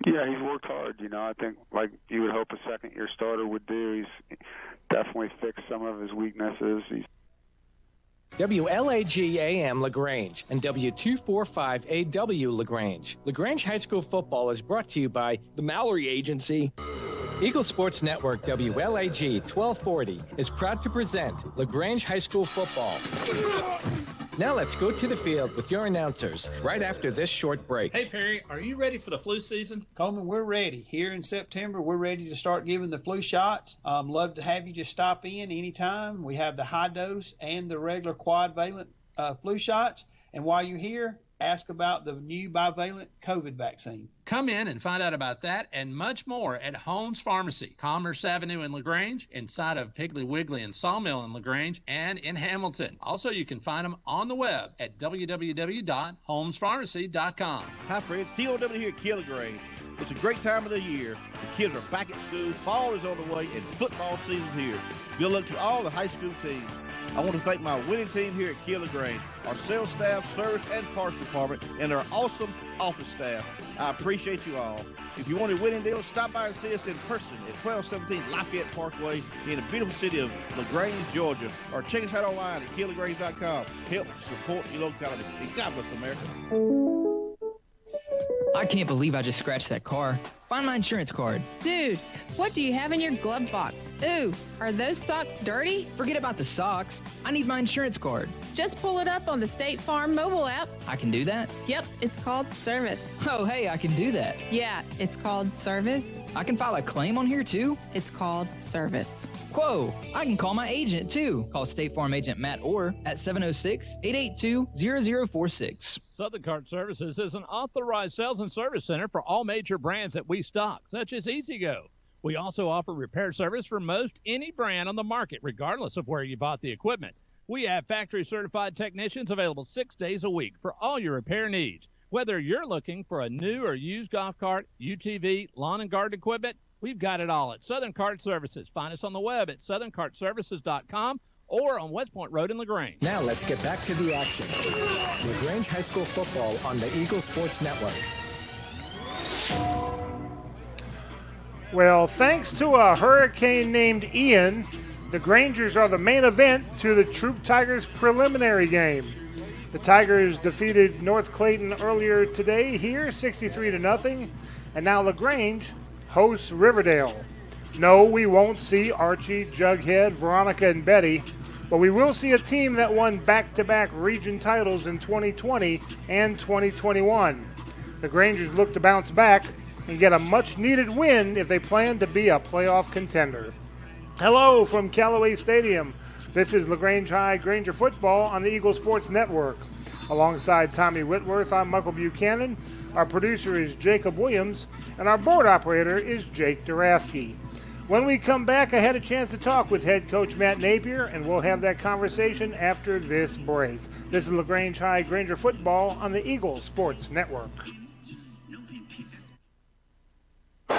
Yeah, he's worked hard. I think like you would hope a second-year starter would do. He's definitely fixed some of his weaknesses. WLAG-AM LaGrange and W245AW LaGrange. LaGrange High School football is brought to you by the Mallory Agency. Eagle Sports Network WLAG 1240 is proud to present LaGrange High School football. Now let's go to the field with your announcers right after this short break. Hey, Perry, are you ready for the flu season? Coleman, we're ready. Here in September, we're ready to start giving the flu shots. Love to have you just stop in anytime. We have the high dose and the regular quadvalent flu shots. And while you're here, ask about the new bivalent COVID vaccine. Come in and find out about that and much more at Holmes Pharmacy, Commerce Avenue in LaGrange, inside of Piggly Wiggly and Sawmill in LaGrange, and in Hamilton. Also, you can find them on the web at www.holmespharmacy.com. Hi, friends. TOW here at LaGrange. It's a great time of the year. The kids are back at school, fall is on the way, and football season's here. Good luck to all the high school teams. I want to thank my winning team here at LaGrange, our sales staff, service, and parts department, and our awesome office staff. I appreciate you all. If you want a winning deal, stop by and see us in person at 1217 Lafayette Parkway in the beautiful city of LaGrange, Georgia, or check us out online at KillLaGrange.com. Help support your locality. And God bless America. I can't believe I just scratched that car. Find my insurance card. Dude, what do you have in your glove box? Ooh, are those socks dirty? Forget about the socks. I need my insurance card. Just pull it up on the State Farm mobile app. I can do that? Yep, it's called Service. Oh, hey, I can do that. Yeah, it's called Service. I can file a claim on here, too? It's called Service. Whoa, I can call my agent, too. Call State Farm agent Matt Orr at 706-882-0046. Southern Cart Services is an authorized sales and service center for all major brands that we stock, such as EasyGo. We also offer repair service for most any brand on the market, regardless of where you bought the equipment. We have factory-certified technicians available 6 days a week for all your repair needs. Whether you're looking for a new or used golf cart, UTV, lawn and garden equipment, we've got it all at Southern Cart Services. Find us on the web at southerncartservices.com or on West Point Road in LaGrange. Now let's get back to the action. LaGrange High School football on the Eagle Sports Network. Well, thanks to a hurricane named Ian, the Grangers are the main event to the Troop Tigers preliminary game. The Tigers defeated North Clayton earlier today here, 63-0, and now LaGrange hosts Riverdale. No, we won't see Archie, Jughead, Veronica, and Betty, but we will see a team that won back-to-back region titles in 2020 and 2021. The Grangers look to bounce back and get a much-needed win if they plan to be a playoff contender. Hello from Callaway Stadium. This is LaGrange High Granger football on the Eagle Sports Network. Alongside Tommy Whitworth, I'm Michael Buchanan. Our producer is Jacob Williams, and our board operator is Jake Duraski. When we come back, I had a chance to talk with head coach Matt Napier, and we'll have that conversation after this break. This is LaGrange High Granger football on the Eagle Sports Network.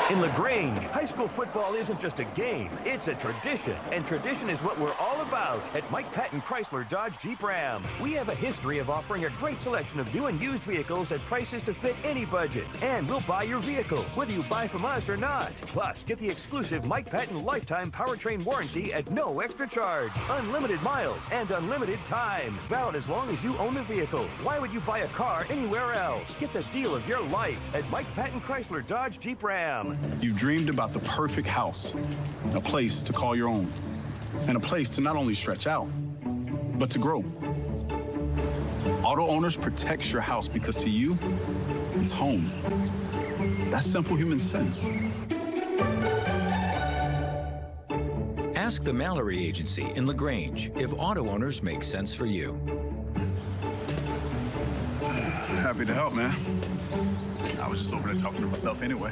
In LaGrange, high school football isn't just a game, it's a tradition. And tradition is what we're all about at Mike Patton Chrysler Dodge Jeep Ram. We have a history of offering a great selection of new and used vehicles at prices to fit any budget. And we'll buy your vehicle, whether you buy from us or not. Plus, get the exclusive Mike Patton lifetime powertrain warranty at no extra charge. Unlimited miles and unlimited time. Valid as long as you own the vehicle. Why would you buy a car anywhere else? Get the deal of your life at Mike Patton Chrysler Dodge Jeep Ram. You've dreamed about the perfect house, a place to call your own, and a place to not only stretch out, but to grow. Auto Owners protects your house because to you, it's home. That's simple human sense. Ask the Mallory Agency in LaGrange if auto owners make sense for you. Happy to help, man. I was just over there talking to myself anyway.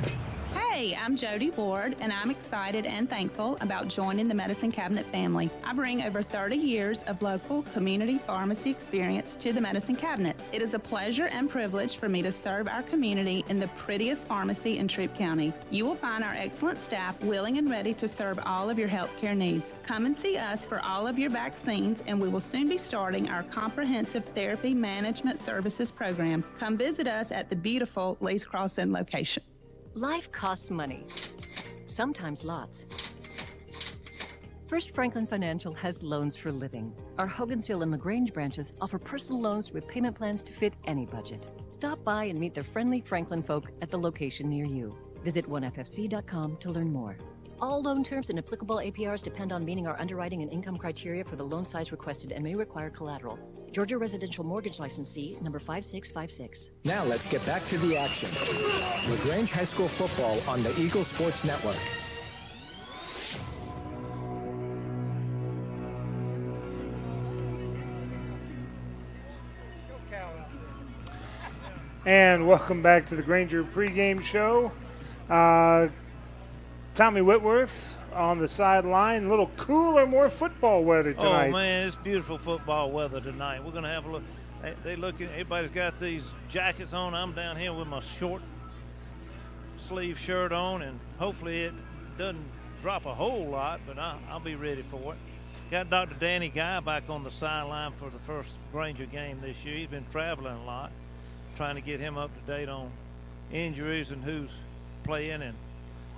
Hey, I'm Jody Ward, and I'm excited and thankful about joining the Medicine Cabinet family. I bring over 30 years of local community pharmacy experience to the Medicine Cabinet. It is a pleasure and privilege for me to serve our community in the prettiest pharmacy in Troup County. You will find our excellent staff willing and ready to serve all of your healthcare needs. Come and see us for all of your vaccines, and we will soon be starting our comprehensive therapy management services program. Come visit us at the beautiful Lee's Crossing location. Life costs money, sometimes lots. First Franklin Financial has loans for living. Our Hogansville and LaGrange branches offer personal loans with payment plans to fit any budget. Stop by and meet the friendly Franklin folk at the location near you. Visit onefc.com to learn more. All loan terms and applicable APRs depend on meeting our underwriting and income criteria for the loan size requested and may require collateral. Georgia Residential Mortgage Licensee, number 5656. Now let's get back to the action. LaGrange High School football on the Eagle Sports Network. And welcome back to the Granger pregame show. Tommy Whitworth on the sideline. A little cooler, more football weather tonight. Oh, man, it's beautiful football weather tonight. We're going to have a look. They looking. Everybody's got these jackets on. I'm down here with my short sleeve shirt on, and hopefully it doesn't drop a whole lot, but I'll be ready for it. Got Dr. Danny Guy back on the sideline for the first Granger game this year. He's been traveling a lot, trying to get him up to date on injuries and who's playing and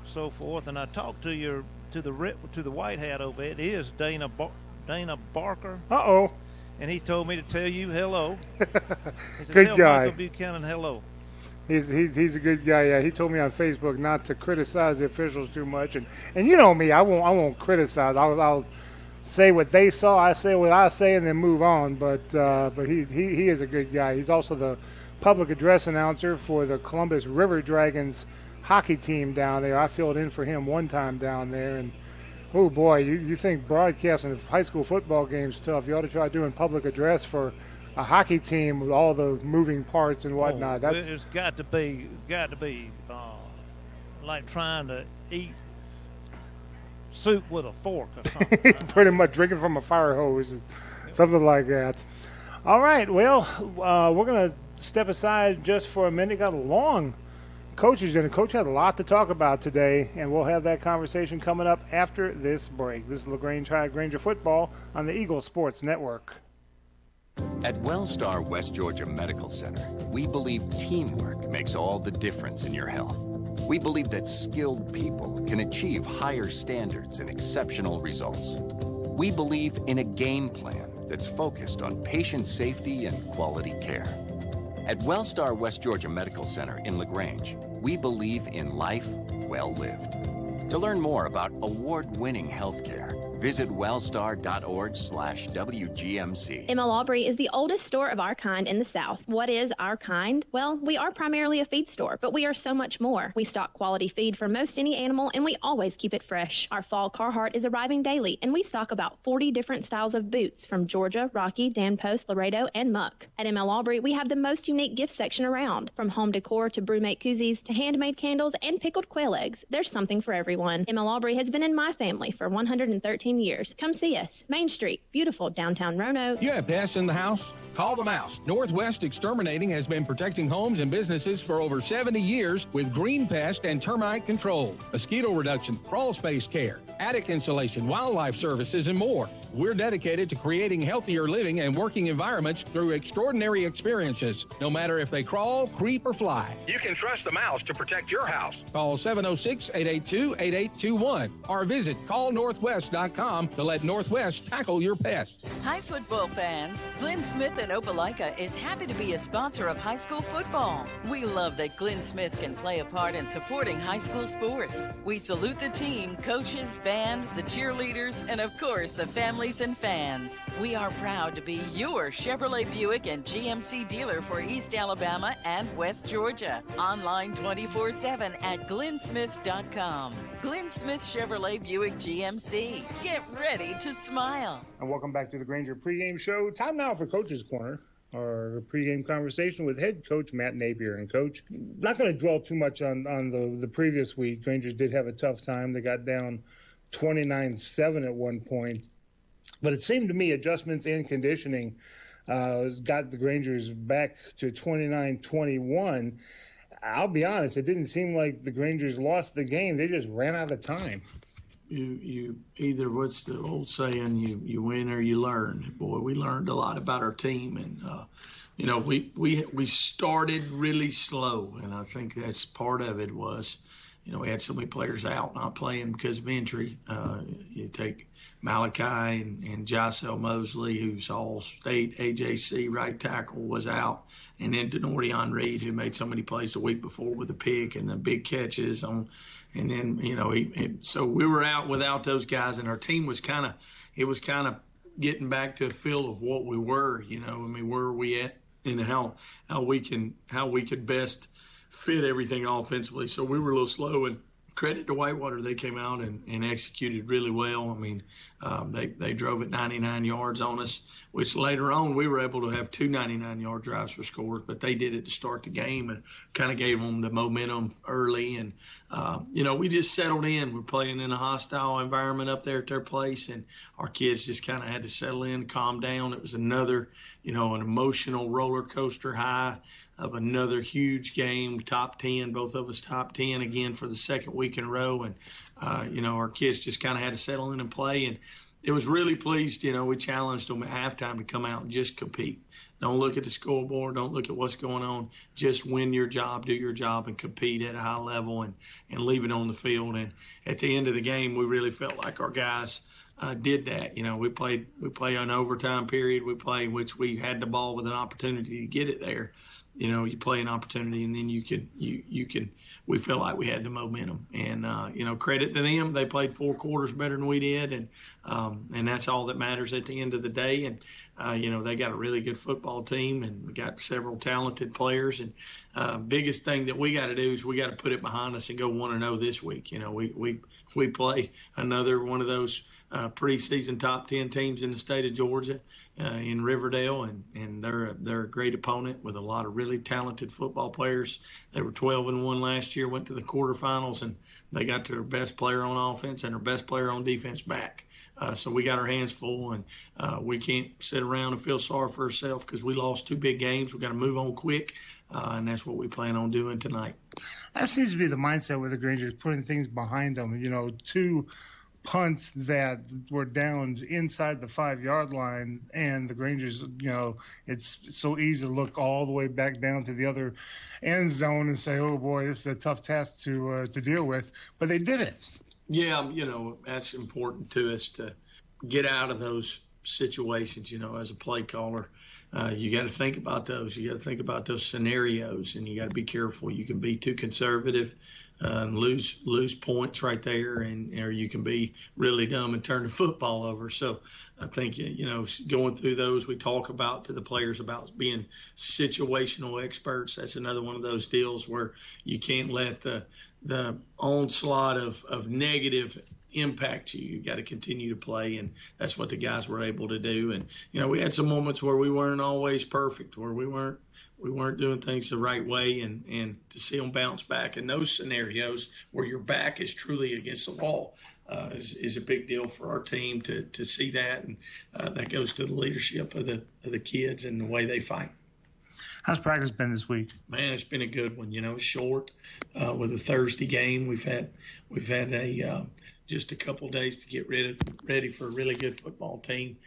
so forth. And I talked to the white hat over there. It is Dana Barker. Uh-oh. And he told me to tell you hello. He said, good tell guy. Michael Buchanan hello. He's a good guy. Yeah, he told me on Facebook not to criticize the officials too much, and you know me, I won't criticize. I'll say what they saw, I say what I say, and then move on. But he is a good guy. He's also the public address announcer for the Columbus River Dragons hockey team down there. I filled in for him one time down there, and oh boy, you think broadcasting of high school football games tough? You ought to try doing public address for a hockey team with all the moving parts and whatnot. It's got to be like trying to eat soup with a fork or something. Pretty much drinking from a fire hose, something like that. All right, well, we're going to step aside just for a minute. Got a long coaches, and the coach had a lot to talk about today, and we'll have that conversation coming up after this break. This is LaGrange High Granger football on the Eagle Sports Network. At Wellstar West Georgia Medical Center, we believe teamwork makes all the difference in your health. We believe that skilled people can achieve higher standards and exceptional results. We believe in a game plan that's focused on patient safety and quality care. At Wellstar West Georgia Medical Center in LaGrange, we believe in life well lived. To learn more about award-winning healthcare, visit wellstar.org/WGMC. ML Aubrey is the oldest store of our kind in the South. What is our kind? Well, we are primarily a feed store, but we are so much more. We stock quality feed for most any animal, and we always keep it fresh. Our fall Carhartt is arriving daily, and we stock about 40 different styles of boots from Georgia, Rocky, Dan Post, Laredo, and Muck. At ML Aubrey, we have the most unique gift section around. From home decor to brewmate koozies to handmade candles and pickled quail eggs, there's something for everyone. ML Aubrey has been in my family for 113 years. Come see us. Main Street, beautiful downtown Roanoke. You have pests in the house? Call the Mouse. Northwest Exterminating has been protecting homes and businesses for over 70 years with green pest and termite control, mosquito reduction, crawl space care, attic insulation, wildlife services, and more. We're dedicated to creating healthier living and working environments through extraordinary experiences, no matter if they crawl, creep, or fly. You can trust the Mouse to protect your house. Call 706-882-8821 or visit callnorthwest.com to let Northwest tackle your pests. Hi, football fans. Glenn Smith and Opelika is happy to be a sponsor of high school football. We love that Glenn Smith can play a part in supporting high school sports. We salute the team, coaches, band, the cheerleaders, and of course the families and fans. We are proud to be your Chevrolet Buick and GMC dealer for East Alabama and West Georgia. Online 24/7 at glennsmith.com. Glenn Smith Chevrolet Buick GMC. Get ready to smile. And welcome back to the Granger pregame show. Time now for Coach's Corner, our pregame conversation with head coach Matt Napier. And Coach, not going to dwell too much on the previous week. Rangers did have a tough time. They got down 29-7 at one point. But it seemed to me adjustments and conditioning got the Grangers back to 29-21. I'll be honest, it didn't seem like the Grangers lost the game. They just ran out of time. You either, what's the old saying, you win or you learn. Boy, we learned a lot about our team, and we started really slow, and I think that's part of it was, we had so many players out not playing because of injury. You take Malachi and Jacel Mosley, who's all-state AJC right tackle, was out, and then Denorion Reed, who made so many plays the week before with a pick and the big catches on, and then so we were out without those guys, and our team was kind of getting back to a feel of what we were. Where are we at, and how we could best fit everything offensively. So we were a little slow, and credit to Whitewater, they came out and executed really well. They drove it 99 yards on us, which later on we were able to have 2 99-yard drives for scores, but they did it to start the game and kind of gave them the momentum early. And, we just settled in. We're playing in a hostile environment up there at their place, and our kids just kind of had to settle in, calm down. It was another, an emotional roller coaster high of another huge game, top 10, both of us top 10 again for the second week in a row. And, our kids just kind of had to settle in and play. And it was really pleased, we challenged them at halftime to come out and just compete. Don't look at the scoreboard. Don't look at what's going on. Just win your job, do your job, and compete at a high level and leave it on the field. And at the end of the game, we really felt like our guys did that. We played an overtime period. We played, which we had the ball with an opportunity to get it there. You play an opportunity, and then we felt like we had the momentum. And, credit to them. They played 4 quarters better than we did. And that's all that matters at the end of the day. And, they got a really good football team, and we got several talented players. And biggest thing that we got to do is we got to put it behind us and go 1-0 this week. We play another one of those preseason top 10 teams in the state of Georgia in Riverdale, and they're a great opponent with a lot of really talented football players. They were 12-1 last year, went to the quarterfinals, and they got their best player on offense and their best player on defense back. So we got our hands full, and we can't sit around and feel sorry for ourselves because we lost 2 big games. We got to move on quick, and that's what we plan on doing tonight. That seems to be the mindset with the Grangers, putting things behind them. 2 punts that were downed inside the 5-yard line, and the Grangers, it's so easy to look all the way back down to the other end zone and say, oh boy, this is a tough task to deal with, but they did it. Yeah, that's important to us to get out of those situations, as a play caller. You got to think about those. You got to think about those scenarios, and you got to be careful. You can be too conservative and lose points right there, or you can be really dumb and turn the football over. So I think, going through those, we talk about to the players about being situational experts. That's another one of those deals where you can't let the onslaught of negative impact you. You got to continue to play, and that's what the guys were able to do. And we had some moments where we weren't always perfect, where we weren't doing things the right way, and to see them bounce back in those scenarios where your back is truly against the wall is a big deal for our team to see that, and that goes to the leadership of the kids and the way they fight. How's practice been this week? Man, it's been a good one. It's short with a Thursday game. We've had just a couple days to get ready for a really good football team.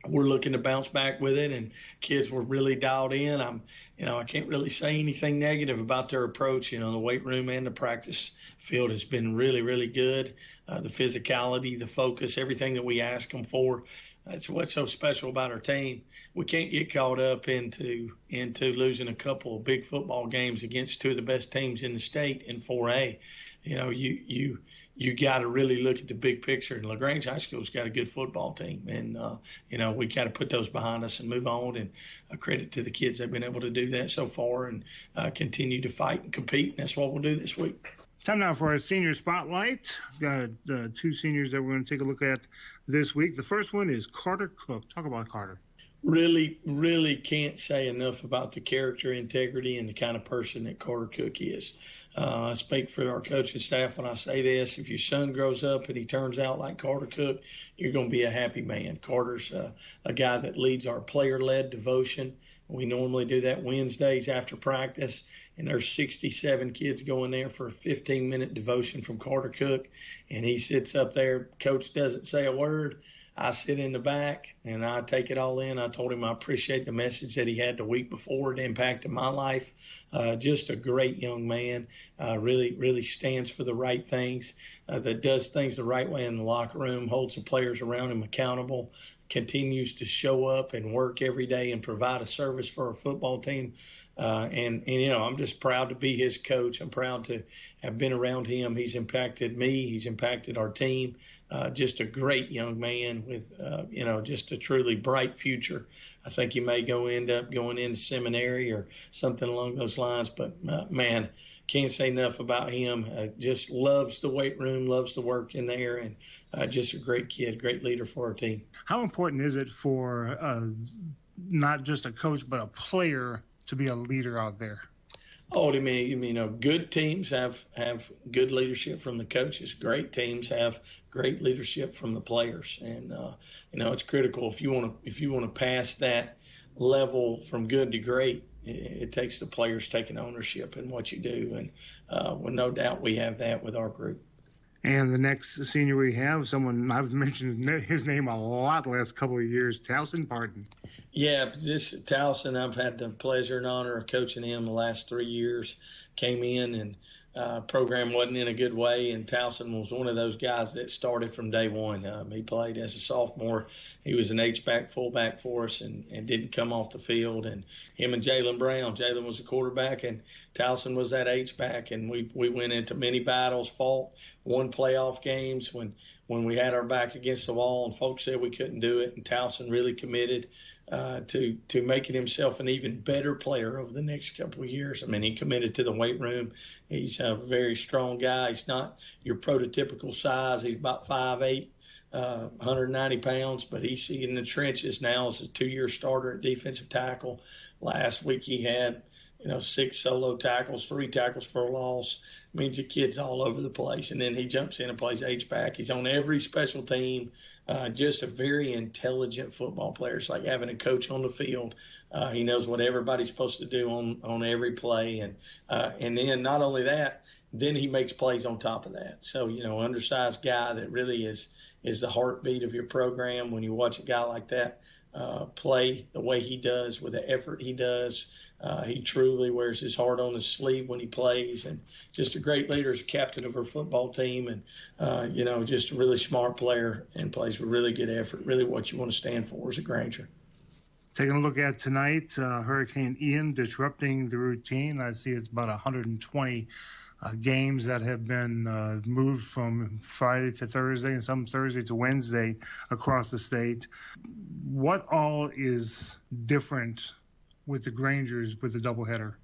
We're looking to bounce back with it, and kids were really dialed in. I can't really say anything negative about their approach. The weight room and the practice field has been really, really good. The physicality, the focus, everything that we ask them for. That's what's so special about our team. We can't get caught up into losing a couple of big football games against 2 of the best teams in the state in 4A. You got to really look at the big picture. And LaGrange High School's got a good football team, and we got to put those behind us and move on. And a credit to the kids; they've been able to do that so far and continue to fight and compete. And that's what we'll do this week. Time now for our senior spotlight. Got 2 seniors that we're going to take a look at this week. The first one is Carter Cook. Talk about Carter. Really, really can't say enough about the character, integrity, and the kind of person that Carter Cook is. I speak for our coaching staff when I say this. If your son grows up and he turns out like Carter Cook, you're going to be a happy man. Carter's a guy that leads our player-led devotion. We normally do that Wednesdays after practice, and there's 67 kids going there for a 15-minute devotion from Carter Cook, and he sits up there. Coach doesn't say a word. I sit in the back and I take it all in. I told him I appreciate the message that he had the week before. It impacted my life. Just a great young man, really stands for the right things, that does things the right way in the locker room, holds the players around him accountable, continues to show up and work every day and provide a service for our football team. And I'm just proud to be his coach. I'm proud to have been around him. He's impacted me. He's impacted our team. Just a great young man with, just a truly bright future. I think he may end up going into seminary or something along those lines. But, man, can't say enough about him. Just loves the weight room, loves to work in there, and just a great kid, great leader for our team. How important is it for not just a coach but a player to be a leader out there? Oh, I mean, good teams have good leadership from the coaches. Great teams have great leadership from the players, and it's critical if you want to pass that level from good to great. It takes the players taking ownership in what you do, and well, no doubt we have that with our group. And the next senior we have, someone I've mentioned his name a lot the last couple of years, Towson Parton. Yeah, Towson, I've had the pleasure and honor of coaching him the last 3 years. Came in and program wasn't in a good way, and Towson was one of those guys that started from day one. He played as a sophomore. He was an H-back, fullback for us, and didn't come off the field. And him and Jalen Brown. Jalen was the quarterback, and Towson was that H-back. And we went into many battles, fought, won playoff games when we had our back against the wall, and folks said we couldn't do it. And Towson really committed to making himself an even better player over the next couple of years. I mean, he committed to the weight room. He's a very strong guy. He's not your prototypical size. He's about 5'8", 190 pounds, but he's in the trenches now as a 2-year starter at defensive tackle. Last week he had 6 solo tackles, 3 tackles for a loss. Means the kid's all over the place. And then he jumps in and plays H-back. He's on every special team. Just a very intelligent football player. It's like having a coach on the field. He knows what everybody's supposed to do on every play. And then not only that, then he makes plays on top of that. So, undersized guy that really is the heartbeat of your program. When you watch a guy like that play the way he does with the effort he does, he truly wears his heart on his sleeve when he plays, and just a great leader as a captain of our football team, and just a really smart player and plays with really good effort, really what you want to stand for as a Granger. Taking a look at tonight, Hurricane Ian disrupting the routine. I see it's about 120 games that have been moved from Friday to Thursday and some Thursday to Wednesday across the state. What all is different with the Grangers with the doubleheader?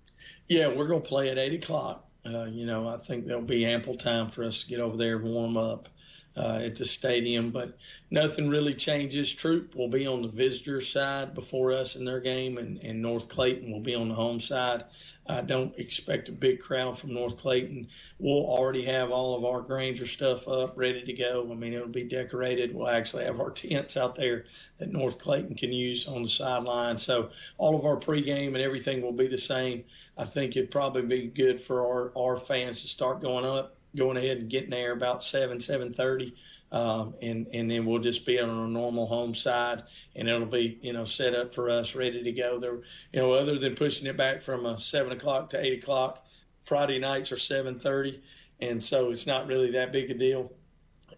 Yeah, we're going to play at 8 o'clock. I think there'll be ample time for us to get over there and warm up at the stadium, but nothing really changes. Troop will be on the visitor side before us in their game, and North Clayton will be on the home side. I don't expect a big crowd from North Clayton. We'll already have all of our Granger stuff up, ready to go. I mean, it'll be decorated. We'll actually have our tents out there that North Clayton can use on the sideline. So all of our pregame and everything will be the same. I think it'd probably be good for our fans to start going ahead and getting there about 7:30. And then we'll just be on a normal home side, and it'll be, set up for us, ready to go. There, other than pushing it back from 7 o'clock to 8 o'clock, Friday nights are 7:30, and so it's not really that big a deal.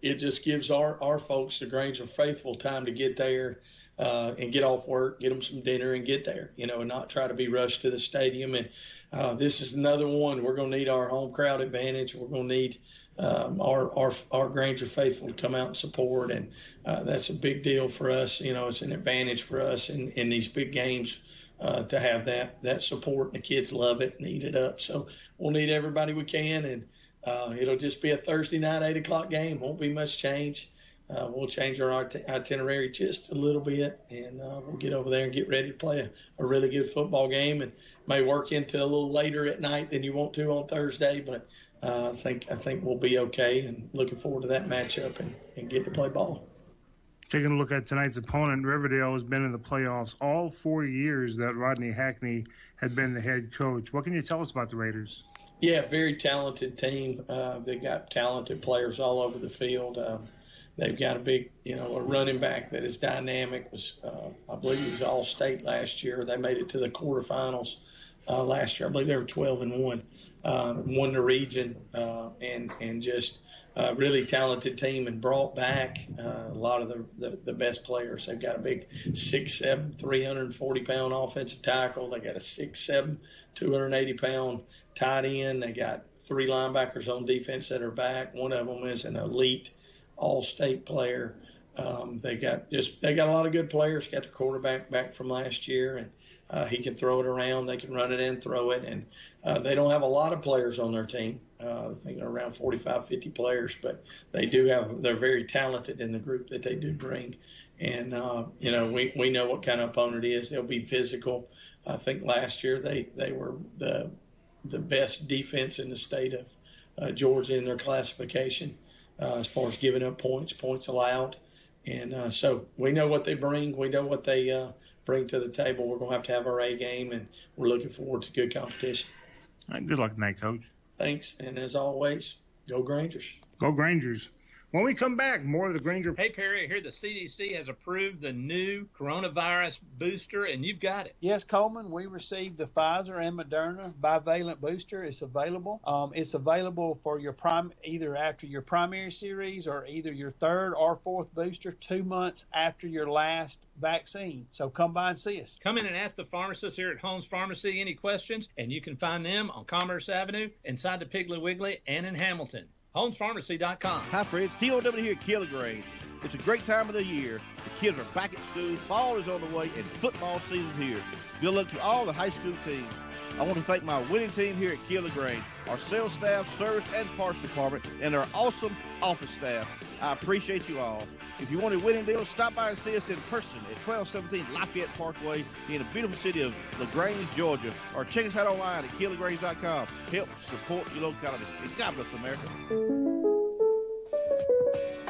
It just gives our folks, the Granger faithful, time to get there and get off work, get them some dinner, and get there, and not try to be rushed to the stadium. And this is another one. We're going to need our home crowd advantage. We're going to need our Granger faithful to come out and support, and that's a big deal for us. It's an advantage for us in these big games to have that support, and the kids love it and eat it up. So we'll need everybody we can, and it'll just be a Thursday night 8 o'clock game. Won't be much change. We'll change our itinerary just a little bit, and we'll get over there and get ready to play a really good football game, and may work into a little later at night than you want to on Thursday, but I think we'll be okay, and looking forward to that matchup and get to play ball. Taking a look at tonight's opponent, Riverdale has been in the playoffs all 4 years that Rodney Hackney had been the head coach. What can you tell us about the Raiders? Yeah, very talented team. They got talented players all over the field. They've got a big, a running back that is dynamic. I believe he was All-State last year. They made it to the quarterfinals last year. I believe they were 12-1, won the region, and just a really talented team, and brought back a lot of the best players. They've got a big 6'7", 340-pound offensive tackle. They got a 6'7", 280-pound tight end. They got 3 linebackers on defense that are back. One of them is an elite All-State player. They got a lot of good players. Got the quarterback back from last year, and he can throw it around. They can run it and throw it, and they don't have a lot of players on their team. I think they're around 45, 50 players, but they're very talented in the group that they do bring. And we know what kind of opponent it is. They'll be physical. I think last year they were the best defense in the state of Georgia in their classification. As far as giving up points allowed. And so we know what they bring. We know what they bring to the table. We're going to have our A game, and we're looking forward to good competition. All right, good luck tonight, Coach. Thanks. And as always, go Grangers. Go Grangers. When we come back, more of the Granger. Hey, Perry, I hear the CDC has approved the new coronavirus booster, and you've got it. Yes, Coleman, we received the Pfizer and Moderna bivalent booster. It's available. It's available for your either after your primary series or either your 3rd or 4th booster 2 months after your last vaccine. So come by and see us. Come in and ask the pharmacist here at Holmes Pharmacy any questions, and you can find them on Commerce Avenue, inside the Piggly Wiggly, and in Hamilton. HolmesPharmacy.com. Hi, friends. T.O.W. here at LaGrange. It's a great time of the year. The kids are back at school. Fall is on the way, and football season's here. Good luck to all the high school teams. I want to thank my winning team here at LaGrange, our sales staff, service, and parts department, and our awesome office staff. I appreciate you all. If you want a winning deal, stop by and see us in person at 1217 Lafayette Parkway in the beautiful city of LaGrange, Georgia, or check us out online at KillLaGrange.com. Help support your locality. And God bless America.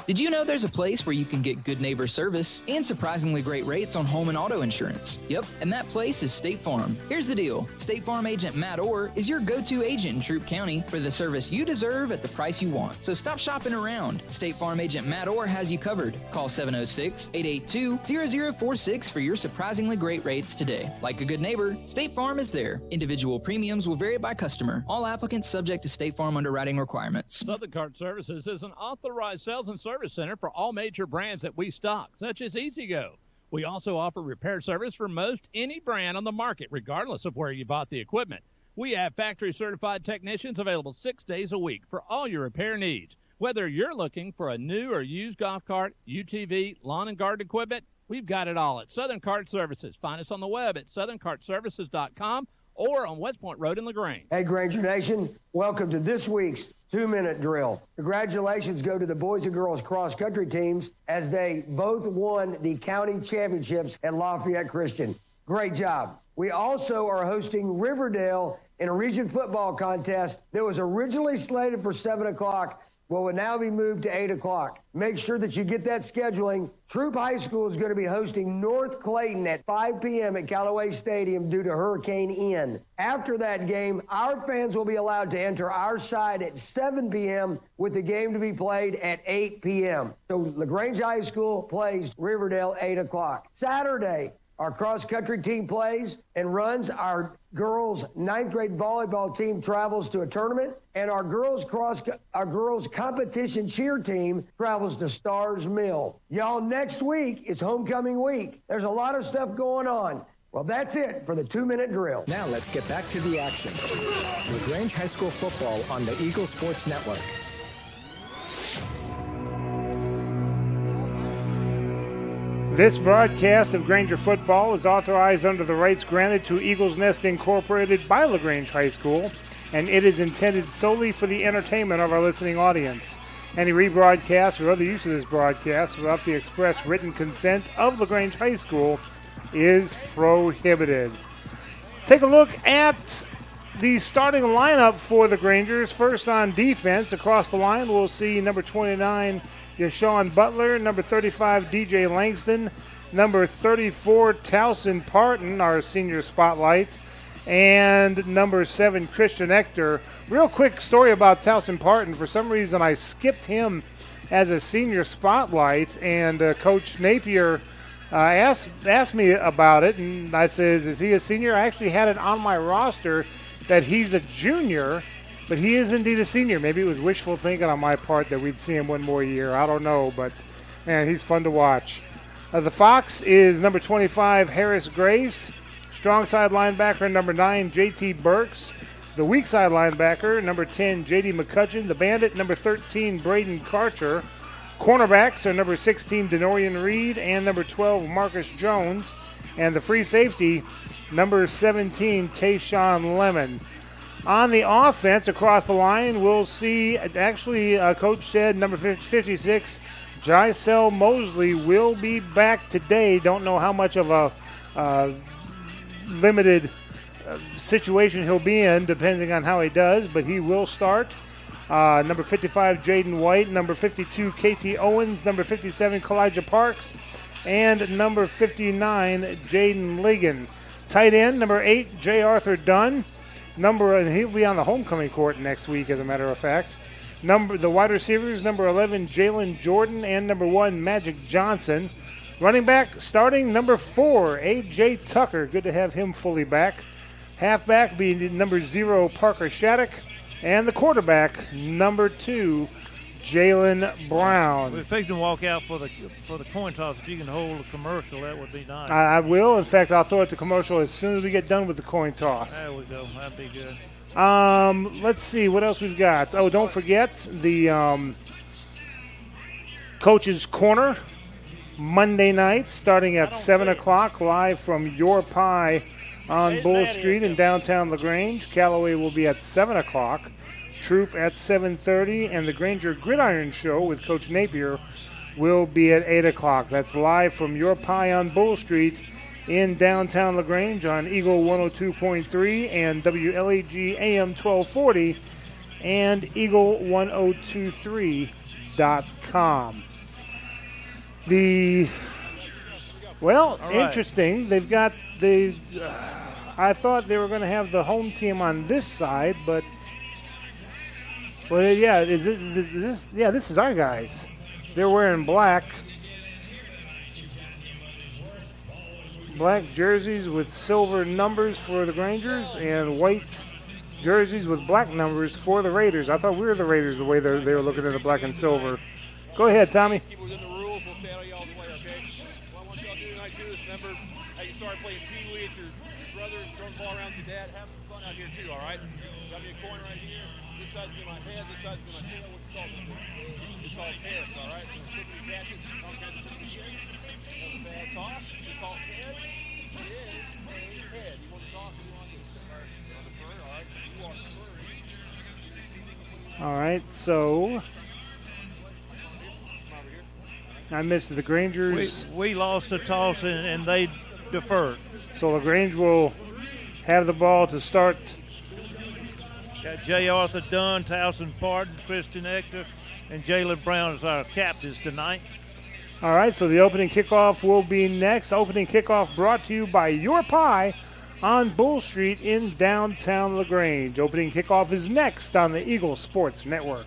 Did you know there's a place where you can get good neighbor service and surprisingly great rates on home and auto insurance? Yep, and that place is State Farm. Here's the deal. State Farm agent Matt Orr is your go-to agent in Troup County for the service you deserve at the price you want. So stop shopping around. State Farm agent Matt Orr has you covered. Call 706-882-0046 for your surprisingly great rates today. Like a good neighbor, State Farm is there. Individual premiums will vary by customer. All applicants subject to State Farm underwriting requirements. Southern Cart Services is an authorized sales and service center for all major brands that we stock, such as E-Z-Go. We also offer repair service for most any brand on the market, regardless of where you bought the equipment. We have factory-certified technicians available 6 days a week for all your repair needs. Whether you're looking for a new or used golf cart, UTV, lawn and garden equipment, we've got it all at Southern Cart Services. Find us on the web at southerncartservices.com or on West Point Road in LaGrange. Hey, Granger Nation, welcome to this week's 2-minute drill. Congratulations go to the boys and girls cross-country teams as they both won the county championships at Lafayette Christian. Great job. We also are hosting Riverdale in a region football contest that was originally slated for 7 o'clock, but will now be moved to 8 o'clock. Make sure that you get that scheduling. Troup High School is going to be hosting North Clayton at 5 p.m. at Callaway Stadium due to Hurricane Ian. After that game, our fans will be allowed to enter our side at 7 p.m. with the game to be played at 8 p.m. So LaGrange High School plays Riverdale 8 o'clock. Saturday, our cross-country team plays and runs. Our girls' 9th grade volleyball team travels to a tournament, and our girls competition cheer team travels to Stars Mill. Y'all, next week is homecoming week. There's a lot of stuff going on. Well, that's it for the 2-minute drill. Now let's get back to the action. LaGrange High School football on the Eagle Sports Network. This broadcast of Granger football is authorized under the rights granted to Eagles Nest Incorporated by LaGrange High School, and it is intended solely for the entertainment of our listening audience. Any rebroadcast or other use of this broadcast without the express written consent of LaGrange High School is prohibited. Take a look at the starting lineup for the Grangers. First on defense, across the line, we'll see number 29, Yashawn Butler, number 35, DJ Langston, number 34, Towson Parton, our senior spotlight, and number 7, Christian Ector. Real quick story about Towson Parton. For some reason, I skipped him as a senior spotlight, and Coach Napier asked me about it, and I says, is he a senior? I actually had it on my roster that he's a junior, but he is indeed a senior. Maybe it was wishful thinking on my part that we'd see him one more year. I don't know, but, man, he's fun to watch. The Fox is number 25, Harris Grace. Strong side linebacker, number 9, J.T. Burks. The weak side linebacker, number 10, J.D. McCutcheon. The Bandit, number 13, Braden Karcher. Cornerbacks are number 16, Denorian Reed, and number 12, Marcus Jones. And the free safety, number 17, Tayshawn Lemon. On the offense, across the line, we'll see, actually, Coach said number 56, Jysel Mosley will be back today. Don't know how much of a limited situation he'll be in, depending on how he does, but he will start. Number 55, Jaden White. Number 52, KT Owens. Number 57, Kalijah Parks. And number 59, Jaden Ligon. Tight end, number 8, J. Arthur Dunn. And he'll be on the homecoming court next week, as a matter of fact. The wide receivers, number 11, Jalen Jordan, and number 1, Magic Johnson. Running back, starting number 4, A.J. Tucker. Good to have him fully back. Halfback being number 0, Parker Shattuck. And the quarterback, number 2, Jalen Brown. If they can walk out for the coin toss, if you can hold a commercial, that would be nice. I will. In fact, I'll throw it to commercial as soon as we get done with the coin toss. There we go. That'd be good. Let's see what else we've got. Oh, don't forget the Coach's Corner, Monday night, starting at 7 o'clock, live from Your Pie on Bull Street in downtown LaGrange. Callaway will be at 7 o'clock. Troop at 7:30, and the Granger Gridiron Show with Coach Napier will be at 8 o'clock. That's live from Your Pie on Bull Street in downtown LaGrange on Eagle 102.3 and WLAG AM 1240 and Eagle1023.com. Interesting. They've got I thought they were going to have the home team on this side, but this is our guys. They're wearing black jerseys with silver numbers for the Grangers and white jerseys with black numbers for the Raiders. I thought we were the Raiders the way they were looking at the black and silver. Go ahead, Tommy. Keep within the rules. We'll stay out of y'all's way, okay? What I want y'all to do tonight, too, is remember how you started playing Pee-wee at your brothers, throwing the ball around with your dad. Have some fun out here, too, all right? Got me a coin right here. This side's going to be my head. This side's going to be my tail. What you call this? It's called heads, all right? So quickly catch it. Don't catch it to the beginning. That's a bad toss. It's called heads. It is a head. You want to toss or you want to sit on the fur, all right? So you are furry. All right, so I missed the Grangers. We lost the toss and they deferred. So LaGrange will have the ball to start. Got J. Arthur Dunn, Towson Pardon, Christian Hector, and Jalen Brown as our captains tonight. All right, so the opening kickoff will be next. Opening kickoff brought to you by Your Pie on Bull Street in downtown LaGrange. Opening kickoff is next on the Eagle Sports Network.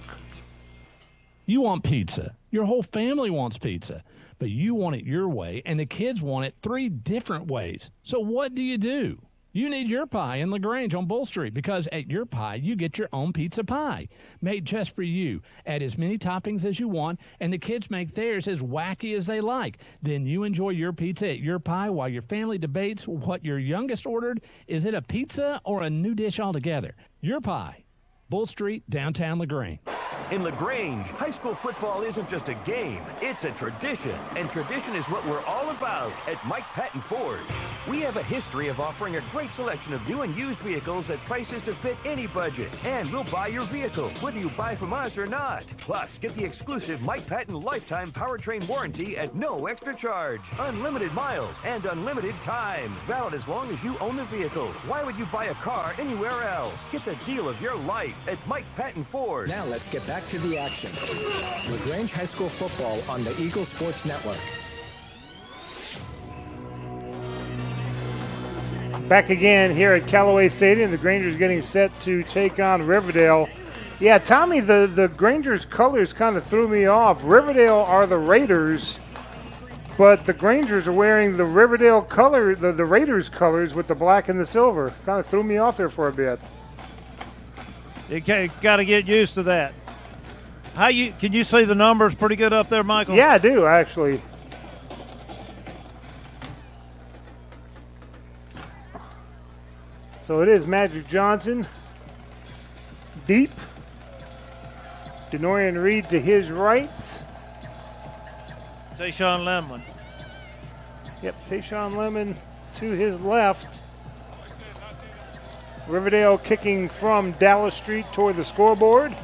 You want pizza. Your whole family wants pizza, but you want it your way, and the kids want it 3 different ways. So what do? You need Your Pie in LaGrange on Bull Street, because at Your Pie, you get your own pizza pie, made just for you. Add as many toppings as you want, and the kids make theirs as wacky as they like. Then you enjoy your pizza at Your Pie while your family debates what your youngest ordered. Is it a pizza or a new dish altogether? Your Pie, Bull Street, downtown LaGrange. In LaGrange, high school football isn't just a game, it's a tradition. And tradition is what we're all about at Mike Patton Ford. We have a history of offering a great selection of new and used vehicles at prices to fit any budget. And we'll buy your vehicle, whether you buy from us or not. Plus, get the exclusive Mike Patton lifetime powertrain warranty at no extra charge. Unlimited miles and unlimited time. Valid as long as you own the vehicle. Why would you buy a car anywhere else? Get the deal of your life at Mike Patton Ford. Now let's get back to the action. LaGrange High School football on the Eagle Sports Network. Back again here at Callaway Stadium. The Grangers getting set to take on Riverdale Yeah, Tommy, the Grangers colors kind of threw me off. Riverdale are the Raiders, but the Grangers are wearing the Riverdale color, the Raiders colors with the black and the silver. Kind of threw me off there for a bit. You got to get used to that. Can you see the numbers pretty good up there, Michael? Yeah, I do, actually. So it is Magic Johnson. Deep. Denorian Reed to his right. Tayshawn Lemon. Yep, Tayshawn Lemon to his left. Riverdale kicking from Dallas Street toward the scoreboard.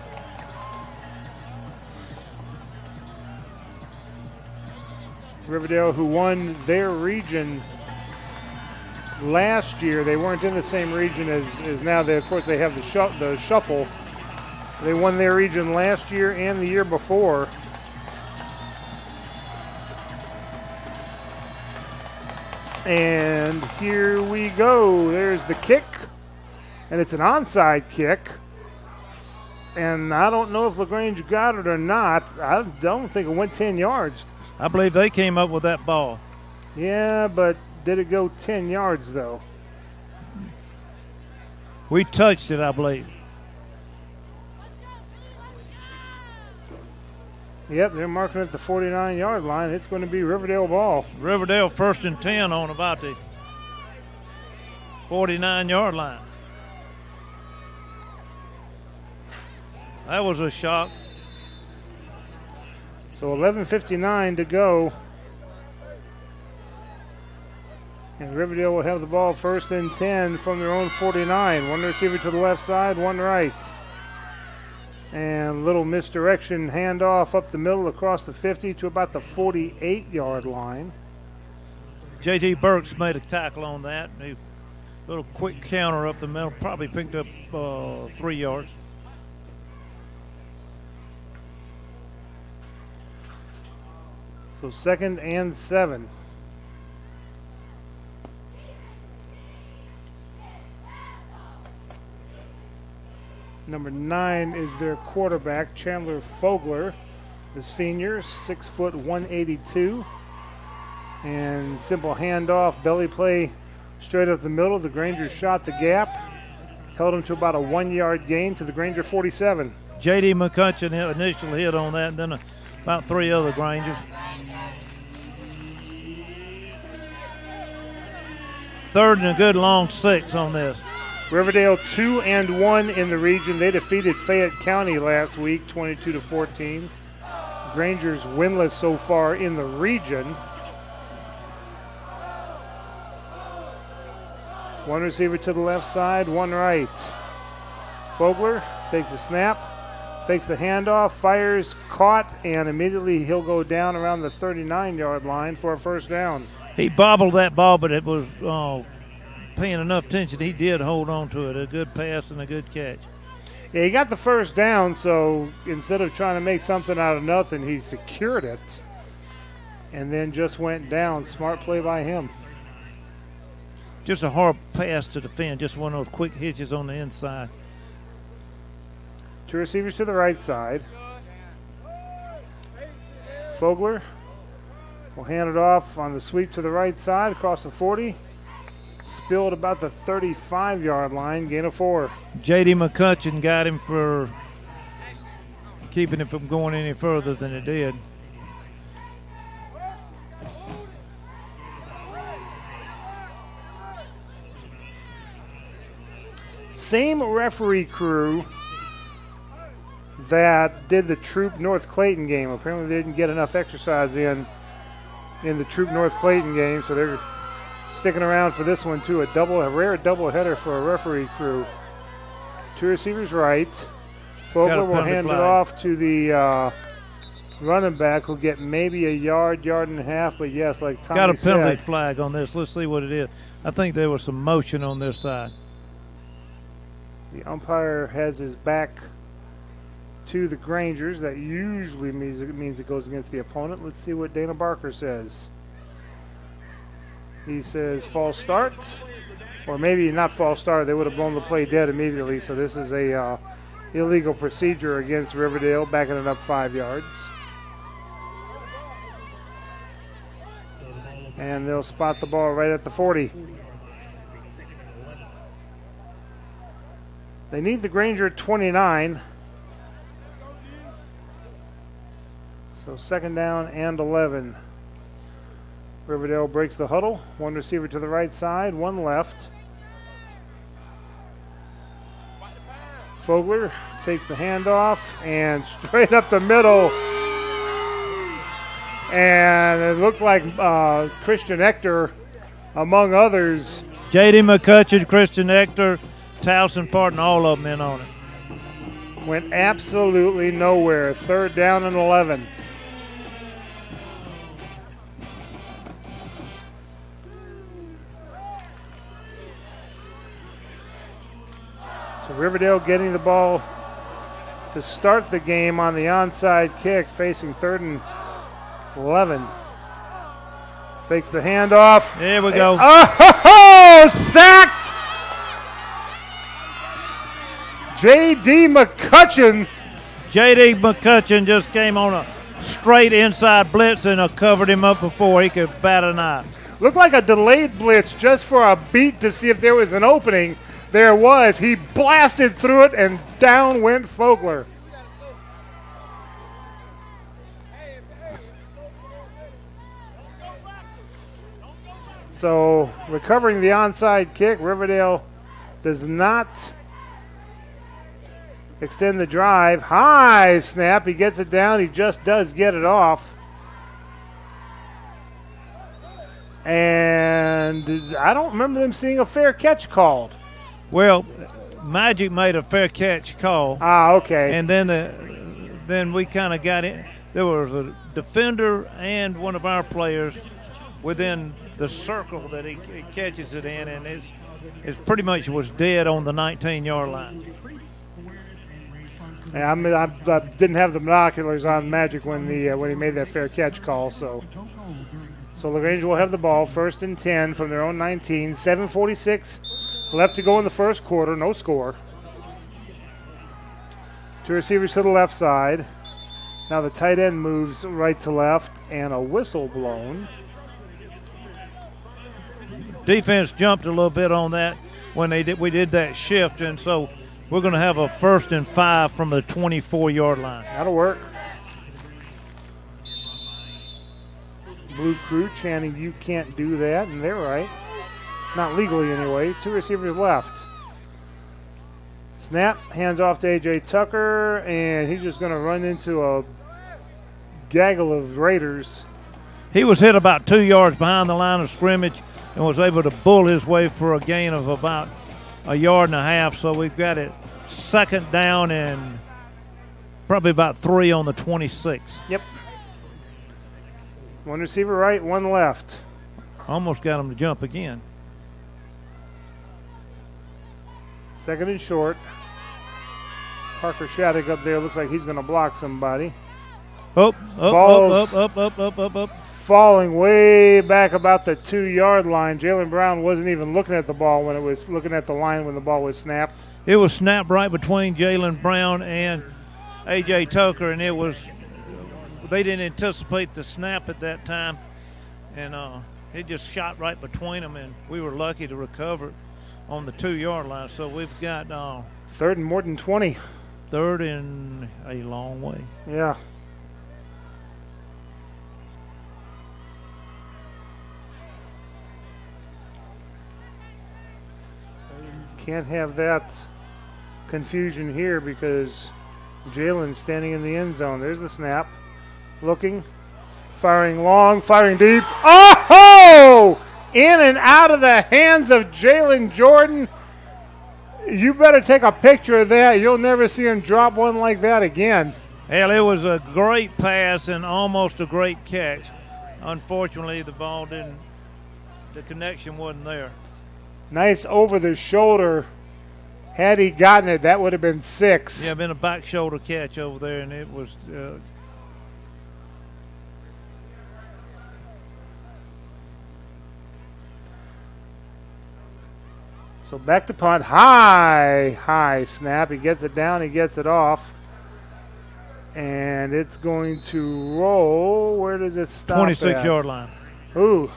Riverdale, who won their region last year. They weren't in the same region as now. Of course, they have the shuffle. They won their region last year and the year before. And here we go. There's the kick. And it's an onside kick. And I don't know if LaGrange got it or not. I don't think it went 10 yards. I believe they came up with that ball. Yeah, but did it go 10 yards, though? We touched it, I believe. Yep, they're marking at the 49-yard line. It's going to be Riverdale ball. Riverdale 1st and 10 on about the 49-yard line. That was a shock. So 11:59 to go. And Riverdale will have the ball 1st and 10 from their own 49. One receiver to the left side, one right. And little misdirection handoff up the middle across the 50 to about the 48-yard line. J.T. Burks made a tackle on that. A little quick counter up the middle, probably picked up 3 yards. So 2nd and 7. Number 9 is their quarterback, Chandler Fogler, the senior, 6 foot 182. And simple handoff, belly play straight up the middle. The Grangers shot the gap, held him to about a 1-yard gain to the Granger 47. J.D. McCutcheon initial hit on that, and then about 3 other Grangers. 3rd and a good long 6 on this. Riverdale 2-1 in the region. They defeated Fayette County last week, 22-14. Granger's winless so far in the region. One receiver to the left side, one right. Fogler takes the snap, fakes the handoff, fires, caught, and immediately he'll go down around the 39-yard line for a 1st down. He bobbled that ball, but it was paying enough attention. He did hold on to it. A good pass and a good catch. Yeah, he got the 1st down, so instead of trying to make something out of nothing, he secured it and then just went down. Smart play by him. Just a hard pass to defend, just one of those quick hitches on the inside. 2 receivers to the right side. Fogler will hand it off on the sweep to the right side across the 40. Spilled about the 35-yard line, gain of 4. J.D. McCutcheon got him for keeping it from going any further than it did. Same referee crew that did the Troop North Clayton game. Apparently they didn't get enough exercise in the Troop North Clayton game, so they're sticking around for this one too. A rare double header for a referee crew. 2 receivers right. Fogler will hand it off to the running back, who'll get maybe a yard and a half, but yes, like Tommy got a penalty said, flag on this. Let's see what it is. I think there was some motion on their side. The umpire has his back to the Grangers. That usually means it goes against the opponent. Let's see what Dana Barker says. He says false start, or maybe not false start. They would have blown the play dead immediately. So this is a illegal procedure against Riverdale, backing it up 5 yards. And they'll spot the ball right at the 40. They need the Granger 29. So second down and 11. Riverdale breaks the huddle. One receiver to the right side, one left. Fogler takes the handoff and straight up the middle. And it looked like Christian Ector, among others. J.D. McCutcheon, Christian Ector, Towson Parton, all of them in on it. Went absolutely nowhere. Third down and 11. So Riverdale getting the ball to start the game on the onside kick, facing 3rd and 11. Fakes the handoff. There we go. Oh, sacked! J.D. McCutcheon. J.D. McCutcheon just came on a straight inside blitz and covered him up before he could bat an eye. Looked like a delayed blitz just for a beat to see if there was an opening. There was. He blasted through it, and down went Fogler. So, recovering the onside kick, Riverdale does not extend the drive. High snap. He gets it down. He just does get it off. And I don't remember them seeing a fair catch called. Well, Magic made a fair catch call. Ah, okay. And then we kind of got in. There was a defender and one of our players within the circle that he catches it in, and it's pretty much was dead on the 19-yard line. Yeah, I didn't have the binoculars on Magic when he made that fair catch call. So LaGrange will have the ball, 1st and 10 from their own 19. 7:46 left to go in the first quarter. No score. Two receivers to the left side. Now the tight end moves right to left, and a whistle blown. Defense jumped a little bit on that when we did that shift, and so we're going to have a 1st and 5 from the 24-yard line. That'll work. Blue crew chanting, "You can't do that," and they're right. Not legally anyway. Two receivers left. Snap, hands off to A.J. Tucker, and he's just going to run into a gaggle of Raiders. He was hit about 2 yards behind the line of scrimmage and was able to bull his way for a gain of about 1.5 yards. So we've got it 2nd down and probably about 3 on the 26. Yep. One receiver right, one left. Almost got him to jump again. 2nd and short. Parker Shattuck up there looks like he's going to block somebody. Up. Falling way back about the 2-yard line. Jalen Brown wasn't even looking at the ball when it was looking at the line when the ball was snapped. It was snapped right between Jalen Brown and A.J. Tucker, and they didn't anticipate the snap at that time, and it just shot right between them, and we were lucky to recover on the 2-yard line. So we've got 3rd and more than 20. 3rd and a long way. Yeah. Can't have that confusion here because Jalen's standing in the end zone. There's the snap. Looking, firing long, firing deep. Oh! In and out of the hands of Jalen Jordan. You better take a picture of that. You'll never see him drop one like that again. Hell, it was a great pass and almost a great catch. Unfortunately, the connection wasn't there. Nice over the shoulder. Had he gotten it, that would have been 6. Yeah, been a back shoulder catch over there, and it was So back to punt. High snap. He gets it down. He gets it off. And it's going to roll. Where does it stop 26-yard line. Ooh.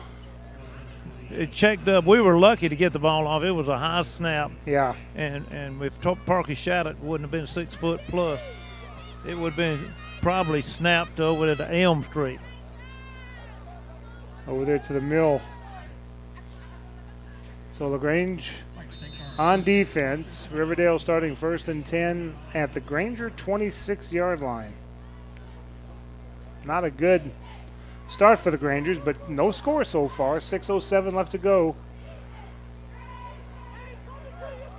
It checked up. We were lucky to get the ball off. It was a high snap. Yeah. And if Parker shot it, wouldn't have been 6 foot plus. It would have been probably snapped over to Elm Street. Over there to the mill. So LaGrange on defense. Riverdale starting 1st and 10 at the Granger 26-yard line. Not a good start for the Grangers, but no score so far. 6:07 left to go.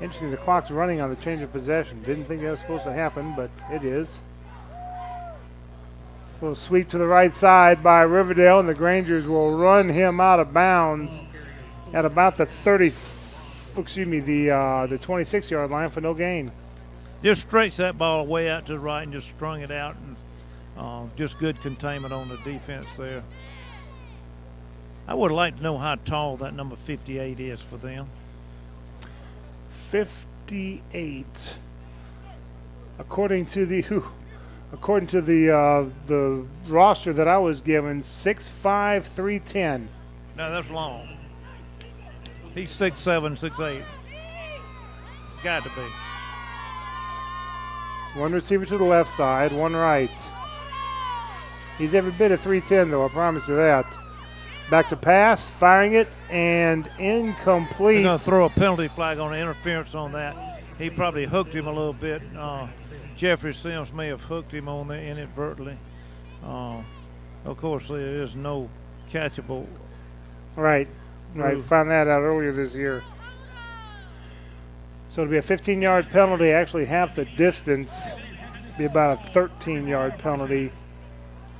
Interesting, the clock's running on the change of possession. Didn't think that was supposed to happen, but it is. A little sweep to the right side by Riverdale, and the Grangers will run him out of bounds at about the 26-yard line for no gain. Just stretched that ball way out to the right and just strung it out, and just good containment on the defense there. I would like to know how tall that number 58 is for them. 58, according to the roster that I was given, 6'5", 310. No, that's long. He's 6'7", 6'8". Got to be. One receiver to the left side, one right. He's every bit of 310, though, I promise you that. Back to pass, firing it, and incomplete. They're going to throw a penalty flag on the interference on that. He probably hooked him a little bit. Jeffrey Sims may have hooked him on there inadvertently. Of course, there is no catchable. Right. Found that out earlier this year. So it'll be a 15-yard penalty, actually half the distance. Be about a 13-yard penalty.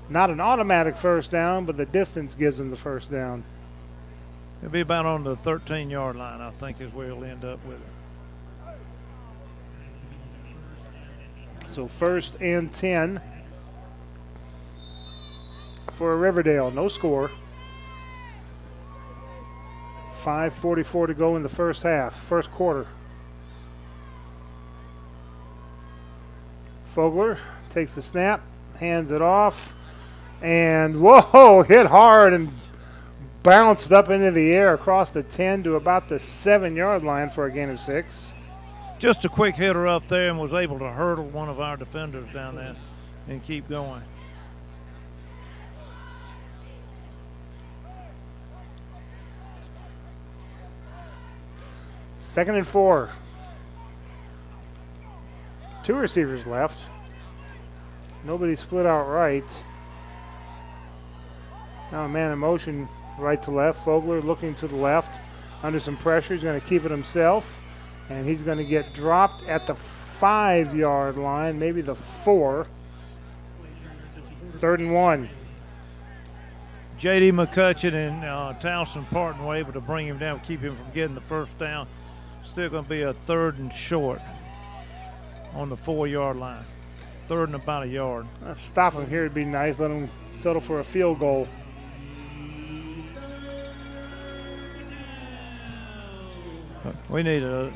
Not an automatic first down, but the distance gives them the first down. It'll be about on the 13-yard line, I think, is where he'll end up with it. So 1st and 10 for Riverdale. No score. 5:44 to go in the first quarter. Fogler takes the snap, hands it off, and whoa, hit hard and bounced up into the air across the 10 to about the 7-yard line for a gain of 6. Just a quick hitter up there and was able to hurdle one of our defenders down there and keep going. Second and 4. 2 receivers left. Nobody split out right. Now a man in motion right to left. Fogler looking to the left. Under some pressure. He's going to keep it himself. And he's going to get dropped at the 5-yard line, maybe the 4. 3rd and 1. J.D. McCutcheon and Townsend Parton were able to bring him down, keep him from getting the first down. Still going to be a 3rd and short on the 4-yard line. 3rd and about a yard. Stop him here would be nice. Let him settle for a field goal. We need a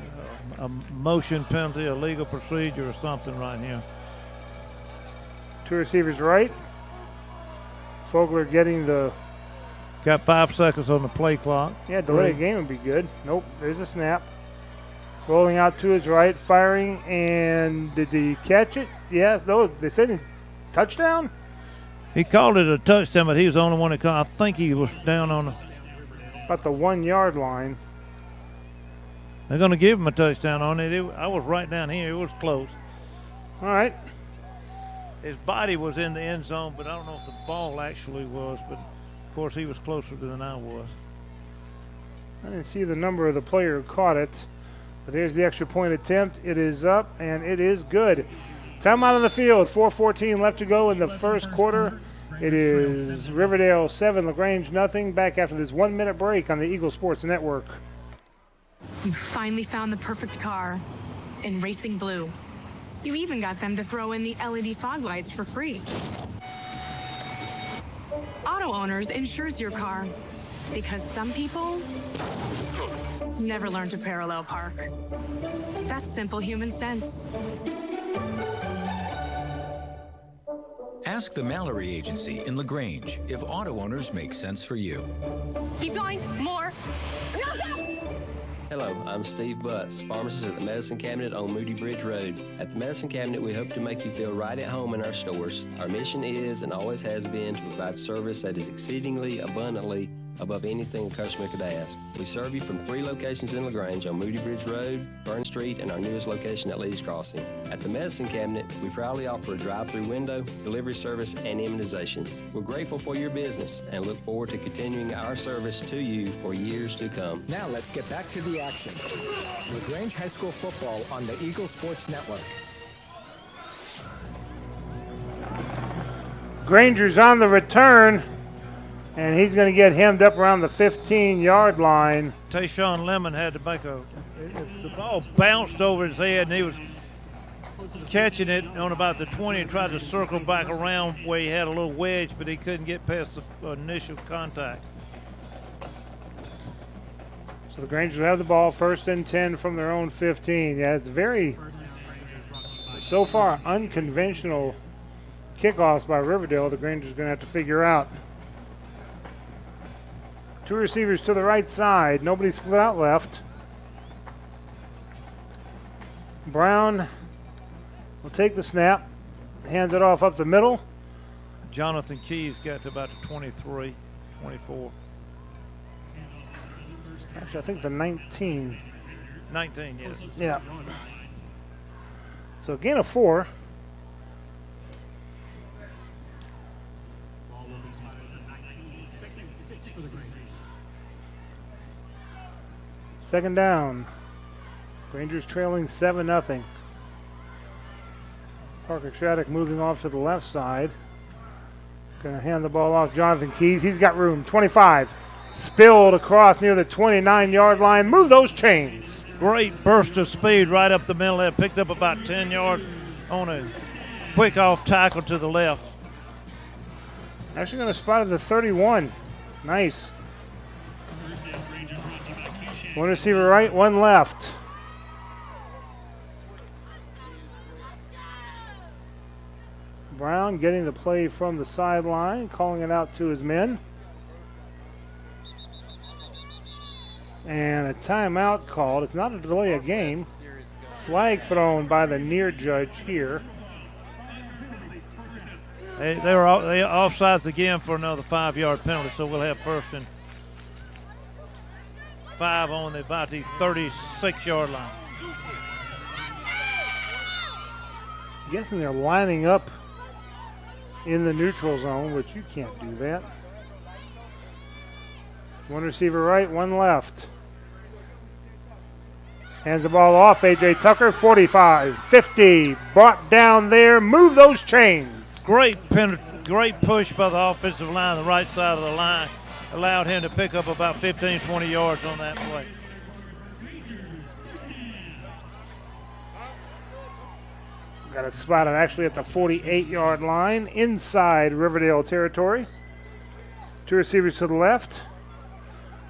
motion penalty, a legal procedure or something right here. 2 receivers right. Fogler getting the... Got 5 seconds on the play clock. Yeah, delay a game would be good. Nope, there's a snap. Rolling out to his right, firing, and did he catch it? Yeah, no, they said touchdown? He called it a touchdown, but he was the only one that called. I think he was down on about the 1-yard line. They're going to give him a touchdown on it. I was right down here. It was close. All right. His body was in the end zone, but I don't know if the ball actually was. But, of course, he was closer than I was. I didn't see the number of the player who caught it. But there's the extra point attempt. It is up, and it is good. Timeout on the field. 4:14 left to go in the first quarter. It is Riverdale 7, LaGrange nothing. Back after this 1-minute break on the Eagle Sports Network. You finally found the perfect car in Racing Blue. You even got them to throw in the LED fog lights for free. Auto Owners insures your car Because some people never learn to parallel park. That's simple human sense. Ask the Mallory Agency in LaGrange if auto owners make sense for you. Keep going. More. Hello, I'm Steve Butts, pharmacist at the Medicine Cabinet on Moody Bridge Road. At the Medicine Cabinet, we hope to make you feel right at home in our stores. Our mission is and always has been to provide service that is exceedingly abundantly above anything a customer could ask. We serve you from 3 locations in LaGrange on Moody Bridge Road, Burn Street, and our newest location at Lee's Crossing. At the Medicine Cabinet, we proudly offer a drive-through window, delivery service, and immunizations. We're grateful for your business and look forward to continuing our service to you for years to come. Now let's get back to the action. LaGrange High School football on the Eagle Sports Network. Granger's on the return, and he's going to get hemmed up around the 15-yard line. Tayshawn Lemon had to make the ball bounced over his head, and he was catching it on about the 20 and tried to circle back around where he had a little wedge, but he couldn't get past the initial contact. So the Grangers will have the ball, 1st and 10 from their own 15. Yeah, it's very, so far, unconventional kickoffs by Riverdale. The Grangers are going to have to figure out. 2 receivers to the right side. Nobody split out left. Brown will take the snap, hands it off up the middle. Jonathan Keys got to about the 23, 24. Actually, I think the 19. 19, yes. Yeah. So gain of 4. Second down. Rangers trailing 7-0. Parker Shattuck moving off to the left side. Going to hand the ball off Jonathan Keys. He's got room. 25. Spilled across near the 29-yard line. Move those chains. Great burst of speed right up the middle there. Picked up about 10 yards on a quick off tackle to the left. Actually going to spot at the 31. Nice. 1 receiver right, 1 left. Brown getting the play from the sideline, calling it out to his men. And a timeout called. It's not a delay of game. Flag thrown by the near judge here. They offsides again for another 5-yard penalty, so we'll have 1st and 5 on about the 36-yard line. Guessing they're lining up in the neutral zone, which you can't do that. 1 receiver right, 1 left. Hands the ball off. A.J. Tucker, 45, 50. Brought down there. Move those chains. Great push by the offensive line, the right side of the line. Allowed him to pick up about 15, 20 yards on that play. Got it spotted actually at the 48-yard line, inside Riverdale territory. 2 receivers to the left.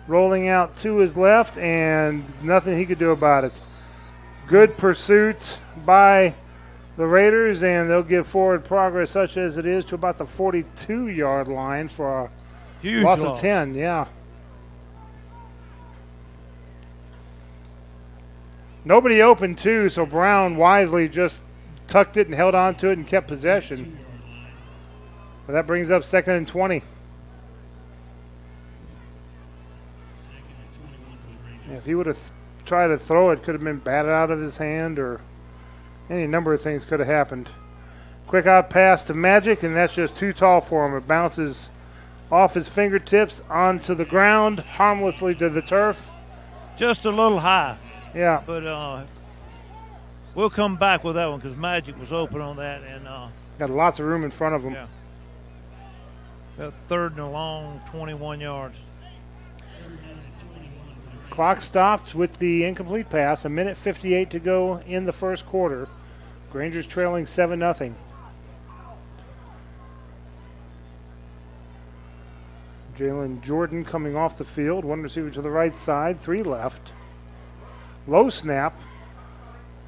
Rolling out to his left, and nothing he could do about it. Good pursuit by the Raiders, and they'll give forward progress, such as it is, to about the 42-yard line for a huge loss of 10. Yeah. Nobody open, too, so Brown wisely just tucked it and held on to it and kept possession. But that brings up 2nd and 20. If he would have tried to throw it, could have been batted out of his hand, or any number of things could have happened. Quick out pass to Magic, and that's just too tall for him. It bounces off his fingertips onto the ground, harmlessly to the turf. Just a little high. Yeah. But we'll come back with that one because Magic was open on that. And got lots of room in front of him. Yeah. Got 3rd and a long, 21 yards. Clock stopped with the incomplete pass. 1:58 to go in the first quarter. Grangers trailing 7-0. Jalen Jordan coming off the field. One receiver to the right side, 3 left. Low snap.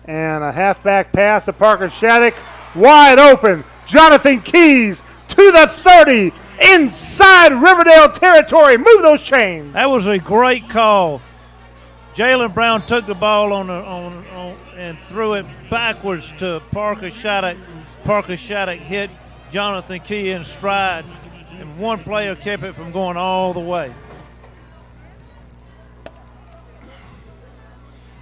And a halfback pass to Parker Shattuck. Wide open. Jonathan Keys to the 30. Inside Riverdale territory. Move those chains. That was a great call. Jalen Brown took the ball and threw it backwards to Parker Shattuck. Parker Shattuck hit Jonathan Key in stride, and one player kept it from going all the way.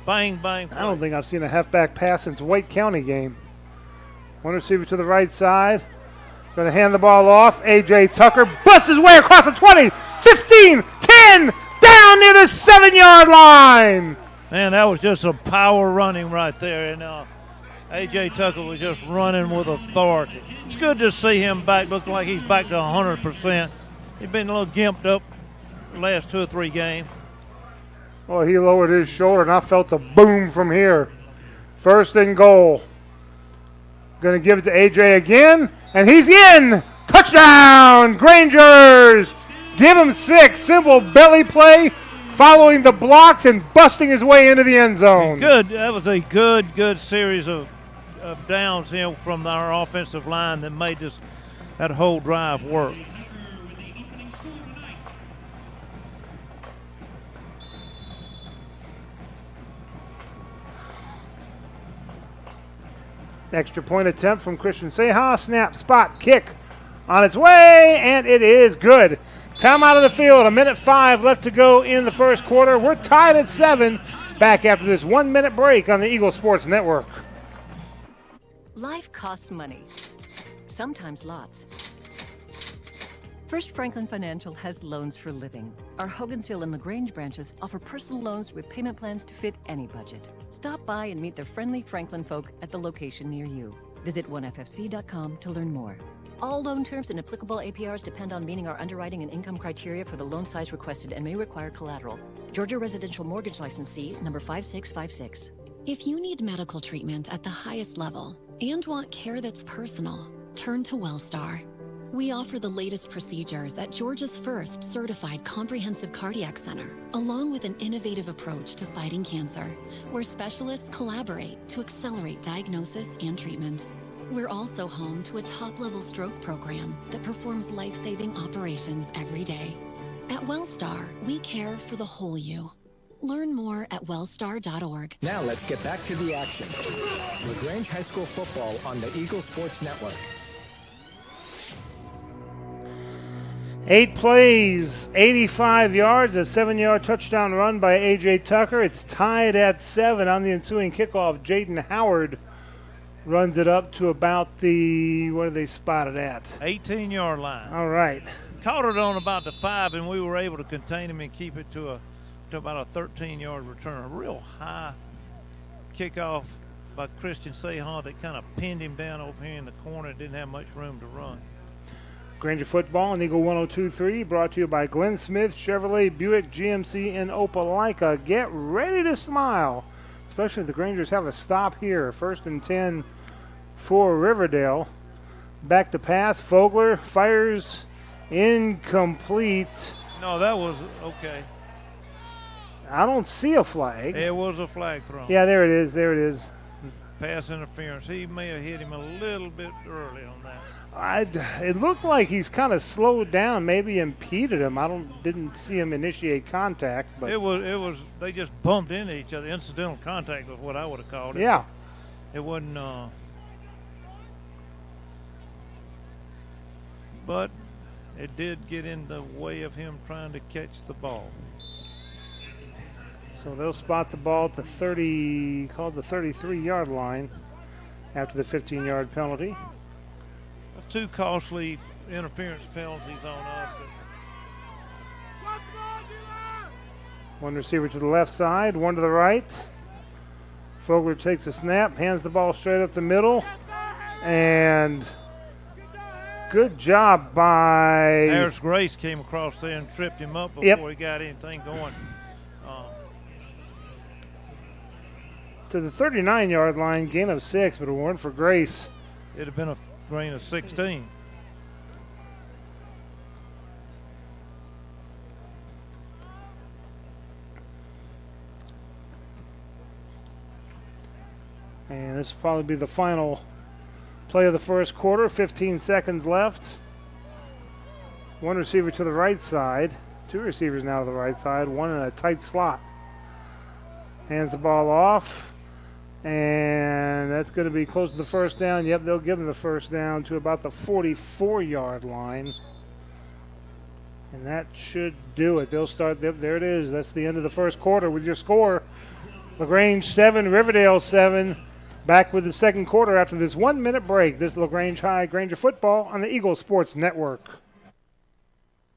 Bang, bang. I don't think I've seen a halfback pass since White County game. One receiver to the right side. Going to hand the ball off. A.J. Tucker busts his way across the 20, 15, 10, down near the 7-yard line. Man, that was just a power running right there. And A.J. Tucker was just running with authority. It's good to see him back. Looks like he's back to 100%. He's been a little gimped up the last 2 or 3 games. Well, he lowered his shoulder, and I felt the boom from here. 1st and goal. Going to give it to A.J. again, and he's in. Touchdown, Grangers. Give him 6. Simple belly play, following the blocks and busting his way into the end zone. Good. That was a good series of downs here from our offensive line that made that whole drive work. Extra point attempt from Christian Seha. Snap, spot, kick on its way, and it is good. Time out of the field. 1:05 left to go in the first quarter. We're tied at 7. Back after this 1-minute break on the Eagle Sports Network. Life costs money, sometimes lots. First Franklin Financial has loans for living. Our Hogansville and LaGrange branches offer personal loans with payment plans to fit any budget. Stop by and meet the friendly Franklin folk at the location near you. Visit onefc.com to learn more. All loan terms and applicable APRs depend on meeting our underwriting and income criteria for the loan size requested and may require collateral. Georgia Residential Mortgage Licensee number 5656. If you need medical treatment at the highest level and want care that's personal, turn to WellStar. We offer the latest procedures at Georgia's first certified comprehensive cardiac center, along with an innovative approach to fighting cancer, where specialists collaborate to accelerate diagnosis and treatment. We're also home to a top-level stroke program that performs life-saving operations every day. At WellStar, we care for the whole you. Learn more at wellstar.org. Now let's get back to the action. LaGrange High School football on the Eagle Sports Network. 8 plays, 85 yards, a 7-yard touchdown run by A.J. Tucker. It's tied at 7 on the ensuing kickoff. Jaden Howard runs it up to about the, what are they spotted at? 18-yard line. All right. Caught it on about the 5, and we were able to contain him and keep it to about a 13-yard return. A real high kickoff by Christian Seha that kind of pinned him down over here in the corner. Didn't have much room to run. Granger football on Eagle 102.3, brought to you by Glenn Smith, Chevrolet, Buick, GMC, and Opelika. Get ready to smile, especially if the Grangers have a stop here. 1st and 10 for Riverdale. Back to pass. Fogler fires incomplete. No, that was okay. I don't see a flag. It was a flag thrown. Yeah, there it is. There it is. Pass interference. He may have hit him a little bit early on that. It looked like he's kind of slowed down, maybe impeded him. Didn't see him initiate contact, but it was they just bumped into each other. Incidental contact was what I would have called it. Yeah, it wasn't. But it did get in the way of him trying to catch the ball. So they'll spot the ball at the 33-yard line after the 15-yard penalty. 2 costly interference penalties on us. One receiver to the left side, one to the right. Fogler takes a snap, hands the ball straight up the middle, and good job by Harris Grace came across there and tripped him up before he got anything going. To the 39-yard line, gain of 6, but it weren't for Grace. It'd have been a gain of 16. And this will probably be the final play of the first quarter. 15 seconds left. One receiver to the right side. Two receivers now to the right side. One in a tight slot. Hands the ball off. And that's going to be close to the first down. Yep, they'll give them the first down to about the 44-yard line. And that should do it. They'll start. There it is. That's the end of the first quarter with your score. LaGrange 7, Riverdale 7. Back with the second quarter after this 1-minute break. This is LaGrange High Granger football on the Eagle Sports Network.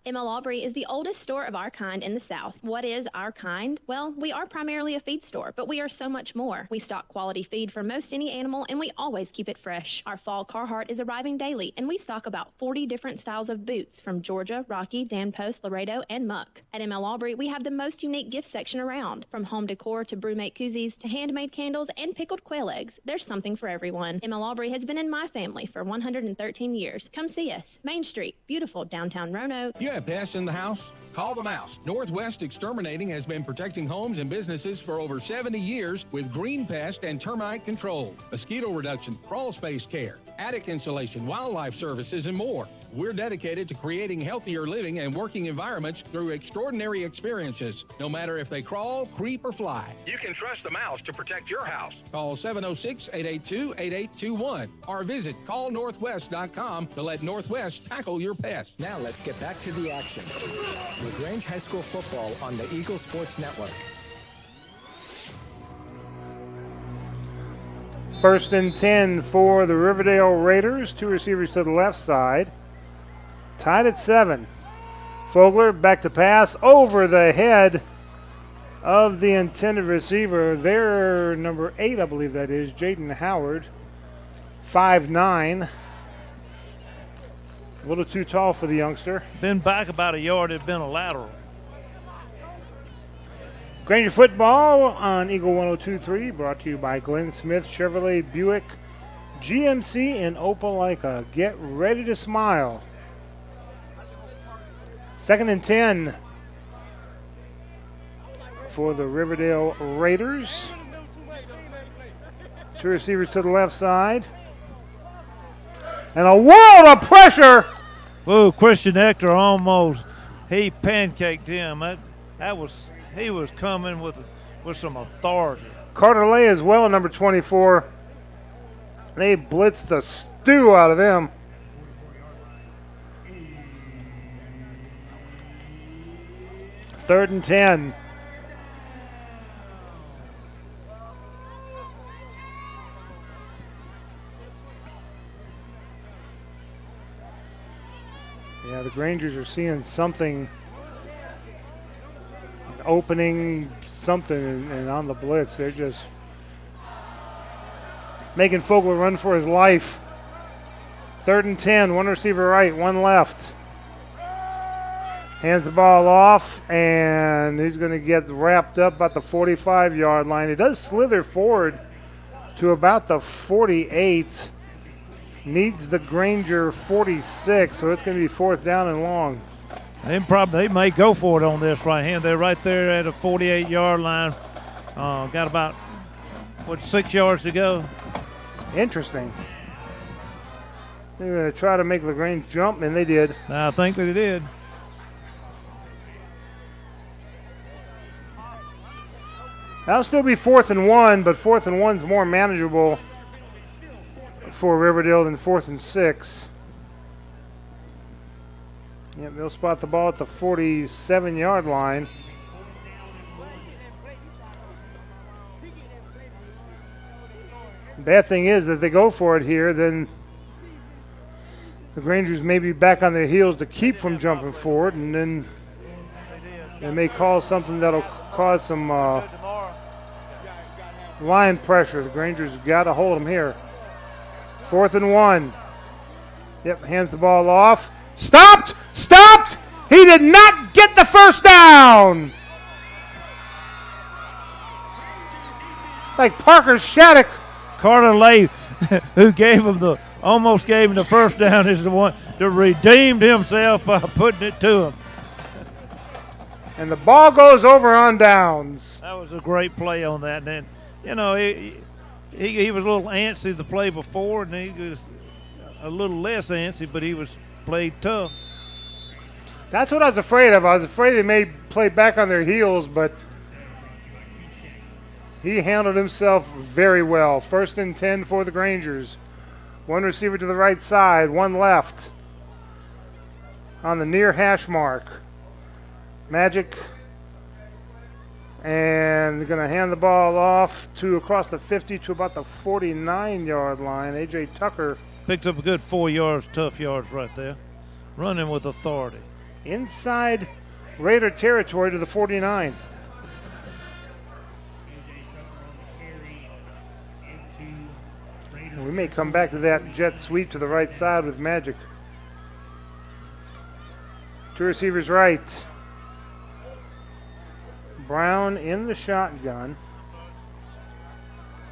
ML Aubrey is the oldest store of our kind in the South. What is our kind? Well, we are primarily a feed store, but we are so much more. We stock quality feed for most any animal, and we always keep it fresh. Our fall Carhartt is arriving daily, and we stock about 40 different styles of boots from Georgia, Rocky, Dan Post, Laredo, and Muck. At ML Aubrey, we have the most unique gift section around. From home decor to brewmate koozies to handmade candles and pickled quail eggs, there's something for everyone. ML Aubrey has been in my family for 113 years. Come see us. Main Street, beautiful downtown Roanoke. You have pests in the house? Call the mouse. Northwest Exterminating has been protecting homes and businesses for over 70 years with green pest and termite control, mosquito reduction, crawl space care, attic insulation, wildlife services, and more. We're dedicated to creating healthier living and working environments through extraordinary experiences, no matter if they crawl, creep, or fly. You can trust the mouse to protect your house. Call 706-882-8821 or visit callnorthwest.com to let Northwest tackle your pest. Now let's get back to the action. LaGrange High School football on the Eagle Sports Network. First and 10 for the Riverdale Raiders. Two receivers to the left side. Tied at 7. Fogler back to pass over the head of the intended receiver. Their number 8, I believe that is, Jaden Howard. 5'9". A little too tall for the youngster. Been back about a yard. It's been a lateral. Granger football on Eagle 102.3, brought to you by Glenn Smith, Chevrolet, Buick, GMC, and Opelika. Get ready to smile. Second and 10 for the Riverdale Raiders. Two receivers to the left side. And a world of pressure. Whoa, Christian Hector almost, he pancaked him. He was coming with some authority. Carter Lay as well, number 24. They blitzed the stew out of them. Third and 10. Yeah, the Grangers are seeing something, an opening, something, and on the blitz, they're just making Fogler run for his life. Third and 10, one receiver right, one left. Hands the ball off, and he's going to get wrapped up about the 45-yard line. He does slither forward to about the 48. Needs the Granger 46, so it's going to be fourth down and long. They may go for it on this right hand. They're right there at a 48-yard line. Got about, 6 yards to go. Interesting. They're going to try to make LaGrange jump, and they did. I think they did. That'll still be 4th and 1, but 4th and 1's more manageable for Riverdale than 4th and 6. Yep, they'll spot the ball at the 47-yard line. Bad thing is that if they go for it here, then the Grangers may be back on their heels to keep from jumping forward, and then they may call something that'll cause some line pressure. The Grangers got to hold them here. 4th and 1. Yep, hands the ball off. Stopped! Stopped! He did not get the first down! It's like Parker Shattuck. Carter Lay, who almost gave him the first down, is the one that redeemed himself by putting it to him. And the ball goes over on downs. That was a great play on that. And then, he was a little antsy the play before, and he was a little less antsy, but he was played tough. That's what I was afraid of. I was afraid they may play back on their heels, but he handled himself very well. 1st and 10 for the Grangers. One receiver to the right side, one left on the near hash mark. Magic, and they're going to hand the ball off to across the 50 to about the 49-yard line. A.J. Tucker picks up a good 4 yards, tough yards right there. Running with authority. Inside Raider territory to the 49. We may come back to that jet sweep to the right side with Magic. 2 receivers right. Brown in the shotgun.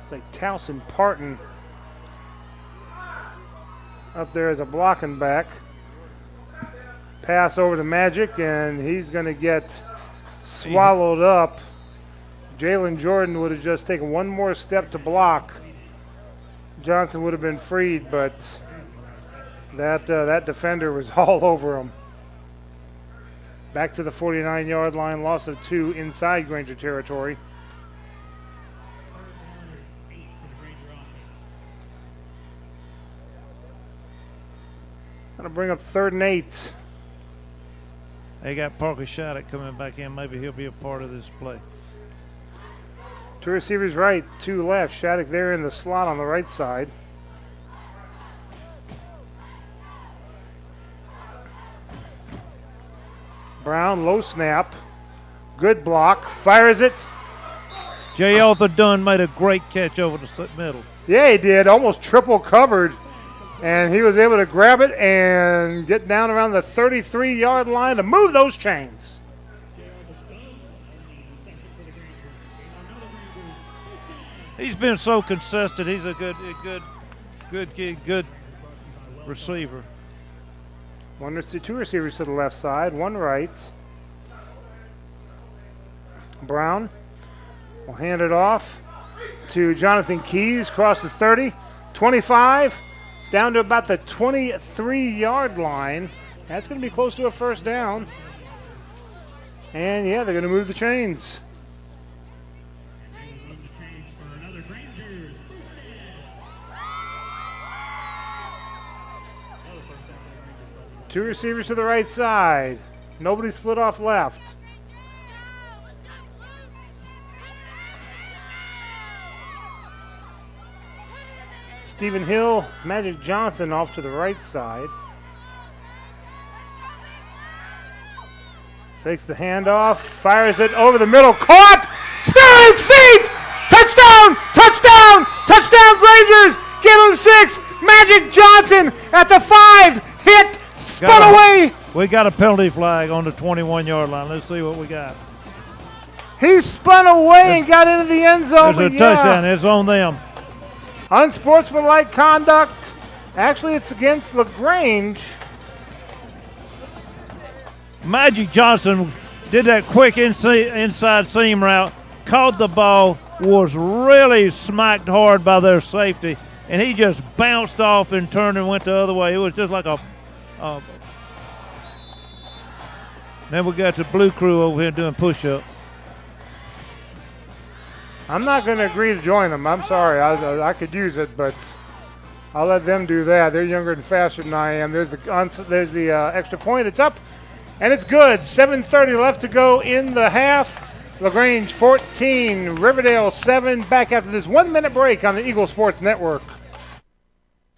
It's like Towson Parton up there as a blocking back. Pass over to Magic, and he's going to get swallowed up. Jalen Jordan would have just taken one more step to block. Johnson would have been freed, but that defender was all over him. Back to the 49-yard line, loss of 2 inside Granger territory. Going to bring up 3rd and 8. They got Parker Shattuck coming back in. Maybe he'll be a part of this play. 2 receivers right, 2 left. Shattuck there in the slot on the right side. Brown, low snap. Good block. Fires it. J. Arthur Dunn made a great catch over the middle. Yeah, he did. Almost triple covered. And he was able to grab it and get down around the 33-yard line to move those chains. He's been so consistent. He's a good receiver. 2 receivers to the left side, 1 right. Brown will hand it off to Jonathan Keys, across the 30, 25, down to about the 23-yard line. That's going to be close to a 1st down. And, yeah, they're going to move the chains. Two receivers to the right side. Nobody split off left. Stephen Hill, Magic Johnson off to the right side. Fakes the handoff, fires it over the middle, caught! Still on his feet! Touchdown! Touchdown! Touchdown, Rangers! Give him 6! Magic Johnson at the 5, hit, spun away! We got a penalty flag on the 21-yard line. Let's see what we got. He spun away and got into the end zone. There's a touchdown. It's on them. Unsportsmanlike conduct. Actually, it's against LaGrange. Magic Johnson did that quick inside seam route, caught the ball, was really smacked hard by their safety, and he just bounced off and turned and went the other way. It was just like a then we got the blue crew over here doing push-ups. I'm not going to agree to join them. I'm sorry. I could use it, but I'll let them do that. They're younger and faster than I am. There's the extra point. It's up, and it's good. 7:30 left to go in the half. LaGrange 14, Riverdale 7. Back after this 1-minute break on the Eagle Sports Network.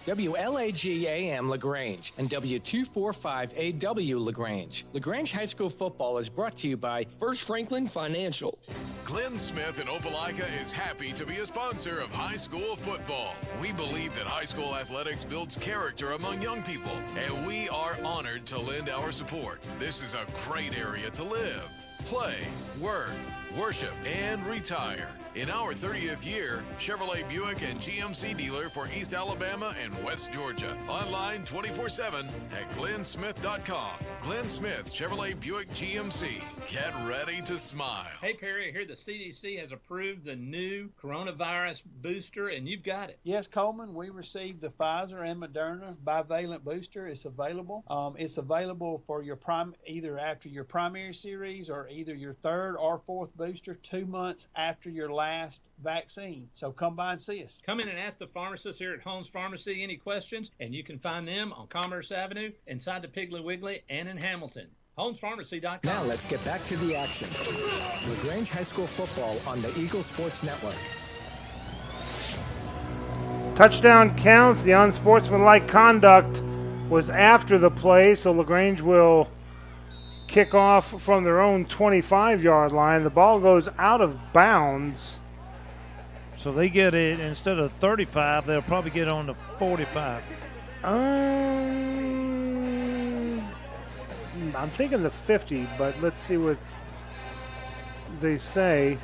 WLAG AM LaGrange and W245AW LaGrange. LaGrange High School football is brought to you by First Franklin Financial. Glenn Smith in Opelika is happy to be a sponsor of high school football. We believe that high school athletics builds character among young people, and we are honored to lend our support. This is a great area to live. play, work, worship, and retire. In our 30th year, Chevrolet Buick and GMC dealer for East Alabama and West Georgia. Online 24/7 at glennsmith.com. Glenn Smith Chevrolet Buick GMC. Get ready to smile. Hey, Perry, I hear the CDC has approved the new coronavirus booster, and you've got it. Yes, Coleman, we received the Pfizer and Moderna bivalent booster. It's available. It's available for your either after your primary series or either your third or fourth booster 2 months after your last vaccine. So come by and see us. Come in and ask the pharmacist here at Holmes Pharmacy any questions, and you can find them on Commerce Avenue, inside the Piggly Wiggly, and in Hamilton. HolmesPharmacy.com. Now let's get back to the action. LaGrange High School football on the Eagle Sports Network. Touchdown counts. The unsportsmanlike conduct was after the play, so LaGrange will kick off from their own 25-yard line. The ball goes out of bounds. So they get it, instead of 35, they'll probably get on to 45. I'm thinking the 50, but let's see what they say.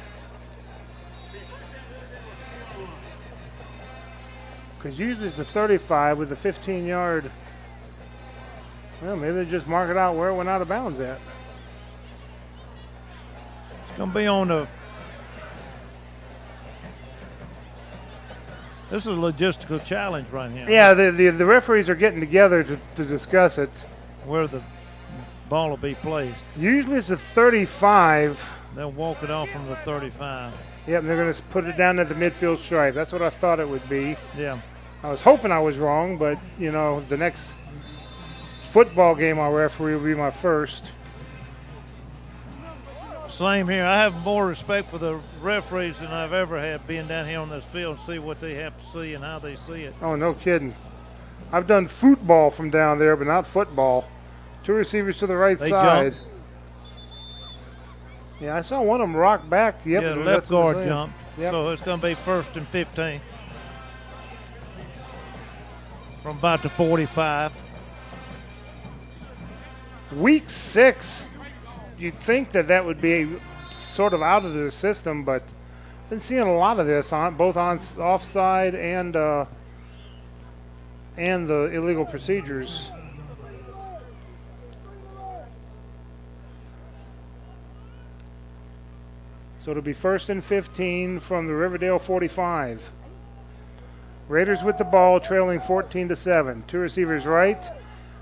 Because usually it's the 35 with the 15-yard. Well, maybe they just mark it out where it went out of bounds at. It's going to be on the. This is a logistical challenge right here. Yeah, the referees are getting together to discuss it. Where the ball will be placed. Usually it's a 35. They'll walk it off from the 35. Yep, and they're going to put it down at the midfield stripe. That's what I thought it would be. Yeah. I was hoping I was wrong, but, you know, the next football game I'll referee will be my first. Same here. I have more respect for the referees than I've ever had being down here on this field and see what they have to see and how they see it. Oh, no kidding. I've done football from down there, but not football. Two receivers to the right side. Jumped. Yeah, I saw one of them rock back. Yep, yeah, left guard jumped. Yep. So it's going to be 1st and 15. From about the 45. Week 6, you'd think that would be sort of out of the system, but I've been seeing a lot of this on both on offside and the illegal procedures. So it'll be 1st and 15 from the Riverdale 45. Raiders with the ball, trailing 14-7. Two receivers right.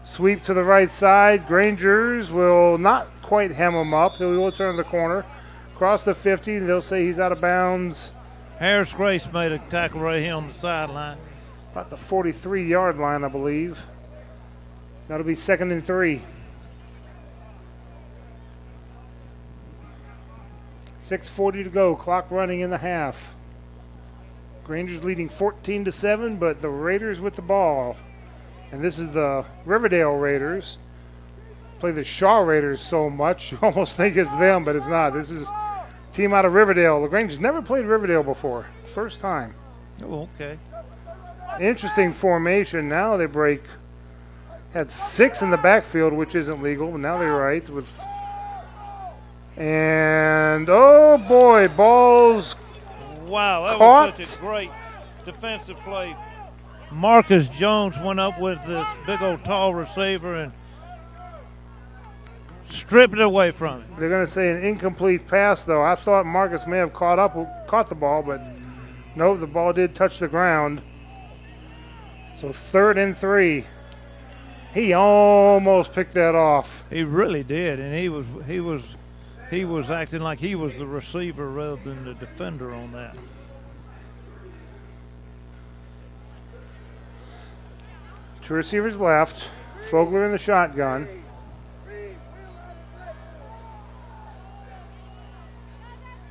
Sweep to the right side. Grangers will not quite hem him up. He will turn the corner. Across the 50, they'll say he's out of bounds. Harris Grace made a tackle right here on the sideline. About the 43-yard line, I believe. That'll be 2nd and 3. 6:40 to go. Clock running in the half. Grangers leading 14-7, but the Raiders with the ball. And this is the Riverdale Raiders. Play the Shaw Raiders so much, you almost think it's them, but it's not. This is a team out of Riverdale. LaGrange has never played Riverdale before. First time. Oh, okay. Interesting formation. Now they break. Had 6 in the backfield, which isn't legal, but now they're right with. And, oh boy, balls. Wow, that caught. was such a great defensive play. Marcus Jones went up with this big old tall receiver and stripped it away from him. They're going to say an incomplete pass, though. I thought Marcus may have caught the ball, but no, the ball did touch the ground. So 3rd and 3. He almost picked that off. He really did, and he was acting like he was the receiver rather than the defender on that. Two receivers left. Fogler in the shotgun.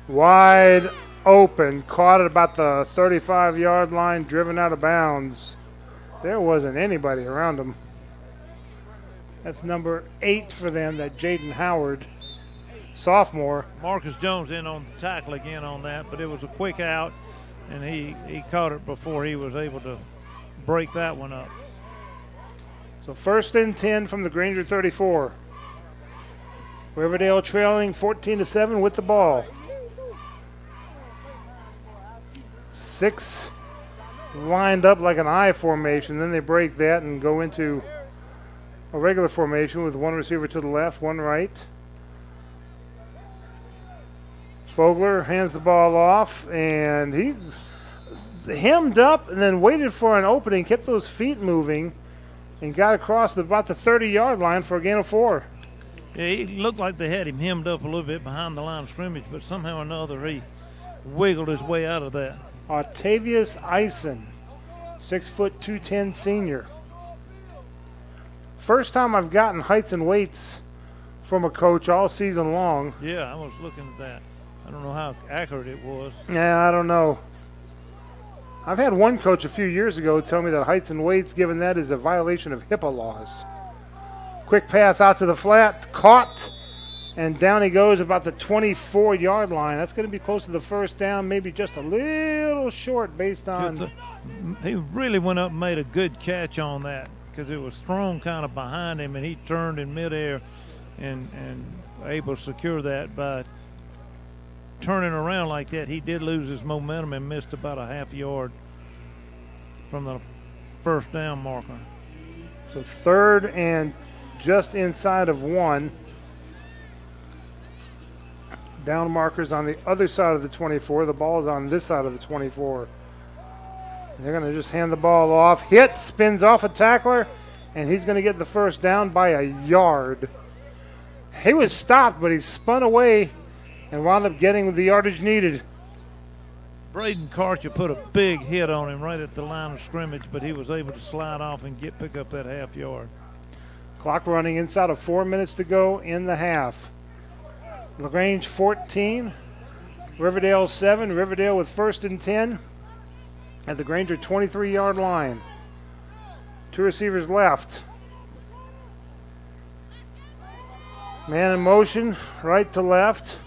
Wide open. Caught at about the 35-yard line. Driven out of bounds. There wasn't anybody around him. That's number 8 for them, that Jaden Howard, sophomore. Marcus Jones in on the tackle again on that, but it was a quick out, and he caught it before he was able to break that one up. So 1st and 10 from the Granger 34. Riverdale trailing 14-7 with the ball. 6 lined up like an I formation. Then they break that and go into a regular formation with one receiver to the left, one right. Fogler hands the ball off, and he's hemmed up and then waited for an opening, kept those feet moving, and got across about the 30-yard line for a gain of 4. Yeah, it looked like they had him hemmed up a little bit behind the line of scrimmage, but somehow or another he wiggled his way out of that. Octavius Eisen, 6', 210 senior. First time I've gotten heights and weights from a coach all season long. Yeah, I was looking at that. I don't know how accurate it was. Yeah, I don't know. I've had one coach a few years ago tell me that heights and weights, given that, is a violation of HIPAA laws. Quick pass out to the flat, caught, and down he goes about the 24-yard line. That's going to be close to the first down, maybe just a little short based on... He really went up and made a good catch on that because it was thrown kind of behind him, and he turned in midair and able to secure that by turning around like that. He did lose his momentum and missed about a half yard from the first down marker. So 3rd and just inside of 1. Down markers on the other side of the 24. The ball is on this side of the 24. They're going to just hand the ball off. Hit, spins off a tackler, and he's going to get the first down by a yard. He was stopped, but he spun away and wound up getting the yardage needed. Braden Karcher put a big hit on him right at the line of scrimmage, but he was able to slide off and pick up that half yard. Clock running inside of 4 minutes to go in the half. LaGrange 14, Riverdale 7. Riverdale with 1st and 10 at the Granger 23-yard line. 2 receivers left. Man in motion, right to left.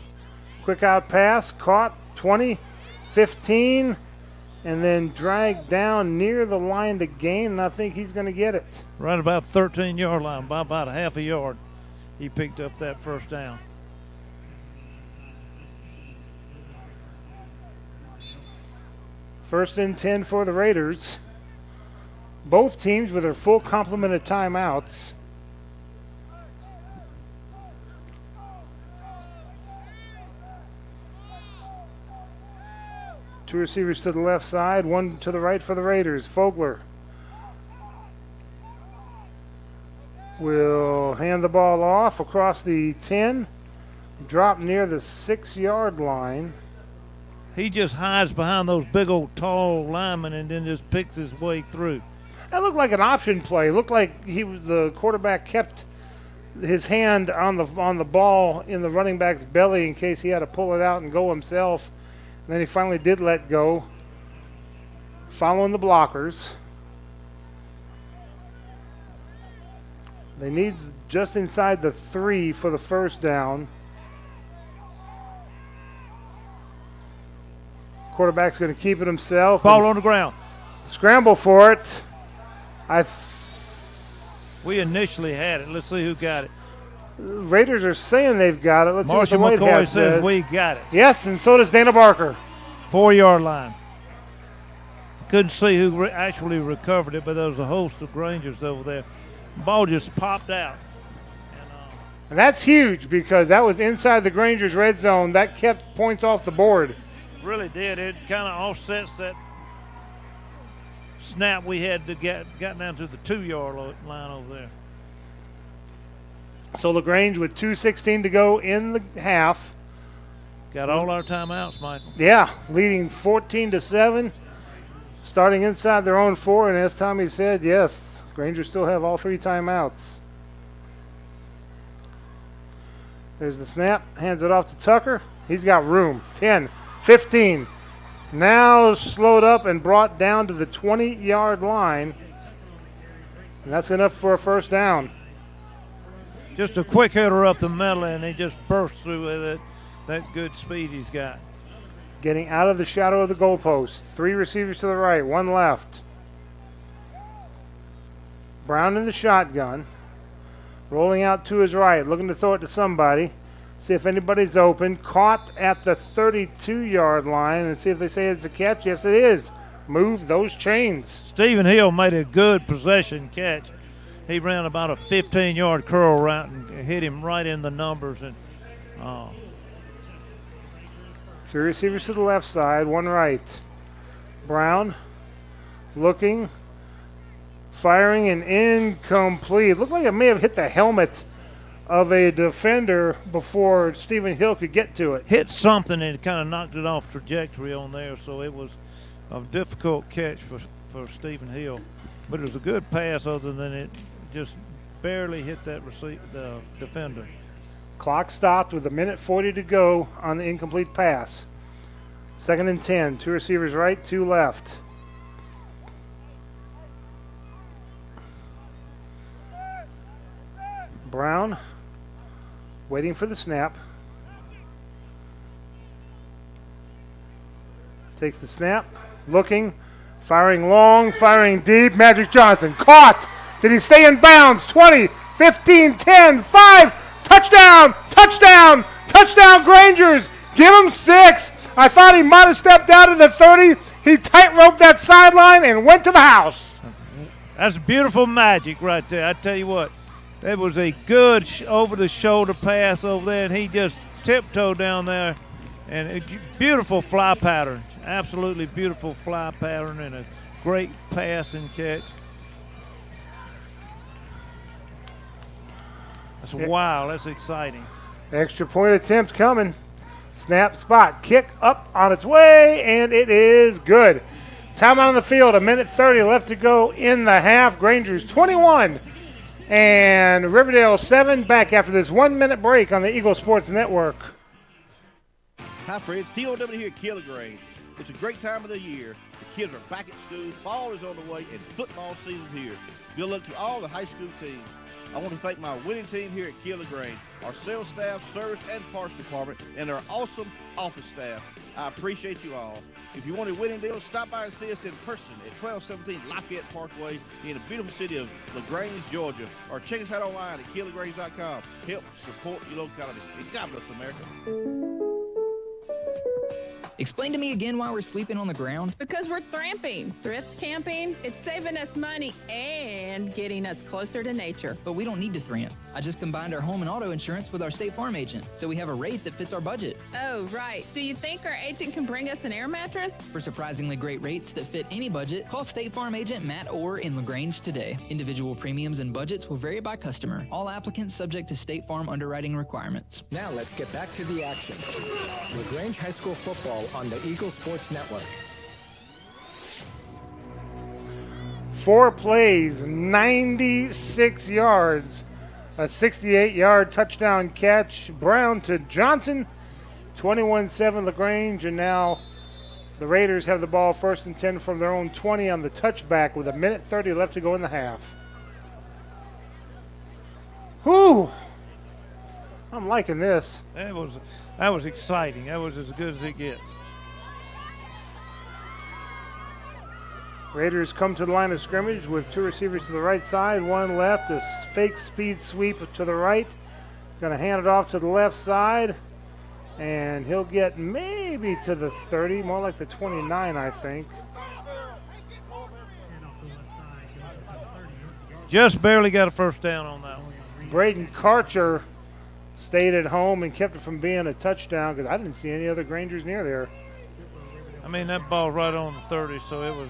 Quick out pass, caught, 20, 15, and then dragged down near the line to gain, and I think he's going to get it. Right about the 13-yard line, by about a half a yard, he picked up that first down. First and 10 for the Raiders. Both teams with their full complement of timeouts. Two receivers to the left side, one to the right for the Raiders. Fogler will hand the ball off across the 10, drop near the 6-yard line. He just hides behind those big old tall linemen and then just picks his way through. That looked like an option play. It looked like the quarterback kept his hand on the ball in the running back's belly in case he had to pull it out and go himself. And then he finally did let go, following the blockers. They need just inside the 3 for the first down. Quarterback's going to keep it himself. Ball on the ground. Scramble for it. We initially had it. Let's see who got it. Raiders are saying they've got it. Let's see Marshall what the McCoy Whitehead says. we got it. Yes, and so does Dana Barker. 4-yard line. Couldn't see who actually recovered it, but there was a host of Grangers over there. Ball just popped out. And that's huge because that was inside the Grangers' red zone. That kept points off the board. Really did. It kind of offsets that snap we had to get down to the 2-yard line over there. So LaGrange with 2:16 to go in the half. Got all our timeouts, Michael. Yeah, leading 14-7, starting inside their own 4. And as Tommy said, yes, Grangers still have all 3 timeouts. There's the snap. Hands it off to Tucker. He's got room. 10, 15. Now slowed up and brought down to the 20-yard line. And that's enough for a first down. Just a quick hitter up the middle, and he just burst through with it. That good speed he's got. Getting out of the shadow of the goalpost. 3 receivers to the right, 1 left. Brown in the shotgun. Rolling out to his right, looking to throw it to somebody. See if anybody's open. Caught at the 32-yard line, and see if they say it's a catch. Yes, it is. Move those chains. Stephen Hill made a good possession catch. He ran about a 15-yard curl route and hit him right in the numbers. And three receivers to the left side, one right. Brown looking, firing, and incomplete. Looked like it may have hit the helmet of a defender before Stephen Hill could get to it. Hit something and it kind of knocked it off trajectory on there, so it was a difficult catch for Stephen Hill. But it was a good pass other than it just barely hit the defender. Clock stopped with 1:40 to go on the incomplete pass. 2nd and 10. Two receivers right, two left. Brown waiting for the snap. Takes the snap, looking, firing long, firing deep. Magic Johnson caught. Did he stay in bounds? 20, 15, 10, 5. Touchdown, touchdown, touchdown, Grangers. Give him 6. I thought he might have stepped out of the 30. He tight-roped that sideline and went to the house. That's beautiful magic right there. I tell you what, that was a good over-the-shoulder pass over there, and he just tiptoed down there. And a beautiful fly pattern, absolutely beautiful fly pattern, and a great pass and catch. That's wow, that's exciting. Extra point attempt coming. Snap, spot, kick up on its way, and it is good. Time on the field, 1:30 left to go in the half. Grangers 21 and Riverdale 7. Back after this 1-minute break on the Eagle Sports Network. Hi, friends. TOW here at LaGrange. It's a great time of the year. The kids are back at school, fall is on the way, and football season's here. Good luck to all the high school teams. I want to thank my winning team here at LaGrange, our sales staff, service, and parts department, and our awesome office staff. I appreciate you all. If you want a winning deal, stop by and see us in person at 1217 Lafayette Parkway in the beautiful city of LaGrange, Georgia, or check us out online at KillLaGrange.com. Help support your locality. And God bless America. Explain to me again why we're sleeping on the ground. Because we're thramping, thrift camping. It's saving us money and getting us closer to nature. But we don't need to tramp. I just combined our home and auto insurance with our State Farm agent, so we have a rate that fits our budget. Oh, right. Do you think our agent can bring us an air mattress? For surprisingly great rates that fit any budget, call State Farm agent Matt Orr in LaGrange today. Individual premiums and budgets will vary by customer. All applicants subject to State Farm underwriting requirements. Now let's get back to the action. LaGrange High School football on the Eagle Sports Network. 4 plays, 96 yards, a 68-yard touchdown catch. Brown to Johnson, 21-7 LaGrange, and now the Raiders have the ball 1st and 10 from their own 20 on the touchback with 1:30 left to go in the half. Whew! I'm liking this. That was exciting. That was as good as it gets. Raiders come to the line of scrimmage with 2 receivers to the right side, 1 left, a fake speed sweep to the right. Going to hand it off to the left side, and he'll get maybe to the 30, more like the 29, I think. Just barely got a first down on that one. Braden Karcher stayed at home and kept it from being a touchdown because I didn't see any other Grangers near there. I mean, that ball right on the 30, so it was.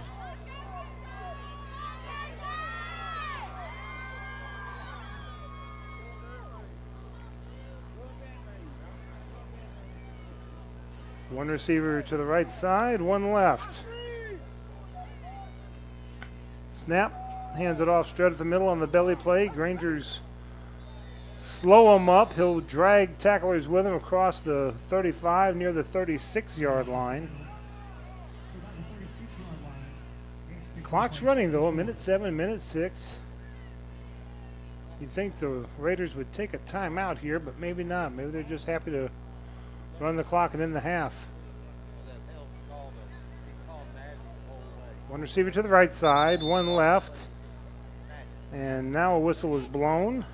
One receiver to the right side, 1 left. Snap, hands it off straight at the middle on the belly play. Grangers slow him up. He'll drag tacklers with him across the 35 near the 36-yard line. Clock's running, though, 1:07, 1:06. You'd think the Raiders would take a timeout here, but maybe not. Maybe they're just happy to run the clock and end the half. 1 receiver to the right side, 1 left. And now a whistle is blown.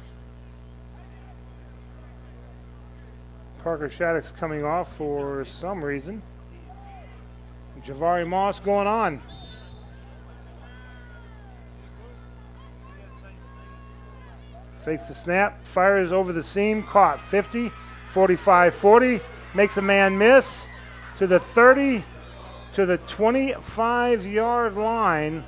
Parker Shattuck's coming off for some reason. Javari Moss going on. Fakes the snap, fires over the seam, caught. 50, 45, 40, makes a man miss to the 30, to the 25-yard line.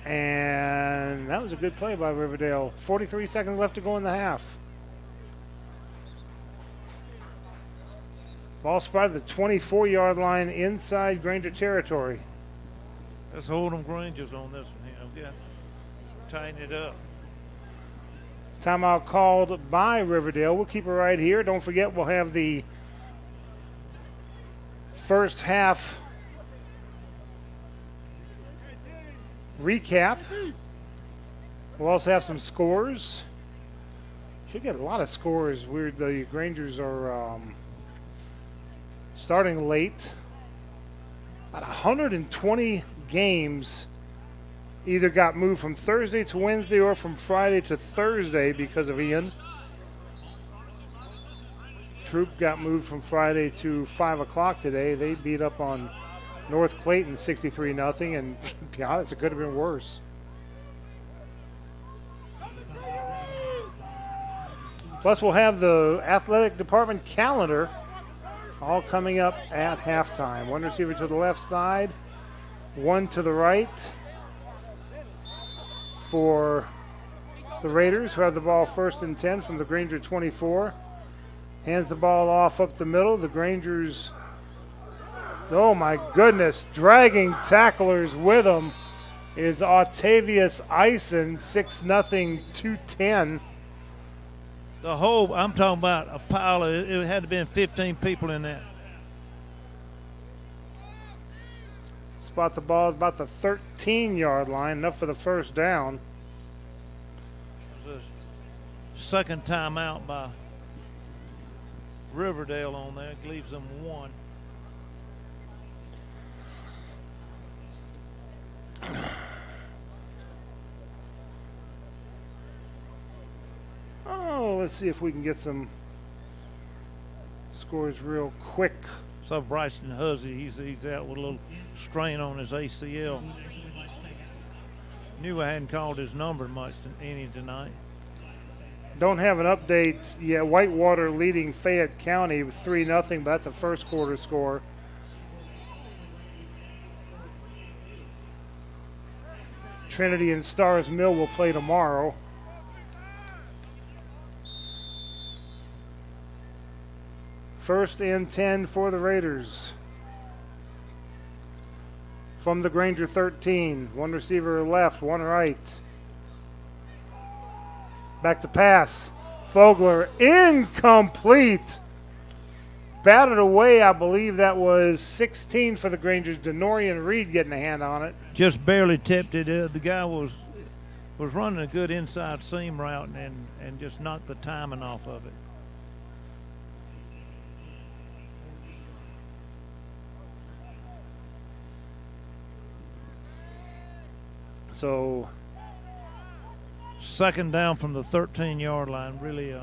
And that was a good play by Riverdale. 43 seconds left to go in the half. Ball spotted the 24-yard line inside Granger territory. Let's hold them Grangers on this one here. Okay. Tighten it up. Timeout called by Riverdale. We'll keep it right here. Don't forget, we'll have the first half recap. We'll also have some scores. Should get a lot of scores. The Grangers are starting late. About 120 games either got moved from Thursday to Wednesday or from Friday to Thursday because of Ian. Troop got moved from Friday to 5 o'clock today. They beat up on North Clayton 63-0, and to be honest, it could have been worse. Plus, we'll have the athletic department calendar all coming up at halftime. One receiver to the left side, one to the right for the Raiders, who have the ball 1st and 10 from the Granger 24. Hands the ball off up the middle. The Grangers, oh my goodness, dragging tacklers with them is Octavius Eisen, 6-0, 210. The whole, I'm talking about a pile of, it had to been 15 people in that. Spot the ball at about the 13-yard line, enough for the first down. It was a second time out by Riverdale on there. It leaves them one. Oh, let's see if we can get some scores real quick. So Bryson Huzzy, he's out with a little strain on his ACL. Knew I hadn't called his number much any tonight. Don't have an update yet. Whitewater leading Fayette County with 3-0, but that's a first quarter score. Trinity and Stars Mill will play tomorrow. First and 10 for the Raiders. From the Granger 13. One receiver left, one right. Back to pass. Fogler, incomplete. Batted away, I believe that was 16 for the Grangers. Denorian Reed getting a hand on it. Just barely tipped it. The guy was running a good inside seam route and just knocked the timing off of it. So, second down from the 13-yard line. Really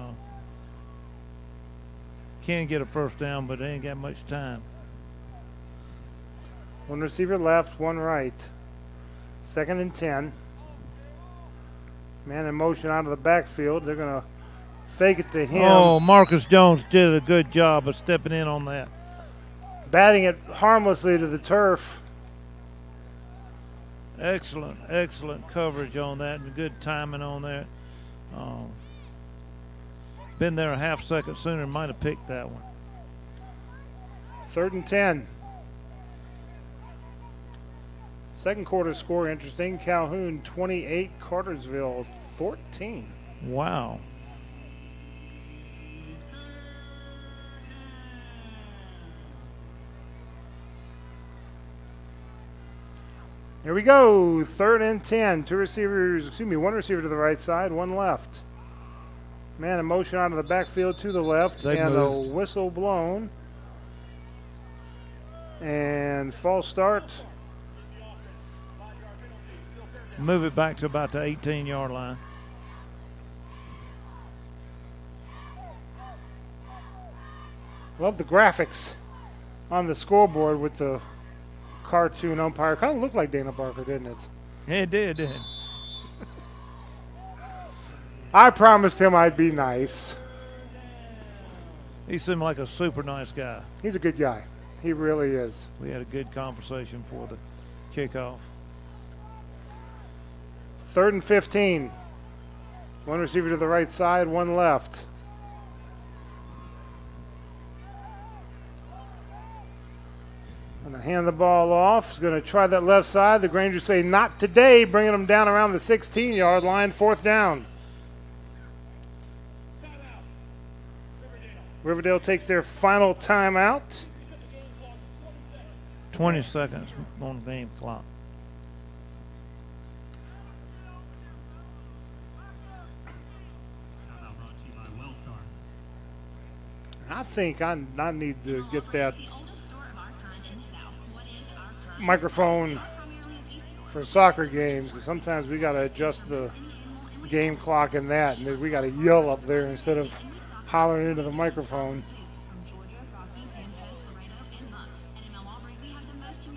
can get a first down, but they ain't got much time. One receiver left, one right. Second and 10. Man in motion out of the backfield. They're going to fake it to him. Oh, Marcus Jones did a good job of stepping in on that. Batting it harmlessly to the turf. Excellent coverage on that and good timing on that. Been there a half second sooner, might have picked that one. 3rd and 10. Second quarter score interesting. Calhoun 28, Cartersville 14. Wow. Here we go. 3rd and 10. One receiver to the right side, one left. Man in motion out of the backfield to the left, and a whistle blown. And false start. Move it back to about the 18-yard line. Love the graphics on the scoreboard with the cartoon umpire. Kind of looked like Dana Barker, didn't it? It did, didn't it? I promised him I'd be nice. He seemed like a super nice guy. He's a good guy. He really is. We had a good conversation for the kickoff. 3rd and 15. One receiver to the right side, one left. Going to hand the ball off. He's going to try that left side. The Grangers say not today, bringing them down around the 16-yard line, 4th down. Riverdale takes their final timeout. 20 seconds on the game clock. I think I need to get that microphone for soccer games, because sometimes we got to adjust the game clock and that, and we got to yell up there instead of hollering into the microphone.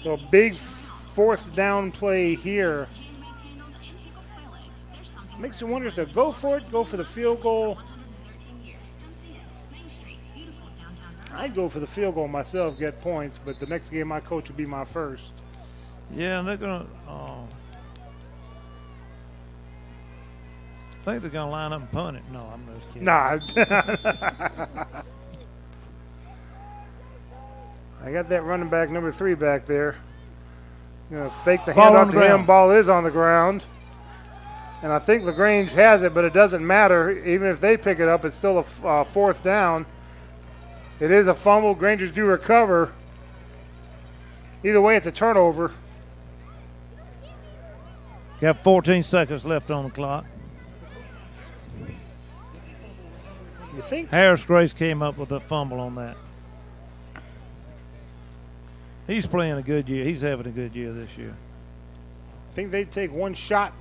So a big 4th down play here. Makes you wonder if they'll go for it, go for the field goal. I'd go for the field goal myself, get points, but the next game I coach will be my first. Yeah, and they're going to I think they're going to line up and punt it. No, I'm just kidding. Nah. I got that running back number 3 back there. Fake the handoff to him. Ball is on the ground. And I think LaGrange has it, but it doesn't matter. Even if they pick it up, it's still a 4th down. It is a fumble. Grangers do recover. Either way, it's a turnover. Got 14 seconds left on the clock. You think? Harris Grace came up with a fumble on that. He's playing a good year. He's having a good year this year. Think they take one shot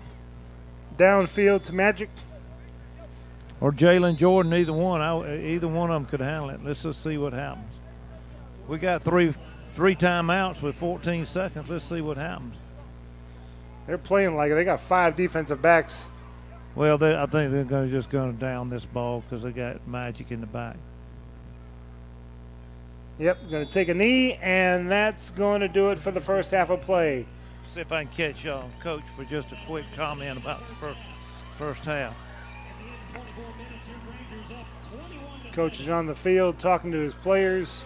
downfield to Magic? Or Jalen Jordan, either one. Either one of them could handle it. Let's just see what happens. We got three timeouts with 14 seconds. Let's see what happens. They're playing like it. They got 5 defensive backs. Well, I think they're just going to down this ball because they got Magic in the back. Yep, going to take a knee, and that's going to do it for the first half of play. See if I can catch Coach for just a quick comment about the first half. Coach is on the field talking to his players.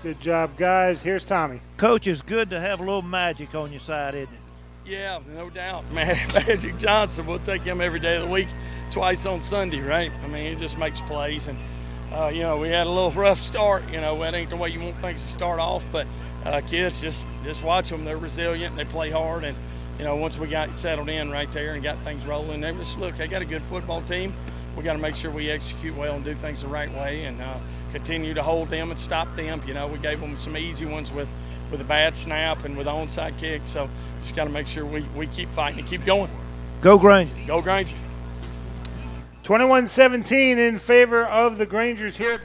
Good job, guys. Here's Tommy. Coach, it's good to have a little magic on your side, isn't it? Yeah, no doubt, man. Magic Johnson, we'll take him every day of the week, twice on Sunday, right? I mean, he just makes plays. And, we had a little rough start. That ain't the way you want things to start off. But kids, just watch them. They're resilient. They play hard. And, once we got settled in right there and got things rolling, they got a good football team. We got to make sure we execute well and do things the right way and continue to hold them and stop them. We gave them some easy ones with a bad snap and with an onside kick. So just got to make sure we keep fighting and keep going. Go Granger. Go Granger. 21-17 in favor of the Grangers here.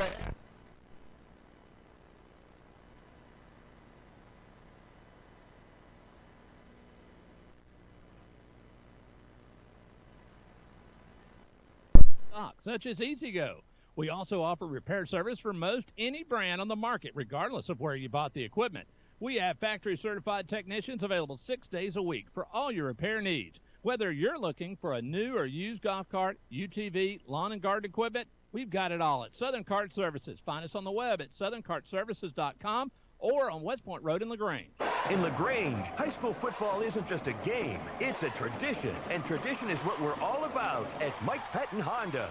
Such as EasyGo. We also offer repair service for most any brand on the market, regardless of where you bought the equipment. We have factory-certified technicians available 6 days a week for all your repair needs. Whether you're looking for a new or used golf cart, UTV, lawn and garden equipment, we've got it all at Southern Cart Services. Find us on the web at southerncartservices.com or on West Point Road in LaGrange. In LaGrange, high school football isn't just a game, it's a tradition. And tradition is what we're all about at Mike Patton Honda.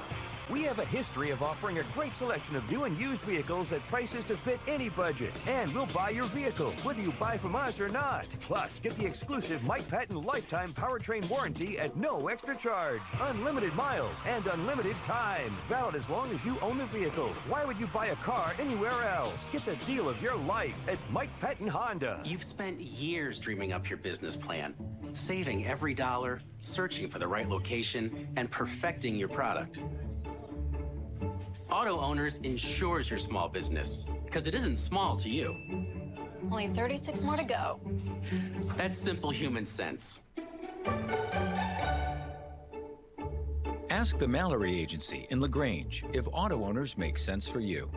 We have a history of offering a great selection of new and used vehicles at prices to fit any budget. And we'll buy your vehicle, whether you buy from us or not. Plus, get the exclusive Mike Patton lifetime powertrain warranty at no extra charge. Unlimited miles and unlimited time. Valid as long as you own the vehicle. Why would you buy a car anywhere else? Get the deal of your life at Mike Patton Honda. You've spent years dreaming up your business plan, saving every dollar, searching for the right location, and perfecting your product. Auto Owners insures your small business because it isn't small to you. Only 36 more to go. That's simple human sense. Ask the Mallory Agency in LaGrange if auto owners make sense for you.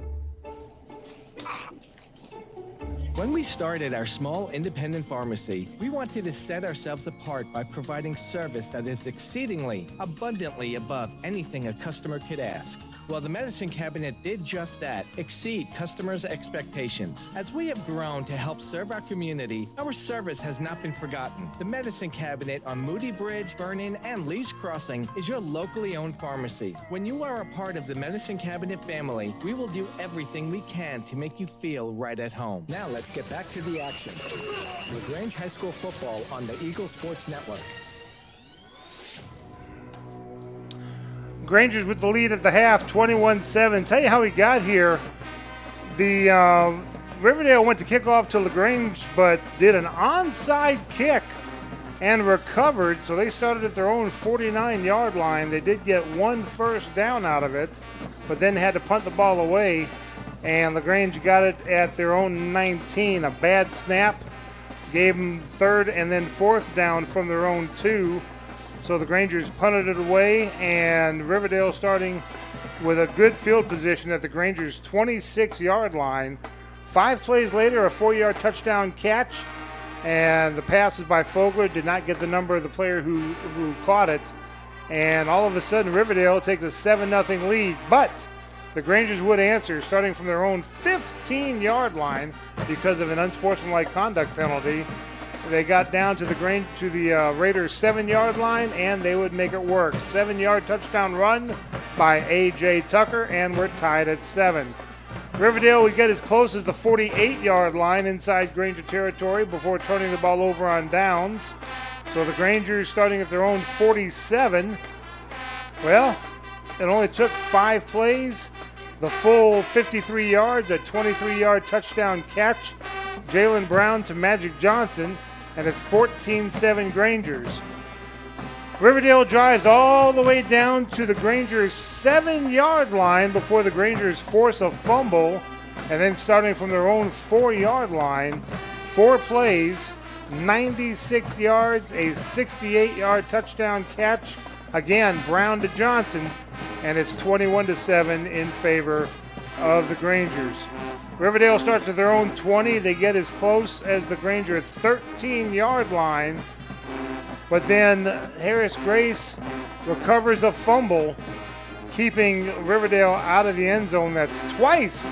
When we started our small independent pharmacy, we wanted to set ourselves apart by providing service that is exceedingly, abundantly above anything a customer could ask. Well, the Medicine Cabinet did just that, exceed customers' expectations. As we have grown to help serve our community, our service has not been forgotten. The Medicine Cabinet on Moody Bridge, Vernon, and Lee's Crossing is your locally owned pharmacy. When you are a part of the Medicine Cabinet family, we will do everything we can to make you feel right at home. Now let's get back to the action. LaGrange High School football on the Eagle Sports Network. Grangers with the lead at the half, 21-7. Tell you how we got here. The Riverdale went to kick off to LaGrange, but did an onside kick and recovered. So they started at their own 49-yard line. They did get one first down out of it, but then had to punt the ball away. And LaGrange got it at their own 19. A bad snap gave them third and then fourth down from their own 2. So the Grangers punted it away, and Riverdale starting with a good field position at the Grangers' 26-yard line. 5 plays later, a 4-yard touchdown catch, and the pass was by Fogler. Did not get the number of the player who caught it. And all of a sudden, Riverdale takes a 7-0 lead. But the Grangers would answer, starting from their own 15-yard line because of an unsportsmanlike conduct penalty. They got down to the Raiders' 7-yard line, and they would make it work. 7-yard touchdown run by A.J. Tucker, and we're tied at 7. Riverdale would get as close as the 48-yard line inside Granger territory before turning the ball over on downs. So the Grangers starting at their own 47. Well, it only took 5 plays. The full 53 yards, a 23-yard touchdown catch. Jalen Brown to Magic Johnson, and it's 14-7 Grangers. Riverdale drives all the way down to the Grangers' 7-yard line before the Grangers force a fumble, and then starting from their own 4-yard line, 4 plays, 96 yards, a 68-yard touchdown catch. Again, Brown to Johnson, and it's 21-7 in favor of the Grangers. Riverdale starts at their own 20. They get as close as the Granger 13-yard line. But then Harris Grace recovers a fumble, keeping Riverdale out of the end zone. That's twice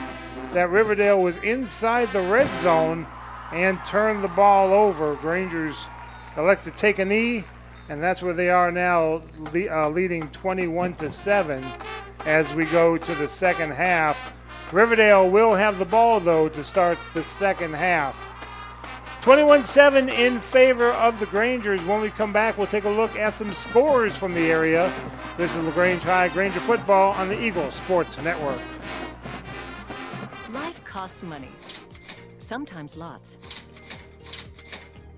that Riverdale was inside the red zone and turned the ball over. Grangers elect to take a knee, and that's where they are now, leading 21-7 as we go to the second half. Riverdale will have the ball, though, to start the second half. 21-7 in favor of the Grangers. When we come back, we'll take a look at some scores from the area. This is LaGrange High Granger football on the Eagle Sports Network. Life costs money, sometimes lots.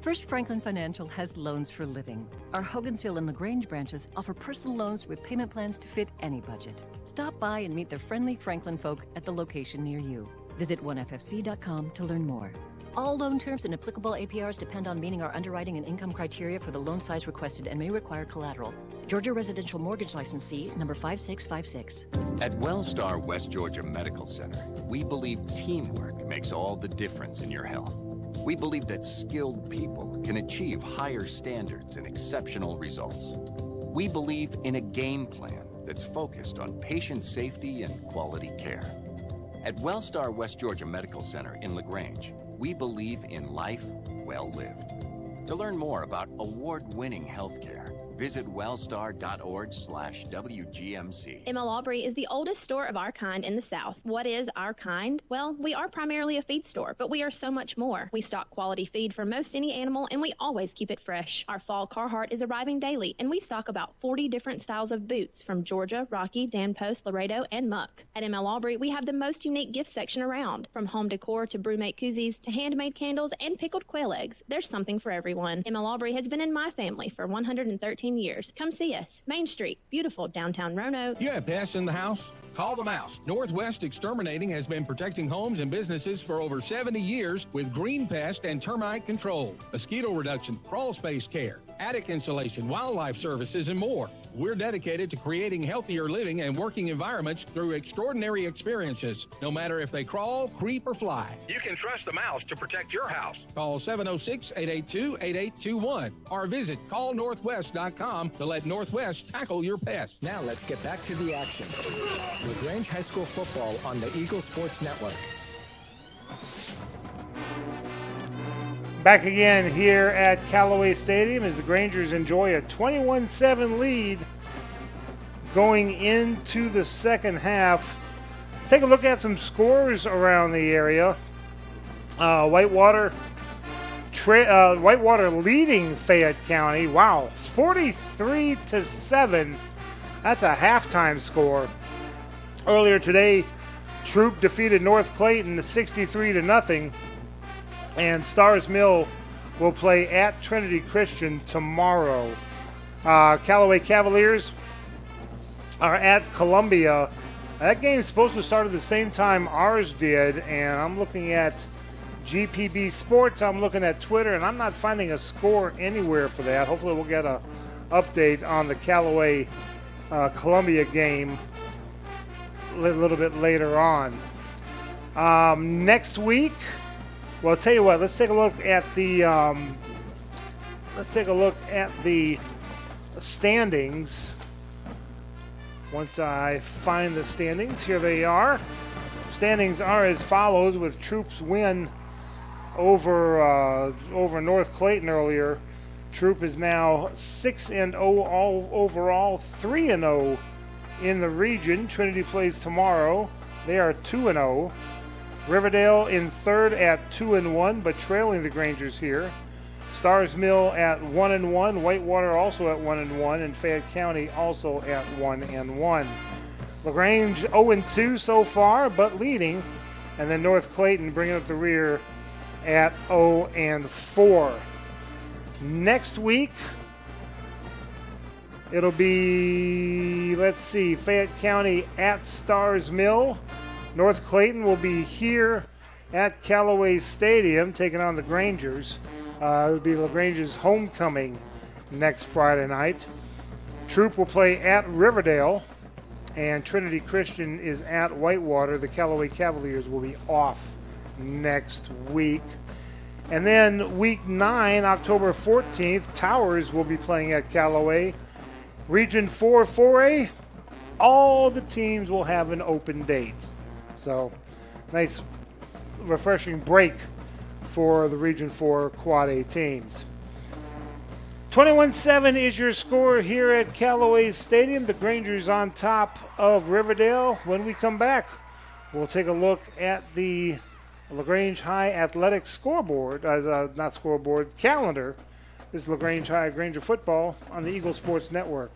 First Franklin Financial has loans for living. Our Hogansville and LaGrange branches offer personal loans with payment plans to fit any budget. Stop by and meet the friendly Franklin folk at the location near you. Visit onefc.com to learn more. All loan terms and applicable APRs depend on meeting our underwriting and income criteria for the loan size requested and may require collateral. Georgia Residential Mortgage Licensee number 5656. At Wellstar West Georgia Medical Center, we believe teamwork makes all the difference in your health. We believe that skilled people can achieve higher standards and exceptional results. We believe in a game plan that's focused on patient safety and quality care. At Wellstar West Georgia Medical Center in LaGrange, we believe in life well lived. To learn more about award-winning healthcare, visit wellstar.org/WGMC. ML Aubrey is the oldest store of our kind in the South. What is our kind? Well, we are primarily a feed store, but we are so much more. We stock quality feed for most any animal, and we always keep it fresh. Our fall Carhartt is arriving daily, and we stock about 40 different styles of boots from Georgia, Rocky, Dan Post, Laredo, and Muck. At ML Aubrey, we have the most unique gift section around. From home decor to brewmate koozies to handmade candles and pickled quail eggs, there's something for everyone. ML Aubrey has been in my family for 113 13 years. Come see us. Main Street, beautiful downtown Roanoke. You have pests in the house? Call the mouse. Northwest Exterminating has been protecting homes and businesses for over 70 years with green pest and termite control, mosquito reduction, crawl space care, attic insulation, wildlife services, and more. We're dedicated to creating healthier living and working environments through extraordinary experiences, no matter if they crawl, creep, or fly. You can trust the mouse to protect your house. Call 706-882-8821 or visit callnorthwest.com to let Northwest tackle your pests. Now let's get back to the action. LaGrange High School football on the Eagle Sports Network. Back again here at Callaway Stadium as the Grangers enjoy a 21-7 lead going into the second half. Let's take a look at some scores around the area. Whitewater leading Fayette County. Wow, 43-7. That's a halftime score. Earlier today, Troop defeated North Clayton 63-0. And Stars Mill will play at Trinity Christian tomorrow. Callaway Cavaliers are at Columbia. That game's supposed to start at the same time ours did, and I'm looking at GPB Sports, I'm looking at Twitter, and I'm not finding a score anywhere for that. Hopefully we'll get an update on the Callaway Columbia game a little bit later on. Next week, well, I'll tell you what. Let's take a look at the standings. Once I find the standings, here they are. Standings are as follows: with Troop's win over North Clayton earlier, Troop is now 6-0 all overall, 3-0 in the region. Trinity plays tomorrow. They are 2-0. Riverdale in third at 2-1, but trailing the Grangers here. Stars Mill at 1-1. Whitewater also at 1-1, and Fayette County also at 1-1. LaGrange 0-2 so far, but leading, and then North Clayton bringing up the rear at 0-4. Next week, it'll be, Fayette County at Stars Mill. North Clayton will be here at Callaway Stadium taking on the Grangers. It'll be LaGrange's homecoming next Friday night. Troop will play at Riverdale, and Trinity Christian is at Whitewater. The Callaway Cavaliers will be off next week. And then week 9, October 14th, Towers will be playing at Callaway. Region 4 4A, all the teams will have an open date. So, nice, refreshing break for the Region 4 Quad A teams. 21-7 is your score here at Callaway Stadium. The Grangers on top of Riverdale. When we come back, we'll take a look at the LaGrange High Athletics scoreboard, calendar. This is LaGrange High Granger football on the Eagle Sports Network.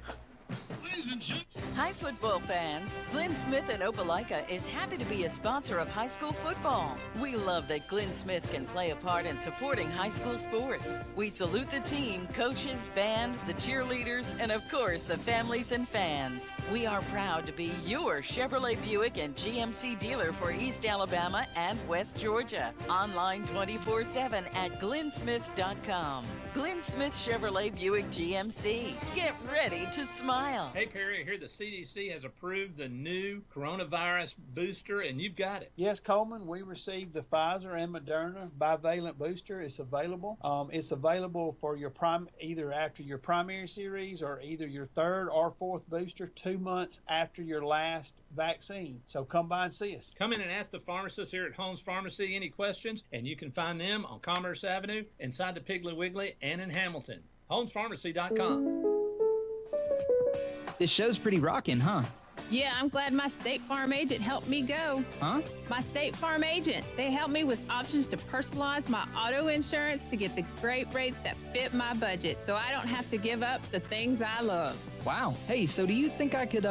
Hi, football fans. Glenn Smith in Opelika is happy to be a sponsor of high school football. We love that Glenn Smith can play a part in supporting high school sports. We salute the team, coaches, band, the cheerleaders, and of course, the families and fans. We are proud to be your Chevrolet Buick and GMC dealer for East Alabama and West Georgia. Online 24/7 at glennsmith.com. Glenn Smith Chevrolet Buick GMC. Get ready to smile. Hey, Perry, I hear the CDC has approved the new coronavirus booster, and you've got it. Yes, Coleman, we received the Pfizer and Moderna bivalent booster. It's available. It's available for your either after your primary series or either your third or fourth booster 2 months after your last vaccine. So come by and see us. Come in and ask the pharmacist here at Holmes Pharmacy any questions, and you can find them on Commerce Avenue, inside the Piggly Wiggly, and in Hamilton. HolmesPharmacy.com. This show's pretty rockin', huh? Yeah, I'm glad my State Farm agent helped me go. Huh? My State Farm agent. They helped me with options to personalize my auto insurance to get the great rates that fit my budget, so I don't have to give up the things I love. Wow. Hey, so do you think I could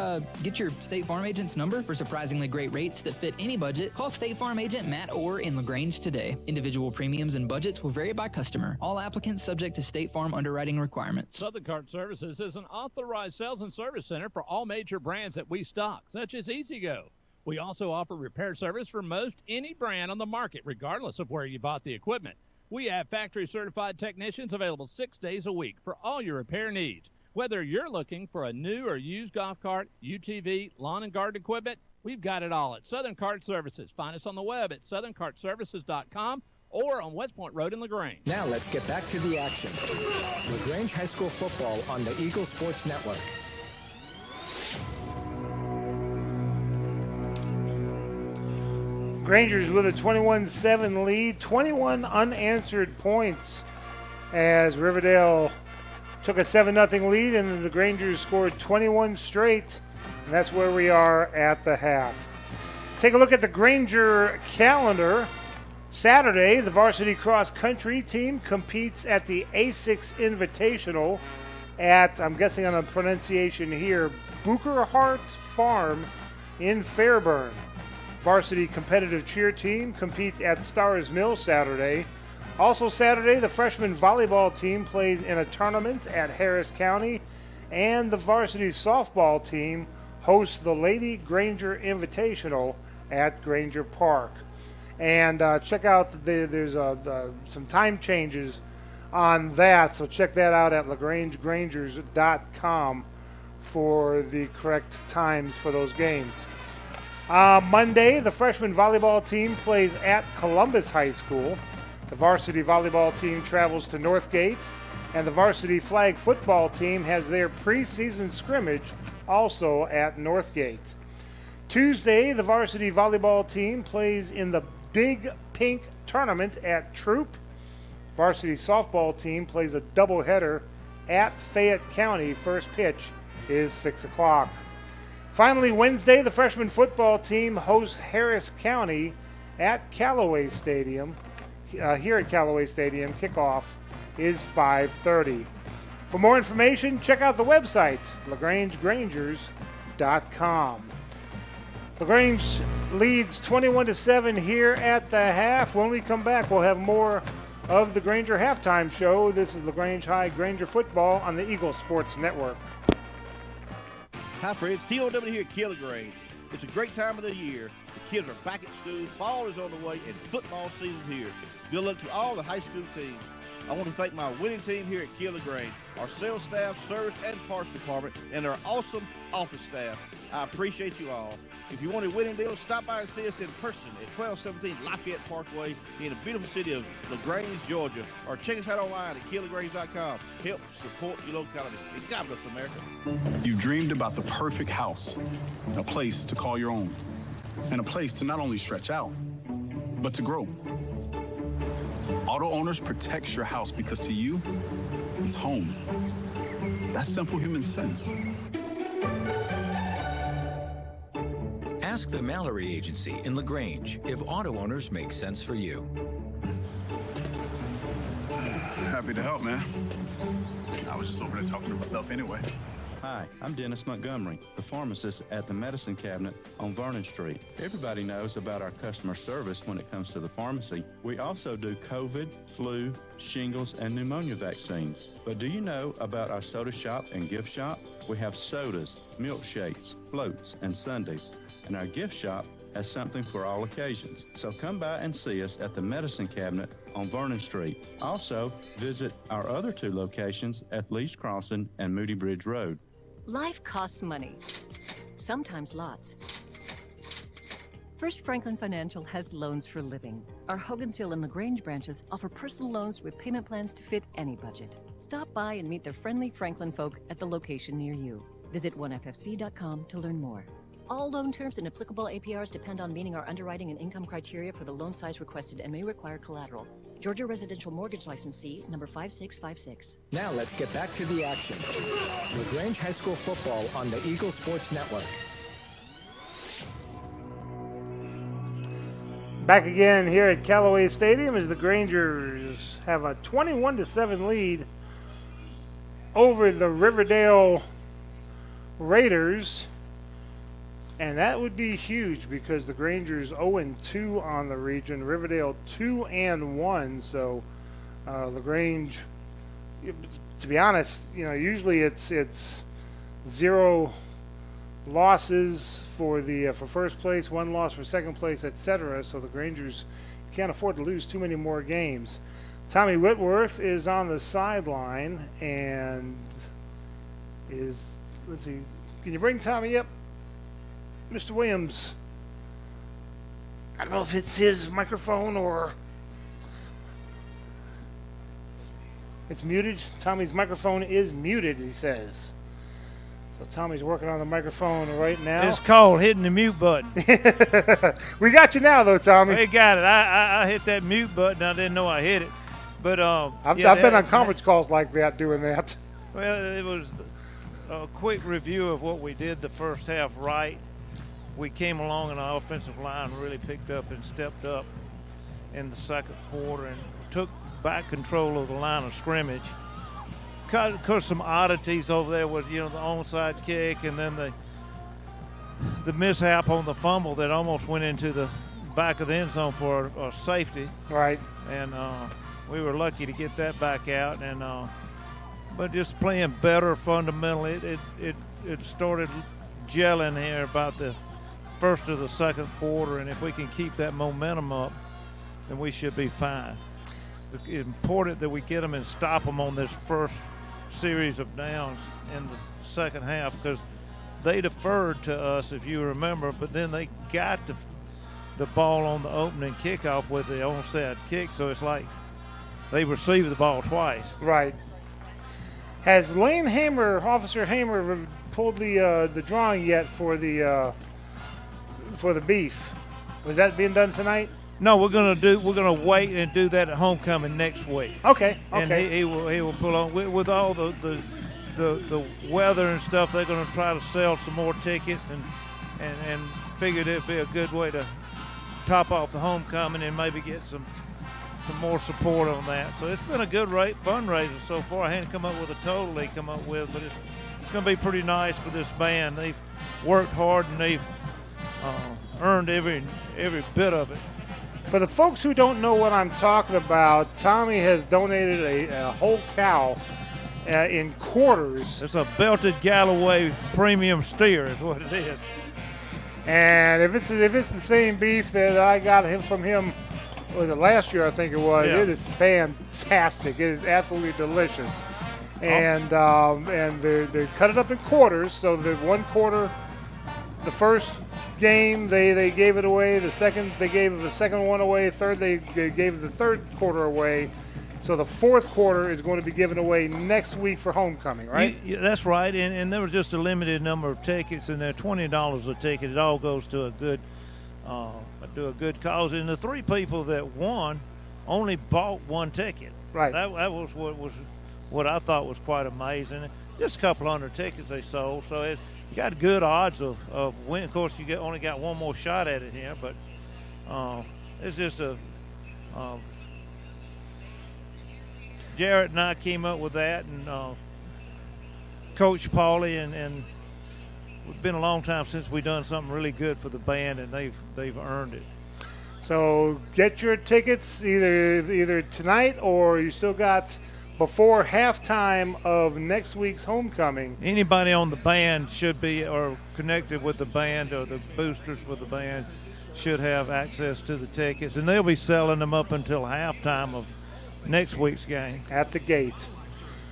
get your State Farm agent's number for surprisingly great rates that fit any budget? Call State Farm agent Matt Orr in LaGrange today. Individual premiums and budgets will vary by customer. All applicants subject to State Farm underwriting requirements. Southern Cart Services is an authorized sales and service center for all major brands that we stock, such as EasyGo. We also offer repair service for most any brand on the market, regardless of where you bought the equipment. We have factory-certified technicians available 6 days a week for all your repair needs. Whether you're looking for a new or used golf cart, UTV, lawn and garden equipment, we've got it all at Southern Cart Services. Find us on the web at southerncartservices.com or on West Point Road in LaGrange. Now let's get back to the action. LaGrange High School football on the Eagle Sports Network. Grangers with a 21-7 lead, 21 unanswered points as Riverdale took a 7-0 lead, and the Grangers scored 21 straight, and that's where we are at the half. Take a look at the Granger calendar. Saturday, the varsity cross-country team competes at the A6 Invitational at, I'm guessing on the pronunciation here, Bucherhart Farm in Fairburn. Varsity competitive cheer team competes at Stars Mill Saturday. Also Saturday, the freshman volleyball team plays in a tournament at Harris County, and the varsity softball team hosts the Lady Granger Invitational at Granger Park. And check out, there's some time changes on that, so check that out at LaGrangeGrangers.com for the correct times for those games. Monday, the freshman volleyball team plays at Columbus High School. The varsity volleyball team travels to Northgate, and the varsity flag football team has their preseason scrimmage also at Northgate. Tuesday, the varsity volleyball team plays in the Big Pink tournament at Troop. Varsity softball team plays a doubleheader at Fayette County. First pitch is 6 o'clock. Finally, Wednesday, the freshman football team hosts Harris County at Callaway Stadium. Here at Callaway Stadium, kickoff is 5:30. For more information, check out the website, LaGrangeGrangers.com. LaGrange leads 21-7 here at the half. When we come back, we'll have more of the Granger halftime show. This is LaGrange High Granger football on the Eagle Sports Network. Hi, friends. TOW here at LaGrange. It's a great time of the year. The kids are back at school, fall is on the way, and football season's here. Good luck to all the high school teams. I want to thank my winning team here at LaGrange, our sales staff, service, and parts department, and our awesome office staff. I appreciate you all. If you want a winning deal, stop by and see us in person at 1217 Lafayette Parkway in the beautiful city of LaGrange, Georgia, or check us out online at KillagRange.com. Help support your locality. And God bless America. You dreamed about the perfect house, a place to call your own, and a place to not only stretch out, but to grow. Auto Owners protects your house because to you, it's home. That's simple human sense. Ask the Mallory Agency in LaGrange if auto owners make sense for you. Happy to help, man. I was just over there talking to myself anyway. Hi, I'm Dennis Montgomery, the pharmacist at the Medicine Cabinet on Vernon Street. Everybody knows about our customer service when it comes to the pharmacy. We also do COVID, flu, shingles, and pneumonia vaccines. But do you know about our soda shop and gift shop? We have sodas, milkshakes, floats, and sundaes. And our gift shop has something for all occasions. So come by and see us at the Medicine Cabinet on Vernon Street. Also, visit our other two locations at Lee's Crossing and Moody Bridge Road. Life costs money, sometimes lots. First Franklin Financial has loans for living. Our Hogansville and LaGrange branches offer personal loans with payment plans to fit any budget. Stop by and meet the friendly Franklin folk at the location near you. Visit onefc.com to learn more. All loan terms and applicable APRs depend on meeting our underwriting and income criteria for the loan size requested and may require collateral. Georgia Residential Mortgage Licensee, number 5656. Now let's get back to the action. LaGrange High School football on the Eagle Sports Network. Back again here at Callaway Stadium as the Grangers have a 21-7 lead over the Riverdale Raiders. And that would be huge because the Grangers 0-2 on the region. Riverdale 2-1. So LaGrange, to be honest, usually it's 0 losses for first place, 1 loss for second place, etc. So the Grangers can't afford to lose too many more games. Tommy Whitworth is on the sideline and let's see, can you bring Tommy up? Mr. Williams, I don't know if it's his microphone or it's muted. Tommy's microphone is muted, he says. So Tommy's working on the microphone right now. It's called hitting the mute button. We got you now, though, Tommy. We got it. I hit that mute button. I didn't know I hit it. But I've been on conference calls like that doing that. Well, it was a quick review of what we did the first half right. We came along and our offensive line really picked up and stepped up in the second quarter and took back control of the line of scrimmage. Because some oddities over there with, the onside kick and then the mishap on the fumble that almost went into the back of the end zone for a safety. Right. And we were lucky to get that back out. And but just playing better fundamentally, it started gelling here about the first of the second quarter, and if we can keep that momentum up, then we should be fine. It's important that we get them and stop them on this first series of downs in the second half because they deferred to us, if you remember, but then they got the ball on the opening kickoff with the onside kick, so it's like they received the ball twice. Right. Has Lane Hamer, Officer Hamer, pulled the drawing yet for the beef? Was that being done tonight? No, we're gonna wait and do that at homecoming next week. Okay. And he will pull on with all the weather and stuff. They're gonna try to sell some more tickets and figured it'd be a good way to top off the homecoming and maybe get some more support on that. So it's been a good fundraiser so far. I hadn't come up with a total they come up with, but it's going to be pretty nice for this band. They've worked hard and they've earned every bit of it. For the folks who don't know what I'm talking about, Tommy has donated a whole cow in quarters. It's a belted Galloway premium steer is what it is. And if it's the same beef that I got from him, was it last year I think it was, yeah. It is fantastic. It is absolutely delicious. And they cut it up in quarters, so the one quarter, the first game they gave it away, the second they gave the second one away, third they gave the third quarter away. So the fourth quarter is going to be given away next week for homecoming, right? That's right, and there was just a limited number of tickets, and they're $20 a ticket. It all goes to a good cause. And the three people that won only bought one ticket. Right. That was what I thought was quite amazing. Just a couple hundred tickets they sold, so you got good odds of winning. Of course, you only got one more shot at it here, but it's just Jarrett and I came up with that, and Coach Paulie, and it's been a long time since we've done something really good for the band, and they've earned it. So get your tickets either tonight or you still got before halftime of next week's homecoming. Anybody on the band should be, or connected with the band, or the boosters for the band should have access to the tickets, and they'll be selling them up until halftime of next week's game. At the gate.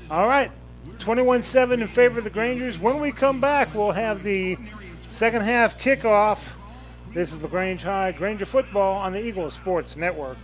All right, 21-7 in favor of the Grangers. When we come back, we'll have the second half kickoff. This is LaGrange High Granger football on the Eagle Sports Network.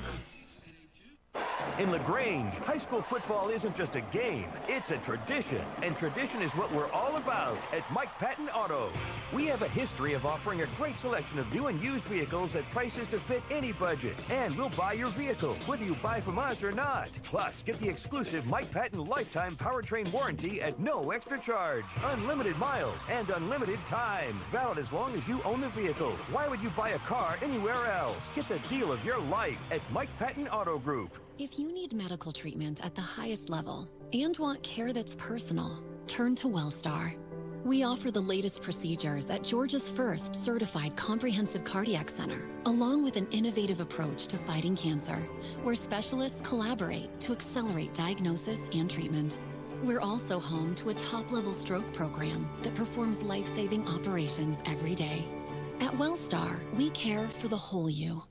In LaGrange, high school football isn't just a game, it's a tradition. And tradition is what we're all about at Mike Patton Auto. We have a history of offering a great selection of new and used vehicles at prices to fit any budget. And we'll buy your vehicle, whether you buy from us or not. Plus, get the exclusive Mike Patton lifetime powertrain warranty at no extra charge. Unlimited miles and unlimited time. Valid as long as you own the vehicle. Why would you buy a car anywhere else? Get the deal of your life at Mike Patton Auto Group. If you need medical treatment at the highest level and want care that's personal, turn to Wellstar. We offer the latest procedures at Georgia's first certified comprehensive cardiac center, along with an innovative approach to fighting cancer, where specialists collaborate to accelerate diagnosis and treatment. We're also home to a top-level stroke program that performs life-saving operations every day. At Wellstar, we care for the whole you.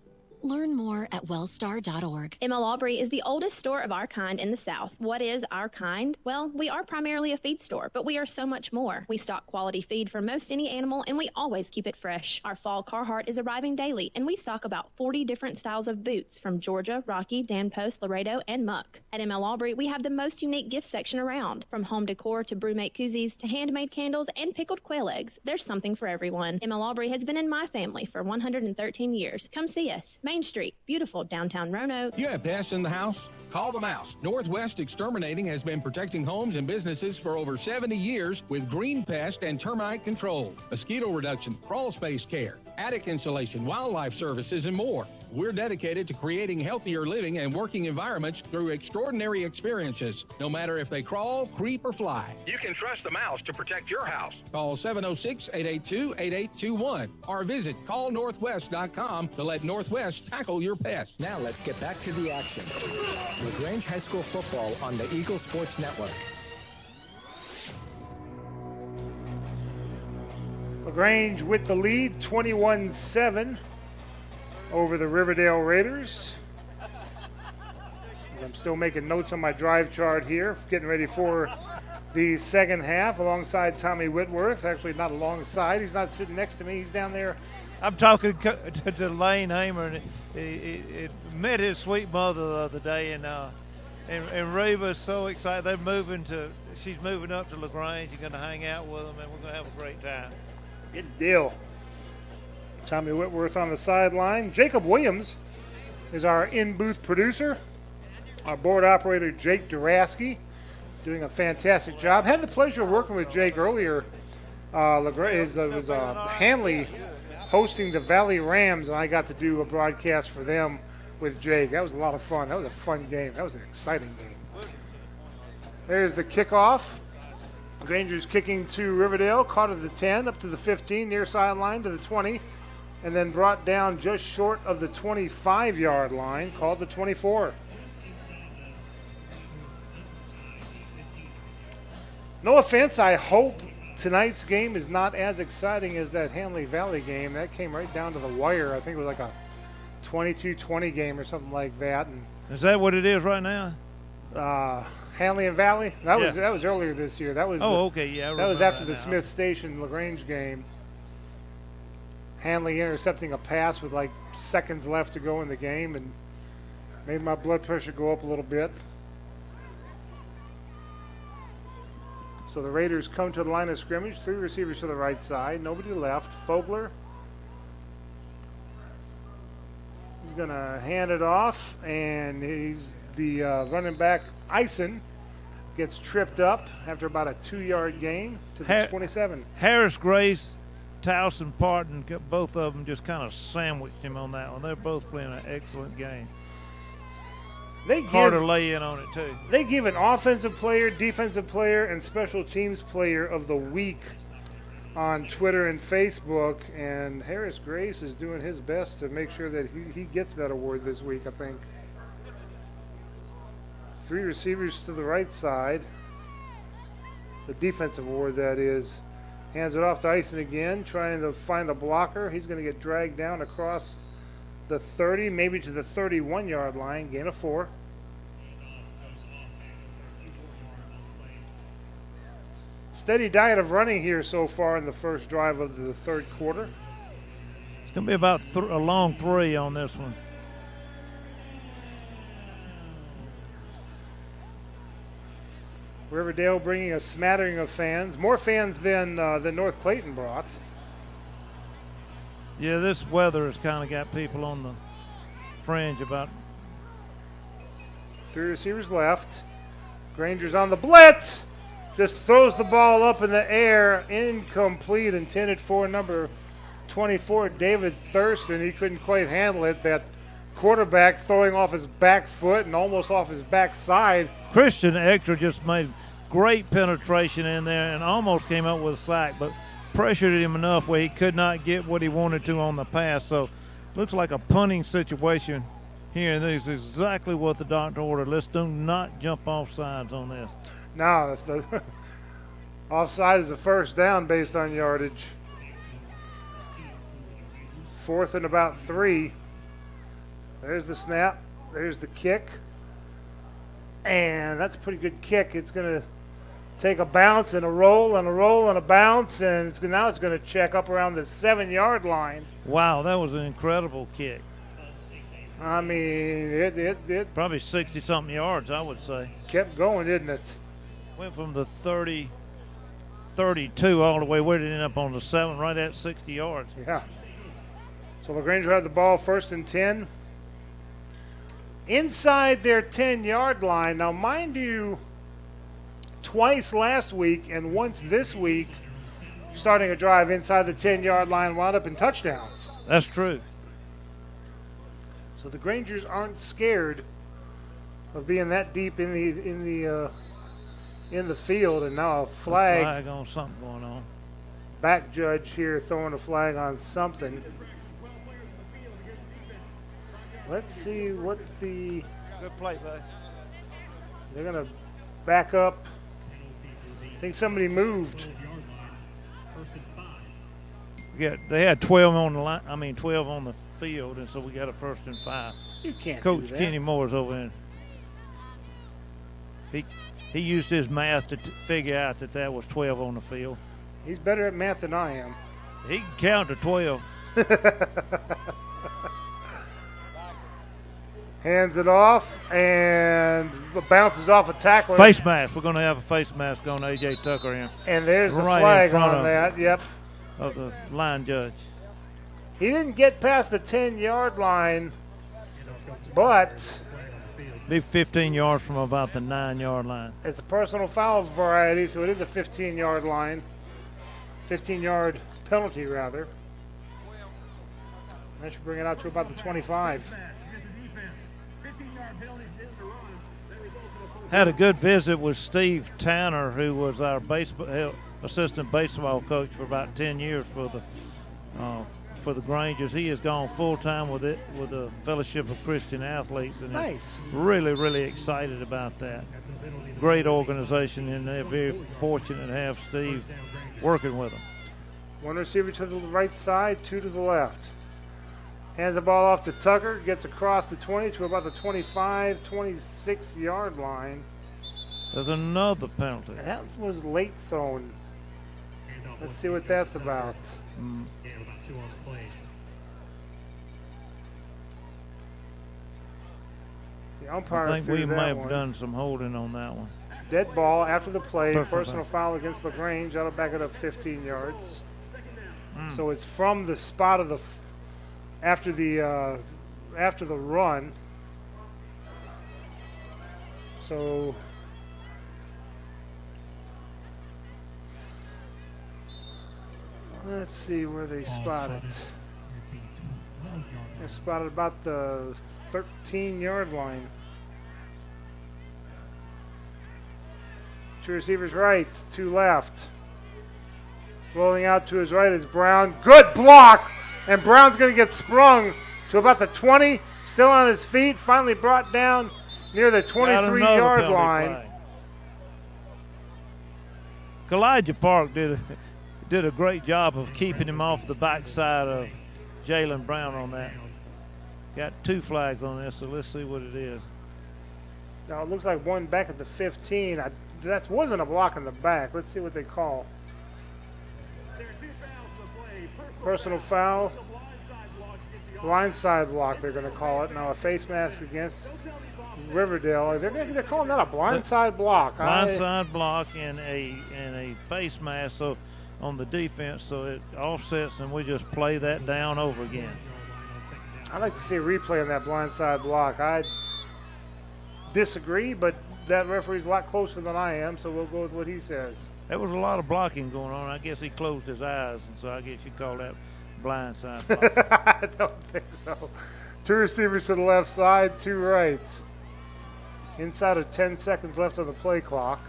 Learn more at wellstar.org. ML Aubrey is the oldest store of our kind in the South. What is our kind? Well, we are primarily a feed store, but we are so much more. We stock quality feed for most any animal, and we always keep it fresh. Our fall Carhartt is arriving daily, and we stock about 40 different styles of boots from Georgia, Rocky, Dan Post, Laredo, and Muck. At ML Aubrey, we have the most unique gift section around. From home decor to brewmate koozies to handmade candles and pickled quail eggs, there's something for everyone. ML Aubrey has been in my family for 113 years. Come see us. Main Street, beautiful downtown Roanoke. You have pests in the house? Call the mouse. Northwest Exterminating has been protecting homes and businesses for over 70 years with green pest and termite control, mosquito reduction, crawl space care, attic insulation, wildlife services, and more. We're dedicated to creating healthier living and working environments through extraordinary experiences, no matter if they crawl, creep, or fly. You can trust the mouse to protect your house. Call 706-882-8821 or visit callnorthwest.com to let Northwest tackle your pest. Now let's get back to the action. LaGrange High School football on the Eagle Sports Network. LaGrange with the lead, 21-7 over the Riverdale Raiders. I'm still making notes on my drive chart here, getting ready for the second half alongside Tommy Whitworth. Actually, not alongside. He's not sitting next to me. He's down there. I'm talking to Lane Hamer, and he met his sweet mother the other day, and Reva's so excited. She's moving up to LaGrange. You're going to hang out with them, and we're going to have a great time. Good deal. Tommy Whitworth on the sideline. Jacob Williams is our in-booth producer. Our board operator, Jake Duraski, doing a fantastic job. Had the pleasure of working with Jake earlier. It was Hanley hosting the Valley Rams, and I got to do a broadcast for them with Jake. That was a lot of fun. That was a fun game. That was an exciting game. There's the kickoff. Rangers kicking to Riverdale, caught at the 10, up to the 15, near sideline to the 20, and then brought down just short of the 25-yard line, called the 24. No offense, I hope tonight's game is not as exciting as that Hanley Valley game. That came right down to the wire. I think it was like a 22-20 game or something like that. And is that what it is right now? Hanley and Valley? That was earlier this year. That was okay, yeah. That was after the Smith Station LaGrange game. Hanley intercepting a pass with like seconds left to go in the game and made my blood pressure go up a little bit. So the Raiders come to the line of scrimmage. 3 receivers to the right side. Nobody left. Fogler. He's going to hand it off, and he's the running back, Eisen, gets tripped up after about a 2-yard gain to the 27. Harris Grace, Towson Parton, both of them just kind of sandwiched him on that one. They're both playing an excellent game. Hard to lay in on it, too. They give an offensive player, defensive player, and special teams player of the week on Twitter and Facebook, and Harris Grace is doing his best to make sure that he gets that award this week, I think. 3 receivers to the right side. The defensive award, that is. Hands it off to Eisen again, trying to find a blocker. He's going to get dragged down across the 30, maybe to the 31-yard line, gain of 4. Steady diet of running here so far in the first drive of the third quarter. It's going to be about a long 3 on this one. Riverdale bringing a smattering of fans, more fans than North Clayton brought. Yeah, this weather has kind of got people on the fringe about. 3 receivers left. Granger's on the blitz. Just throws the ball up in the air. Incomplete, intended for number 24, David Thurston. He couldn't quite handle it. That quarterback throwing off his back foot and almost off his backside. Christian Ector just great penetration in there and almost came up with a sack, but pressured him enough where he could not get what he wanted to on the pass. So looks like a punting situation here, and this is exactly what the doctor ordered. Let's do not jump off sides on this. No, if the offside is a first down based on yardage. 4th and about 3. There's the snap. There's the kick. And that's a pretty good kick. It's going to take a bounce and a roll and a roll and a bounce, and now it's going to check up around the 7-yard line. Wow, that was an incredible kick. I mean, it probably 60-something yards, I would say. Kept going, didn't it? Went from the 30, 32 all the way. Where did it end up on the 7? Right at 60 yards. Yeah. So LaGrange had the ball 1st and 10. Inside their 10-yard line. Now, mind you, twice last week and once this week, starting a drive inside the 10-yard line wound up in touchdowns. That's true. So the Grangers aren't scared of being that deep in the field, and now a flag on something going on. Back judge here throwing a flag on something. Let's see what the. Good play, buddy. They're gonna back up. I think somebody moved. Yeah, they had 12 on the line. 12 on the field, and so we got a 1st and 5. You can't Coach do that. Kenny Moore's over there. He used his math to figure out that was 12 on the field. He's better at math than I am. He can count to 12. Hands it off and bounces off a tackler. Face mask. We're going to have a face mask on A.J. Tucker here. And there's the flag on that. Yep. Of the line judge. He didn't get past the 10-yard line, but be 15 yards from about the 9-yard line. It's a personal foul variety, so it is a 15-yard line. 15-yard penalty, rather. That should bring it out to about the 25. Had a good visit with Steve Tanner, who was our assistant baseball coach for about 10 years for the Grangers. He has gone full time with the Fellowship of Christian Athletes, and nice. Really, really excited about that. Great organization, and they're very fortunate to have Steve working with them. One receiver to the right side, 2 to the left. Hands the ball off to Tucker, gets across the 20 to about the 25, 26-yard line. There's another penalty. That was late thrown. Let's see what that's about. The umpire I think we may have one. done some holding on that one. Dead ball after the play. Personal foul against LaGrange. That'll back it up 15 yards. So it's from the spot of the after the run. So let's see where they spot it. They're spotted about the 13-yard line. 2 receivers right, 2 left. Rolling out to his right is Brown. Good block! And Brown's going to get sprung to about the 20. Still on his feet. Finally brought down near the 23-yard line. Elijah Park did a great job of keeping him off the backside of Jalen Brown on that. Got 2 flags on this, so let's see what it is. Now it looks like one back at the 15. That wasn't a block in the back. Let's see what they call. Personal foul. Blindside block, they're going to call it. Now a face mask against Riverdale. They're calling that a blindside block. Blindside block and a face mask so on the defense, so it offsets, and we just play that down over again. I'd like to see a replay on that blindside block. I disagree, but that referee's a lot closer than I am, so we'll go with what he says. There was a lot of blocking going on. I guess he closed his eyes, and so I guess you call that blindside block. I don't think so. 2 receivers to the left side, 2 right. Inside of 10 seconds left on the play clock.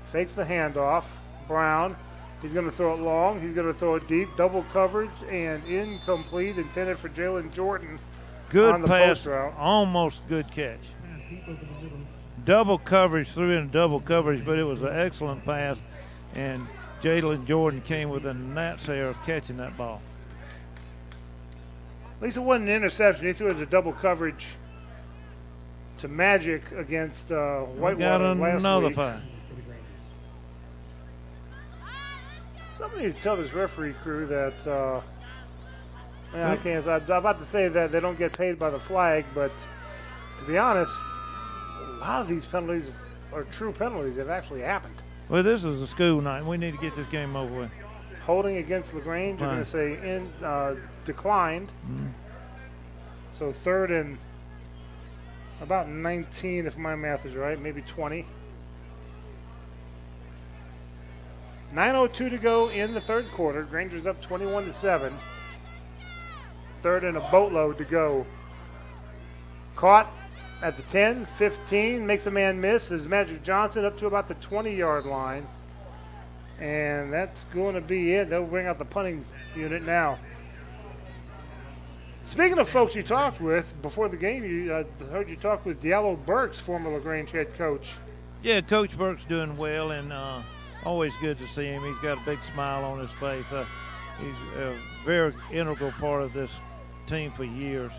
Fakes the handoff. Brown. He's going to throw it long. He's going to throw it deep. Double coverage and incomplete. Intended for Jalen Jordan. Good on the pass. post route. Almost good catch. Double coverage, threw in double coverage, but it was an excellent pass. And Jalen Jordan came within a gnat's hair of catching that ball. At least it wasn't an interception. He threw it to double coverage to Magic against Whitewater last another week. fine. Somebody needs to tell this referee crew that I can't. I'm about to say that they don't get paid by the flag, but to be honest, a lot of these penalties are true penalties. They've actually happened. Well, this is a school night. We need to get this game over with. Holding against LaGrange, you're going to say declined. Mm. So third and about 19, if my math is right, maybe 20. 9:02 to go in the third quarter. Granger's up 21-7. Third and a boatload to go. Caught at the 10, 15, makes a man miss. Is Magic Johnson up to about the 20-yard line. And that's going to be it. They'll bring out the punting unit now. Speaking of folks you talked with before the game, you heard you talk with Diallo Burks, former LaGrange head coach. Yeah, Coach Burke's doing well, and always good to see him. He's got a big smile on his face. He's a very integral part of this team for years.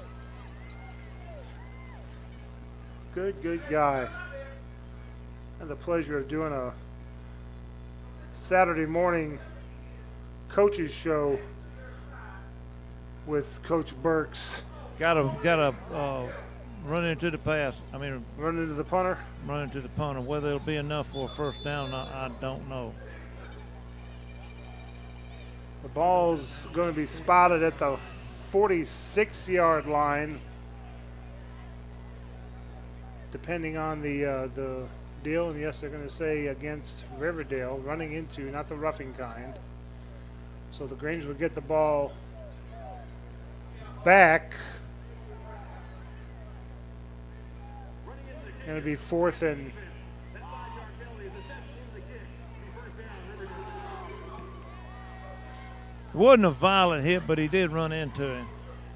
Good guy. I had the pleasure of doing a Saturday morning coaches show with Coach Burks. Got to run into the pass. Run into the punter? Run into the punter. Whether it'll be enough for a first down, I don't know. The ball's going to be spotted at the 46-yard line, depending on the deal. And yes, they're going to say against Riverdale, running into, not the roughing kind. So the Grange will get the ball back. Going to be fourth and it wasn't a violent hit, but he did run into him.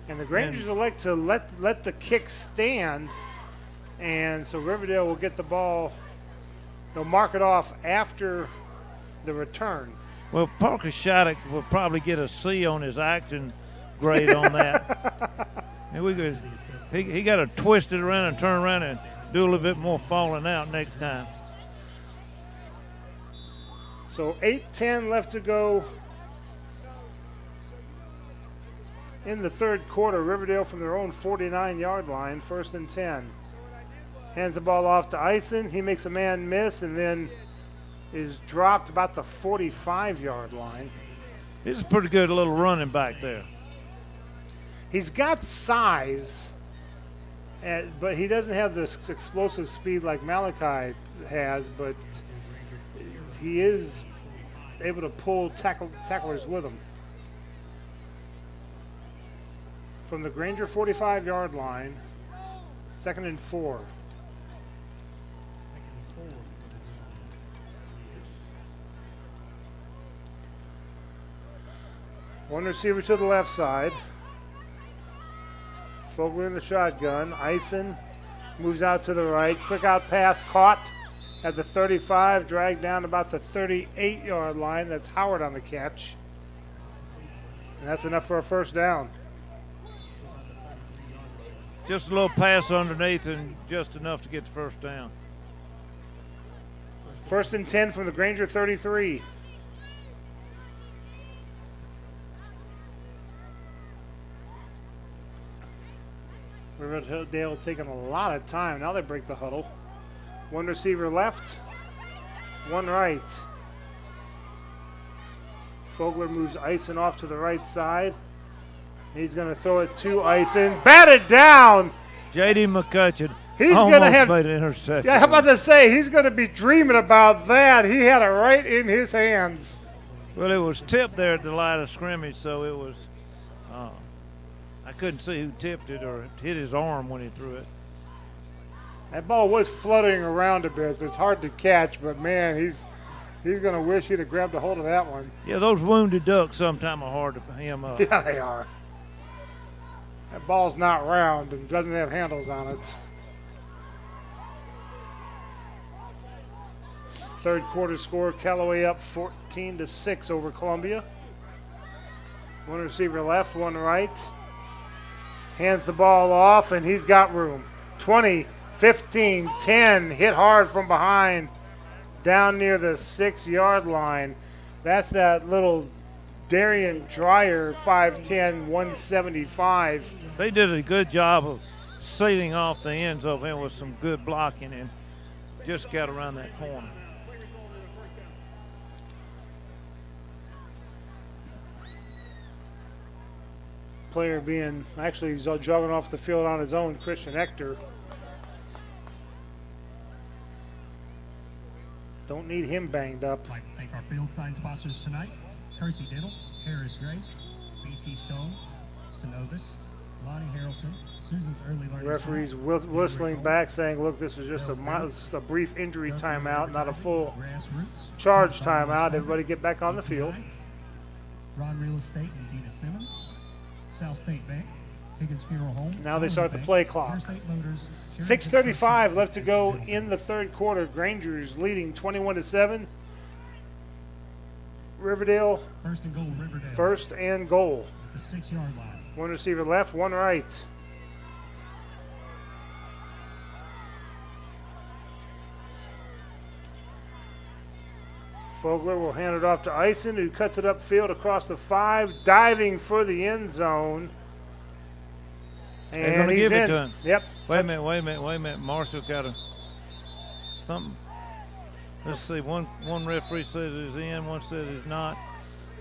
And the Grangers will like to let the kick stand, and so Riverdale will get the ball. They'll mark it off after the return. Well, Parker Shattuck will probably get a C on his action grade on that. And he got to twist it around and turn around and do a little bit more falling out next time. So 8:10 left to go in the third quarter. Riverdale from their own 49-yard line, first and 10. Hands the ball off to Eisen. He makes a man miss and then is dropped about the 45-yard line. He's a pretty good little running back there. He's got size, but he doesn't have this explosive speed like Malachi has, but he is able to pull tacklers with him. From the Granger 45-yard line, 2nd and 4. One receiver to the left side. Fogler in the shotgun. Eisen moves out to the right. Quick out pass caught at the 35, dragged down about the 38-yard line. That's Howard on the catch. And that's enough for a first down. Just a little pass underneath and just enough to get the first down. First and 10 from the Granger 33. Riverdale taking a lot of time. Now they break the huddle. One receiver left, one right. Fogler moves Eisen off to the right side. He's going to throw it to Eisen. Batted down. J.D. McCutcheon. He's going to have made an interception. Yeah, I'm about to say he's going to be dreaming about that. He had it right in his hands. Well, it was tipped there at the line of scrimmage, so it was. I couldn't see who tipped it or hit his arm when he threw it. That ball was fluttering around a bit, so it's hard to catch. But man, He's going to wish he'd have grabbed a hold of that one. Yeah, those wounded ducks sometimes are hard to hem up. Yeah, they are. That ball's not round and doesn't have handles on it. Third quarter score, Callaway up 14-6 over Columbia. One receiver left, one right. Hands the ball off, and he's got room. 20, 15, 10, hit hard from behind down near the 6-yard line. That's that little Darian Dreyer 5'10", 175. They did a good job of sealing off the ends of him with some good blocking and just got around that corner. Player being, actually he's jogging off the field on his own, Christian Ector. Don't need him banged up. I'd like to thank our field sign sponsors tonight: Kersey Dental, Harris Gray, BC Stone, Synovus, Lonnie Harrelson, Susan's Early Learning. Referees whistling back saying, look, this is just a brief injury timeout, not a full charge timeout. Everybody get back on the field. Ron Real Estate and Dina Simmons, South State Bank, Higgins Funeral Home. Now they start the play clock. 6:35 left to go in the third quarter. Granger's leading 21-7. Riverdale. First and goal, Riverdale. First and goal. The 6-yard line. One receiver left, one right. Fogler will hand it off to Eisen, who cuts it upfield across the 5, diving for the end zone. And he's give in. It to him. Yep. Wait a minute. Marshall got something. Let's see. One referee says it's in, one says it's not.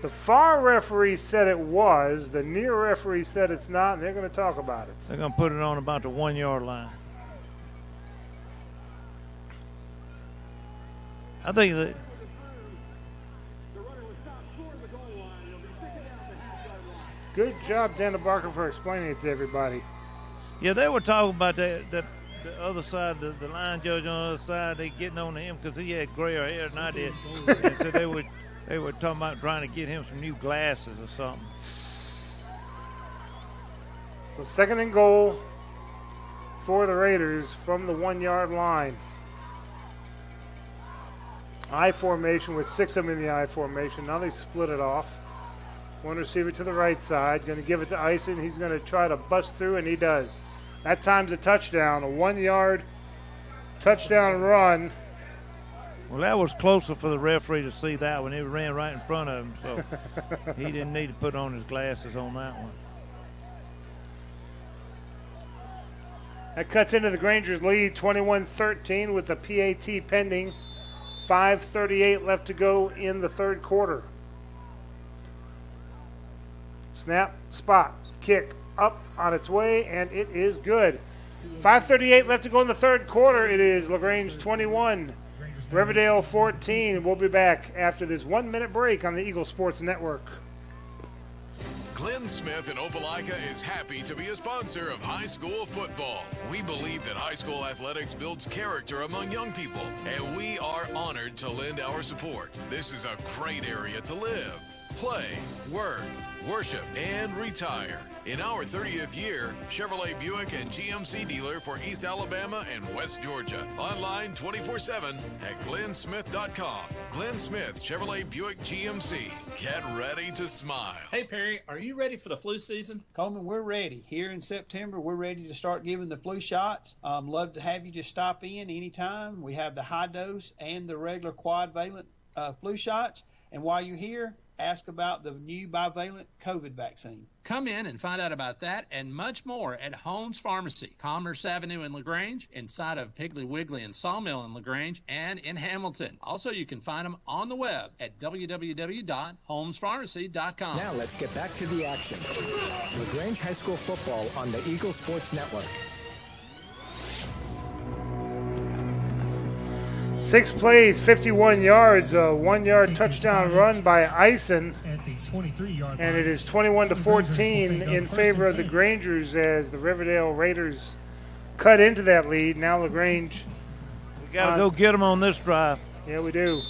The far referee said it was. The near referee said it's not, and they're going to talk about it. They're going to put it on about the 1-yard line. I think that. Good job, Dana Barker, for explaining it to everybody. Yeah, they were talking about the other side, the line judge on the other side. They getting on to him because he had grayer hair than I did, and so they were talking about trying to get him some new glasses or something. So second and goal for the Raiders from the 1-yard line. I formation with 6 of them in the I formation. Now they split it off. One receiver to the right side. Going to give it to Eisen. He's going to try to bust through, and he does. That time's a touchdown, a 1-yard touchdown run. Well, that was closer for the referee to see that one. He ran right in front of him, so he didn't need to put on his glasses on that one. That cuts into the Granger's lead, 21-13 with the PAT pending. 5:38 left to go in the third quarter. Snap, spot, kick, up on its way, and it is good. 5:38 left to go in the third quarter. It is LaGrange 21, Riverdale 14. We'll be back after this 1-minute break on the Eagle Sports Network. Glenn Smith in Opelika is happy to be a sponsor of high school football. We believe that high school athletics builds character among young people, and we are honored to lend our support. This is a great area to live, play, work, worship, and retire. In our 30th year, Chevrolet Buick and GMC dealer for East Alabama and West Georgia. Online 24/7 at glennsmith.com. Glenn Smith Chevrolet Buick GMC. Get ready to smile. Hey, Perry, are you ready for the flu season? Coleman, we're ready. Here in September, we're ready to start giving the flu shots. Love to have you just stop in anytime. We have the high dose and the regular quadvalent flu shots. And while you're here, ask about the new bivalent COVID vaccine. Come in and find out about that and much more at Holmes Pharmacy, Commerce Avenue in LaGrange, inside of Piggly Wiggly and Sawmill in LaGrange, and in Hamilton. Also, you can find them on the web at www.holmespharmacy.com. Now let's get back to the action. LaGrange High School football on the Eagle Sports Network. 6 plays, 51 yards, a 1-yard touchdown run by Eisen. And it is 21-14 in favor of the Grangers as the Riverdale Raiders cut into that lead. Now LaGrange. We got to go get them on this drive. Yeah, we do.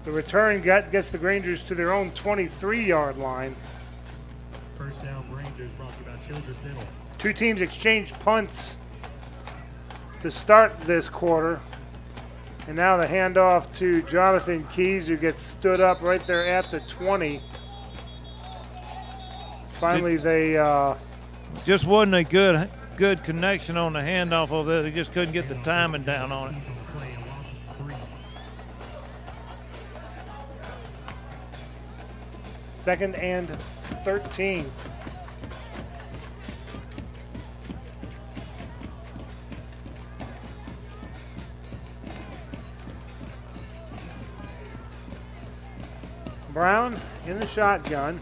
The return gets the Grangers to their own 23-yard line. First down, Rangers, brought to you by Children's Dental. Two teams exchange punts to start this quarter. And now the handoff to Jonathan Keys, who gets stood up right there at the 20. Finally, they just wasn't a good connection on the handoff over there. They just couldn't get the timing down on it. Second and 13. Brown in the shotgun.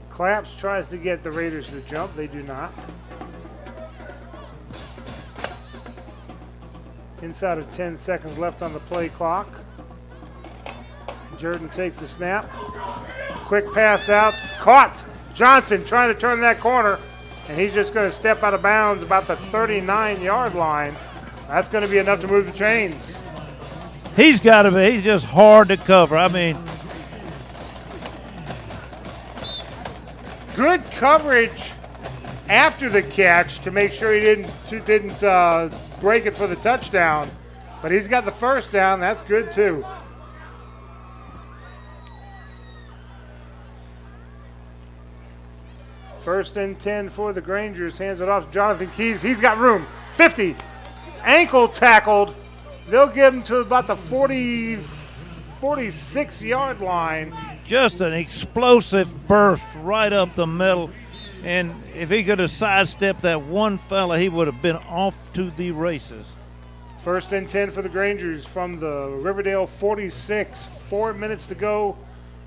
Claps tries to get the Raiders to jump. They do not. Inside of 10 seconds left on the play clock. Jordan takes the snap. Quick pass out. It's caught. Johnson trying to turn that corner. And he's just going to step out of bounds about the 39-yard line. That's going to be enough to move the chains. He's got to be. He's just hard to cover. I mean, good coverage after the catch to make sure he didn't break it for the touchdown. But he's got the first down. That's good, too. First and 10 for the Grangers. Hands it off to Jonathan Keys. He's got room. 50. Ankle tackled. They'll get him to about the 46-yard line. Just an explosive burst right up the middle. And if he could have sidestepped that one fella, he would have been off to the races. First and 10 for the Grangers from the Riverdale 46. 4 minutes to go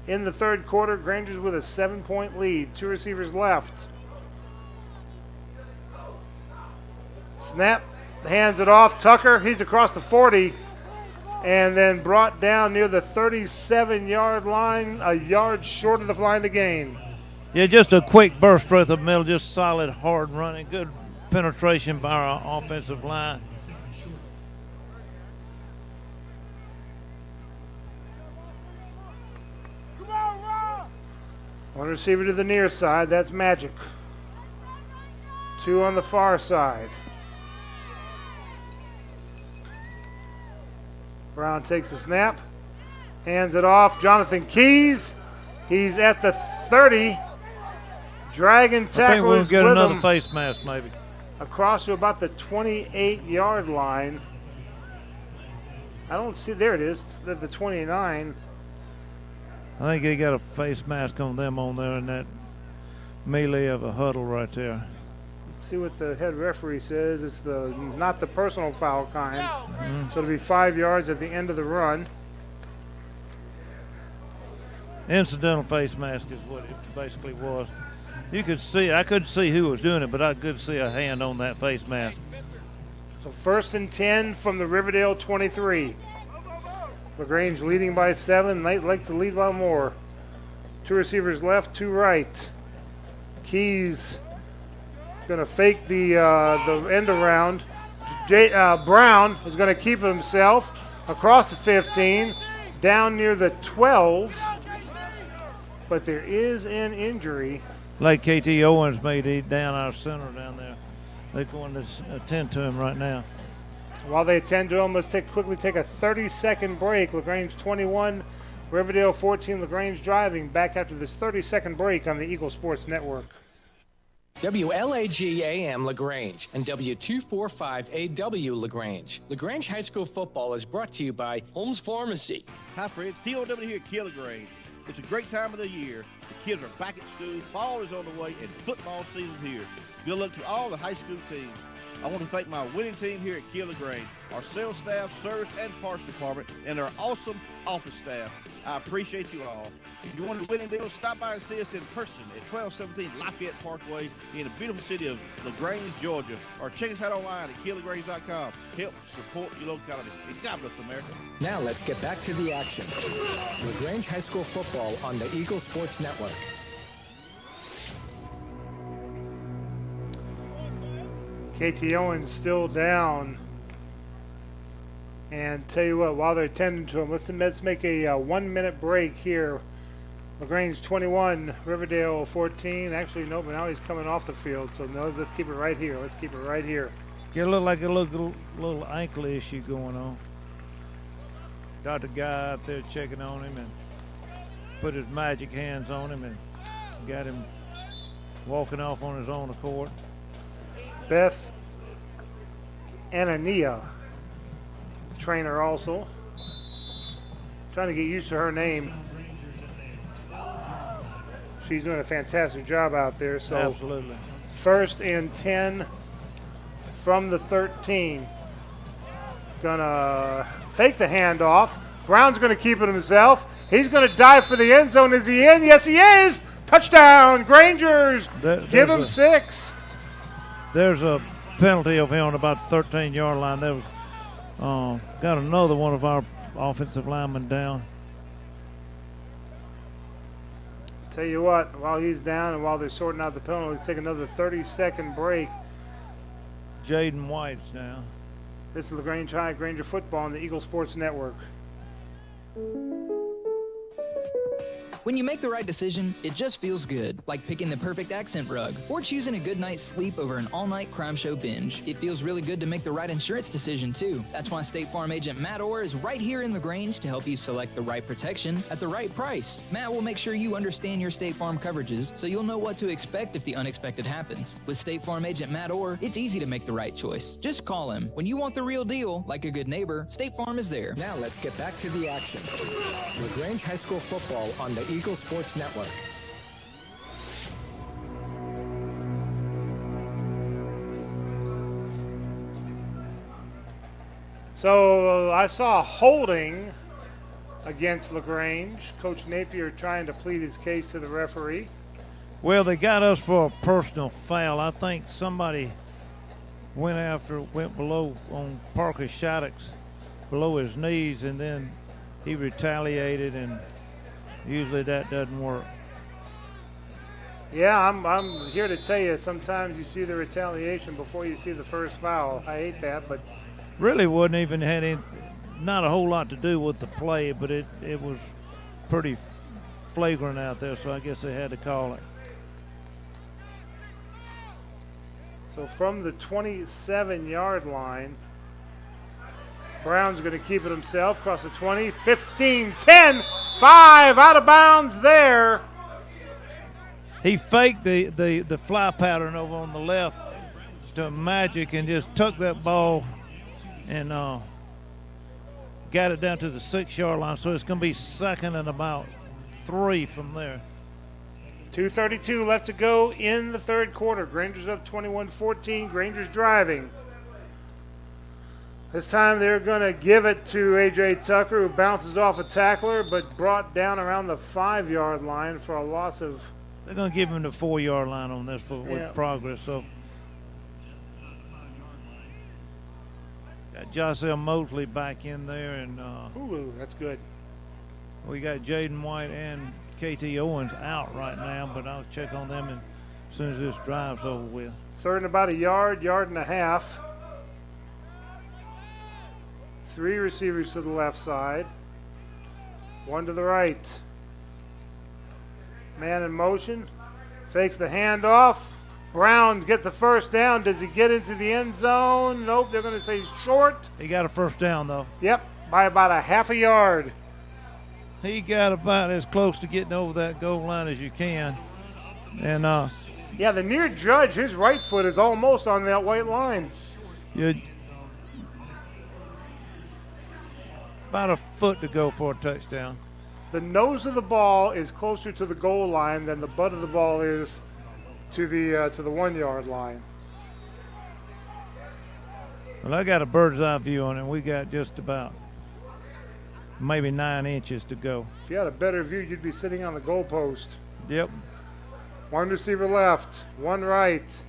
in the third quarter. Grangers with a 7-point lead. Two receivers left. Snap, hands it off. Tucker, he's across the 40. And then brought down near the 37-yard line, a yard short of the line to gain. Yeah, just a quick burst right the middle, just solid, hard running, good penetration by our offensive line. One receiver to the near side, that's Magic. Two on the far side. Brown takes a snap, hands it off. Jonathan Keys, he's at the 30. Dragon tacklers I think we'll get with another him face mask maybe. Across to about the 28-yard line. I don't see, there it is, it's at the 29. I think he got a face mask on them on there in that melee of a huddle right there. Let's see what the head referee says. It's not the personal foul kind. So it'll be 5 yards at the end of the run. Incidental face mask is what it basically was. You could see, I couldn't see who was doing it, but I could see a hand on that face mask. So first and 10 from the Riverdale 23. LaGrange leading by 7. They'd like to lead by more. Two receivers left, two right. Keys going to fake the end around. Brown is going to keep it himself across the 15, down near the 12. But there is an injury. Like KT Owens made it down our center down there. They're going to attend to him right now. While they attend to him, let's quickly take a 30-second break. LaGrange 21, Riverdale 14. LaGrange driving back after this 30-second break on the Eagle Sports Network. WLAG AM LaGrange and W245AW LaGrange. LaGrange High School football is brought to you by Holmes Pharmacy. Hi, friends. TOW here at LaGrange. It's a great time of the year. The kids are back at school. Fall is on the way, and football season's here. Good luck to all the high school teams. I want to thank my winning team here at LaGrange, our sales staff, service, and parts department, and our awesome office staff. I appreciate you all. If you want a winning deal, stop by and see us in person at 1217 Lafayette Parkway in the beautiful city of LaGrange, Georgia, or check us out online at KillLaGrange.com. Help support your locality. And God bless America. Now let's get back to the action. LaGrange High School football on the Eagle Sports Network. KT Owens still down And tell you what, while they're tending to him, let's make a 1-minute break here. LaGrange 21, Riverdale 14. Actually, no, but now he's coming off the field. So, no, let's keep it right here. Let's keep it right here. Get a little ankle issue going on. Got the guy out there checking on him and put his magic hands on him and got him walking off on his own accord. Beth Anania, trainer also. Trying to get used to her name. She's doing a fantastic job out there. So absolutely. 1st and 10 from the 13. Gonna fake the handoff. Brown's gonna keep it himself. He's gonna dive for the end zone. Is he in? Yes, he is. Touchdown, Grangers. Give him 6. There's a penalty over here on about the 13-yard line. There was got another one of our offensive linemen down. Tell you what, while he's down and while they're sorting out the penalty, let's take another 30-second break. Jaden White's now. This is LaGrange High, Granger Football on the Eagle Sports Network. When you make the right decision, it just feels good, like picking the perfect accent rug or choosing a good night's sleep over an all-night crime show binge. It feels really good to make the right insurance decision, too. That's why State Farm agent Matt Orr is right here in LaGrange to help you select the right protection at the right price. Matt will make sure you understand your State Farm coverages so you'll know what to expect if the unexpected happens. With State Farm agent Matt Orr, it's easy to make the right choice. Just call him. When you want the real deal, like a good neighbor, State Farm is there. Now let's get back to the action. LaGrange High School football on the Eagle Sports Network. So I saw holding against LaGrange. Coach Napier trying to plead his case to the referee. Well, they got us for a personal foul. I think somebody went below on Parker Shattuck's below his knees, and then he retaliated, and usually that doesn't work. Yeah, I'm here to tell you, sometimes you see the retaliation before you see the first foul. I hate that, but really wouldn't even had not a whole lot to do with the play, but it was pretty flagrant out there, so I guess they had to call it. So from the 27-yard line, Brown's going to keep it himself, across the 20, 15, 10, 5, out of bounds there. He faked the fly pattern over on the left to Magic and just took that ball and got it down to the 6-yard line. So it's going to be second and about 3 from there. 2:32 left to go in the third quarter. Granger's up 21-14. Granger's driving. This time they're going to give it to A.J. Tucker, who bounces off a tackler, but brought down around the 5-yard line for a loss of... They're going to give him the 4-yard line on this with progress. So got Josel Mosley back in there. And ooh, that's good. We got Jaden White and KT Owens out right now, but I'll check on them as soon as this drive's over with. Third and about a yard and a half. 3 receivers to the left side. 1 to the right. Man in motion. Fakes the handoff. Brown gets the first down. Does he get into the end zone? Nope, they're going to say he's short. He got a first down, though. Yep, by about a half a yard. He got about as close to getting over that goal line as you can. And yeah, the near judge, his right foot is almost on that white line. About a foot to go for a touchdown. The nose of the ball is closer to the goal line than the butt of the ball is to the 1-yard line. Well, I got a bird's eye view on it. We got just about maybe 9 inches to go. If you had a better view, you'd be sitting on the goalpost. Yep. 1 receiver left, 1 right.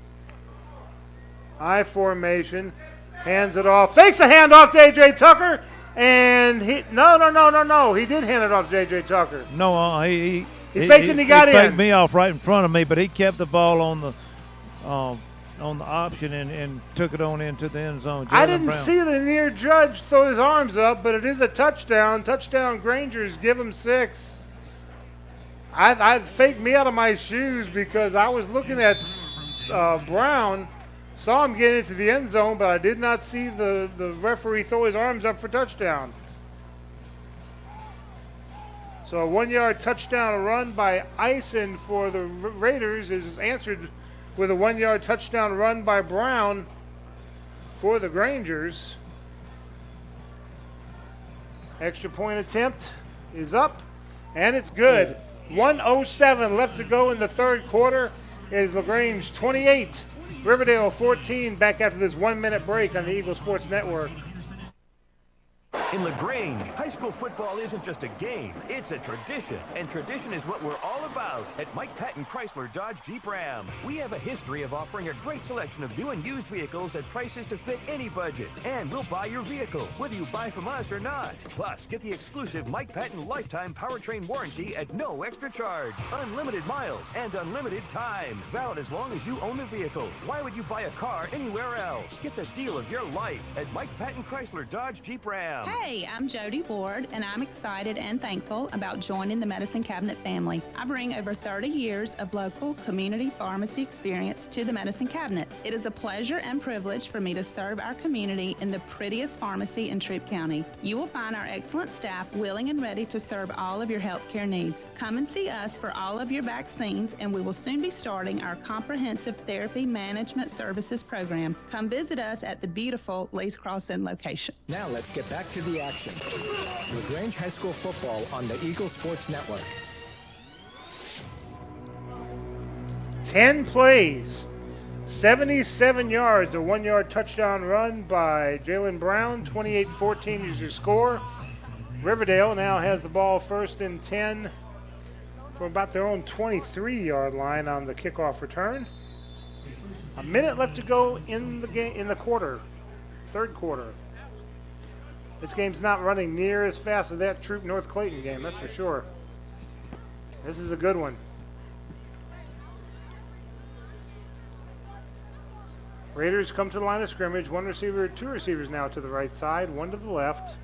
I formation, hands it off, fakes the handoff to A.J. Tucker. And he no. He did hand it off to J.J. Tucker. No, he faked and he got in. He faked me off right in front of me, but he kept the ball on the on the option and took it on into the end zone. I Jalen didn't Brown. see the near judge throw his arms up, but it is a touchdown. Touchdown Grangers, give him 6. I faked me out of my shoes because I was looking at Brown, saw him get into the end zone, but I did not see the referee throw his arms up for touchdown. So a 1-yard touchdown run by Eisen for the Raiders is answered with a 1-yard touchdown run by Brown for the Grangers. Extra point attempt is up, and it's good. 1:07 left to go in the third quarter. It is LaGrange 28, Riverdale 14, back after this 1-minute break on the Eagle Sports Network. In LaGrange, high school football isn't just a game, it's a tradition. And tradition is what we're all about at Mike Patton Chrysler Dodge Jeep Ram. We have a history of offering a great selection of new and used vehicles at prices to fit any budget. And we'll buy your vehicle, whether you buy from us or not. Plus, get the exclusive Mike Patton lifetime powertrain warranty at no extra charge. Unlimited miles and unlimited time. Valid as long as you own the vehicle. Why would you buy a car anywhere else? Get the deal of your life at Mike Patton Chrysler Dodge Jeep Ram. Hey, I'm Jody Ward, and I'm excited and thankful about joining the Medicine Cabinet family. I bring over 30 years of local community pharmacy experience to the Medicine Cabinet. It is a pleasure and privilege for me to serve our community in the prettiest pharmacy in Troup County. You will find our excellent staff willing and ready to serve all of your healthcare needs. Come and see us for all of your vaccines, and we will soon be starting our comprehensive therapy management services program. Come visit us at the beautiful Lee's Crossing location. Now let's get back to the action. LaGrange High School football on the Eagle Sports Network. 10 plays, 77 yards, a 1-yard touchdown run by Jalen Brown. 28-14 is your score. Riverdale now has the ball first and 10 from about their own 23-yard line on the kickoff return. A minute left to go in the game, in the quarter, third quarter. This game's not running near as fast as that Troup North Clayton game, that's for sure. This is a good one. Raiders come to the line of scrimmage. One receiver, two receivers now to the right side, one to the left.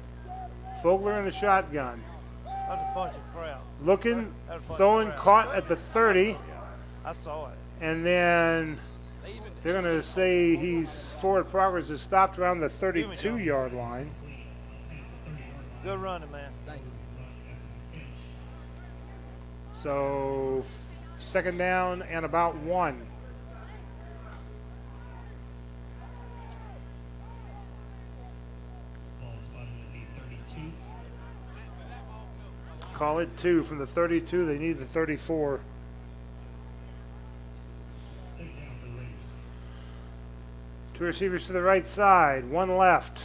Fogler in the shotgun. That's a bunch of crap. Looking, throwing, caught at the 30. I saw it. And then they're going to say his forward progress is stopped around the 32-yard line. Good running, man. So second down and about 1. Call it 2 from the 32. They need the 34. Two receivers to the right side, one left.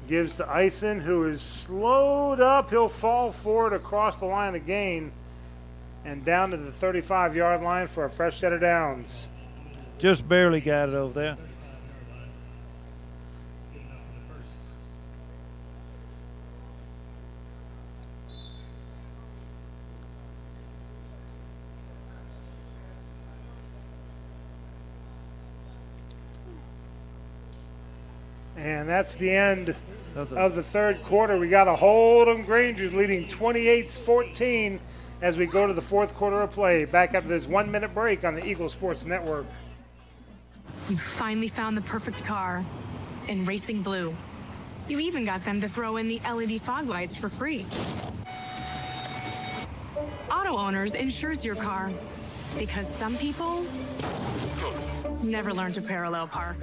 Gives to Eisen, who is slowed up. He'll fall forward across the line again and down to the 35-yard line for a fresh set of downs. Just barely got it over there. And that's the end of the third quarter. We got a hold on Grangers leading 28-14 as we go to the fourth quarter of play. Back after this 1-minute break on the Eagle Sports Network. You finally found the perfect car in racing blue. You even got them to throw in the LED fog lights for free. Auto Owners insures your car because some people never learn to parallel park.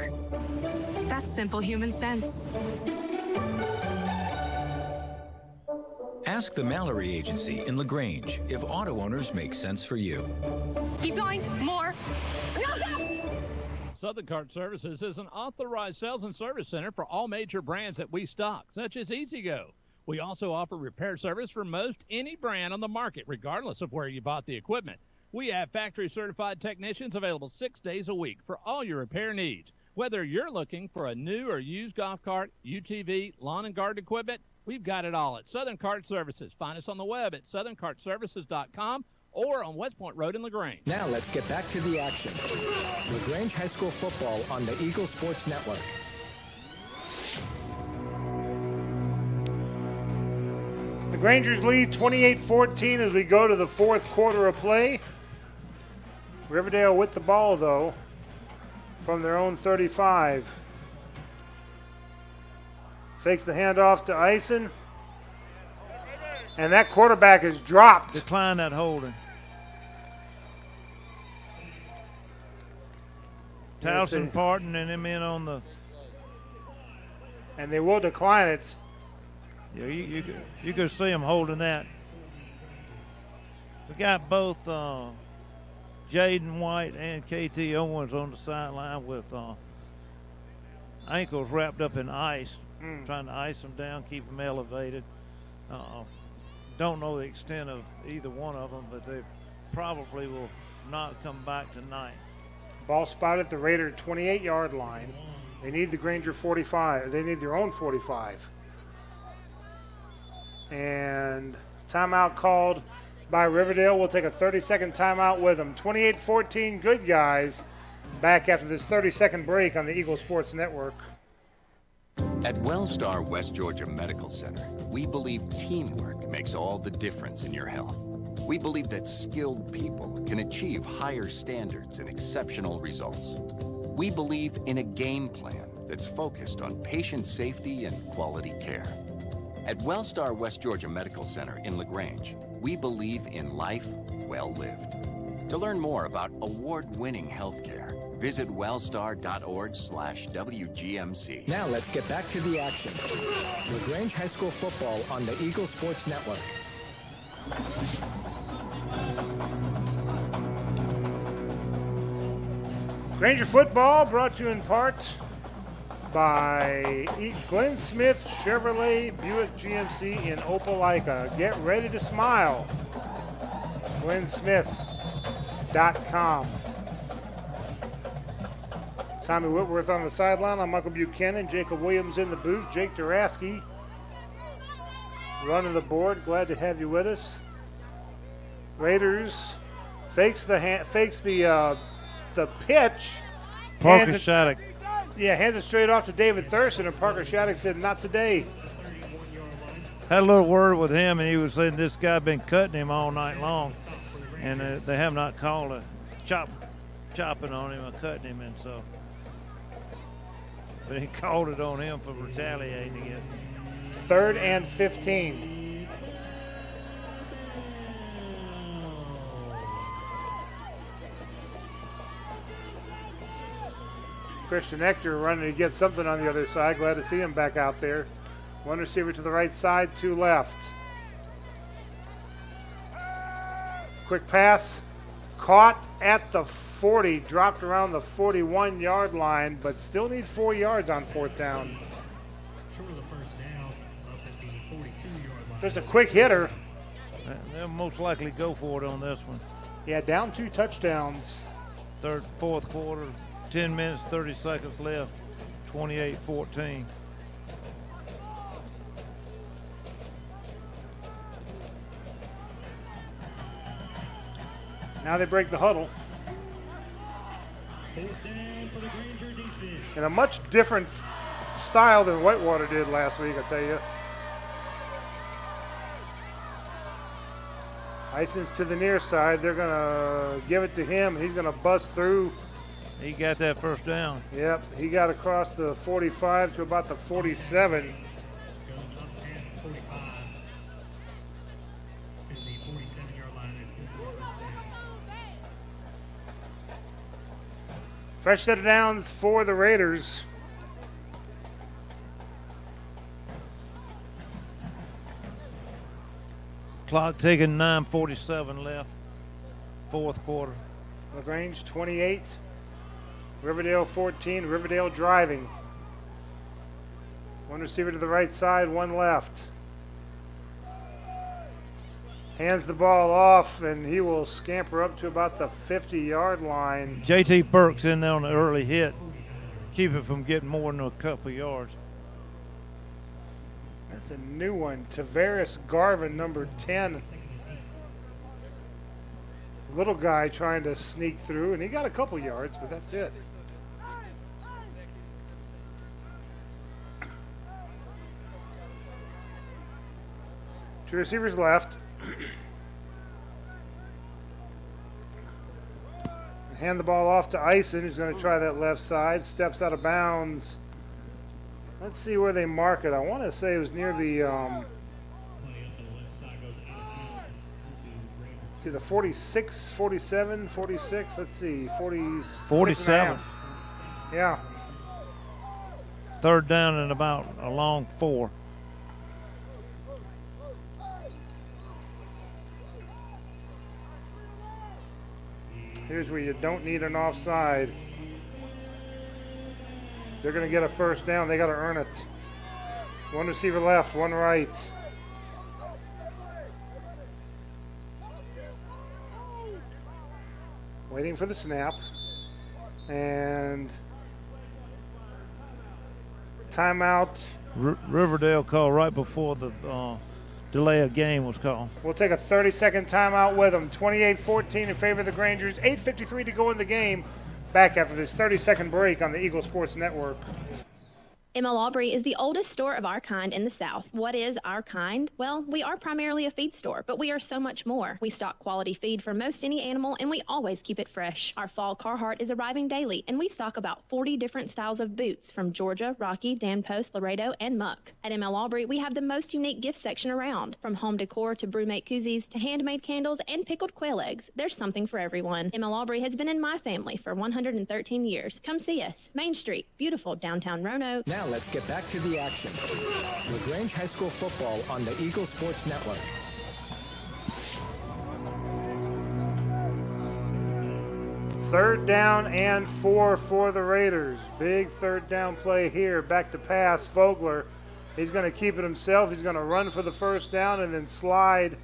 That's simple human sense. Ask the Mallory Agency in LaGrange if auto owners make sense for you. Keep going. More. Southern Cart Services is an authorized sales and service center for all major brands that we stock, such as E-Z-GO. We also offer repair service for most any brand on the market, regardless of where you bought the equipment. We have factory-certified technicians available 6 days a week for all your repair needs. Whether you're looking for a new or used golf cart, UTV, lawn and garden equipment, we've got it all at Southern Cart Services. Find us on the web at southerncartservices.com or on West Point Road in LaGrange. Now let's get back to the action. LaGrange High School football on the Eagle Sports Network. The Grangers lead 28-14 as we go to the fourth quarter of play. Riverdale with the ball, though, from their own 35. Fakes the handoff to Eisen. And that quarterback is dropped. Decline that holding. Towson Parton and him in on the. And they will decline it. Yeah, you could see him holding that. We got both Jaden White and KT Owens on the sideline with ankles wrapped up in ice, trying to ice them down, keep them elevated. Don't know the extent of either one of them, but they probably will not come back tonight. Ball spotted at the Raider 28-yard line. They need the Granger 45. They need their own 45. And timeout called by Riverdale. We'll take a 30-second timeout with them. 28-14, good guys. Back after this 30-second break on the Eagle Sports Network. At Wellstar West Georgia Medical Center, we believe teamwork makes all the difference in your health. We believe that skilled people can achieve higher standards and exceptional results. We believe in a game plan that's focused on patient safety and quality care. At Wellstar West Georgia Medical Center in LaGrange, we believe in life well lived. To learn more about award-winning healthcare, visit wellstar.org/WGMC. Now let's get back to the action. LaGrange High School football on the Eagle Sports Network. Granger football brought to you in part by Glenn Smith Chevrolet Buick GMC in Opelika. Get ready to smile. GlennSmith.com. Tommy Whitworth on the sideline. I'm Michael Buchanan. Jacob Williams in the booth. Jake Duraski running the board. Glad to have you with us. Raiders fakes the pitch. Parker Shattuck. Yeah, hands it straight off to David Thurston, and Parker Shattuck said, "Not today." Had a little word with him, and he was saying this guy been cutting him all night long, and they have not called a chopping on him or cutting him, and so. But he called it on him for retaliating against him. 3rd and 15. Christian Ector running to get something on the other side. Glad to see him back out there. One receiver to the right side, two left. Quick pass. Caught at the 40, dropped around the 41-yard line, but still need 4 yards on 4th down. Just a quick hitter. They'll most likely go for it on this one. Yeah, down 2 touchdowns. Fourth quarter, 10 minutes, 30 seconds left, 28-14. Now they break the huddle. In a much different style than Whitewater did last week, I tell you. Ison's to the near side. They're going to give it to him. He's going to bust through. He got that first down. Yep, he got across the 45 to about the 47. Fresh set of downs for the Raiders. Clock ticking, 9:47 left, fourth quarter. LaGrange 28, Riverdale 14, Riverdale driving. One receiver to the right side, one left. Hands the ball off, and he will scamper up to about the 50-yard line. J.T. Burks in there on the early hit, keep it from getting more than a couple yards. That's a new one. Tavares Garvin, number 10. Little guy trying to sneak through, and he got a couple yards, but that's it. Two receivers left. Hand the ball off to Eisen, who's going to try that left side. Steps out of bounds. Let's see where they mark it. I want to say it was near the see the 46, 47, 46. Let's see, 47. Yeah. Third down and about a long 4. Here's where you don't need an offside. They're going to get a first down. They got to earn it. One receiver left, one right. Waiting for the snap. And timeout. Riverdale called right before the delay of game was called. We'll take a 30-second timeout with them. 28-14 in favor of the Grangers. 8:53 to go in the game. Back after this 30-second break on the Eagle Sports Network. ML Aubrey is the oldest store of our kind in the South. What is our kind? Well, we are primarily a feed store, but we are so much more. We stock quality feed for most any animal, and we always keep it fresh. Our fall Carhartt is arriving daily, and we stock about 40 different styles of boots from Georgia, Rocky, Dan Post, Laredo, and Muck. At ML Aubrey, we have the most unique gift section around. From home decor to brewmate koozies to handmade candles and pickled quail eggs, there's something for everyone. ML Aubrey has been in my family for 113 years. Come see us. Main Street, beautiful downtown Roanoke. Now let's get back to the action. LaGrange High School football on the Eagle Sports Network. Third down and 4 for the Raiders. Big third down play here. Back to pass. Fogler. He's going to keep it himself. He's going to run for the first down and then slide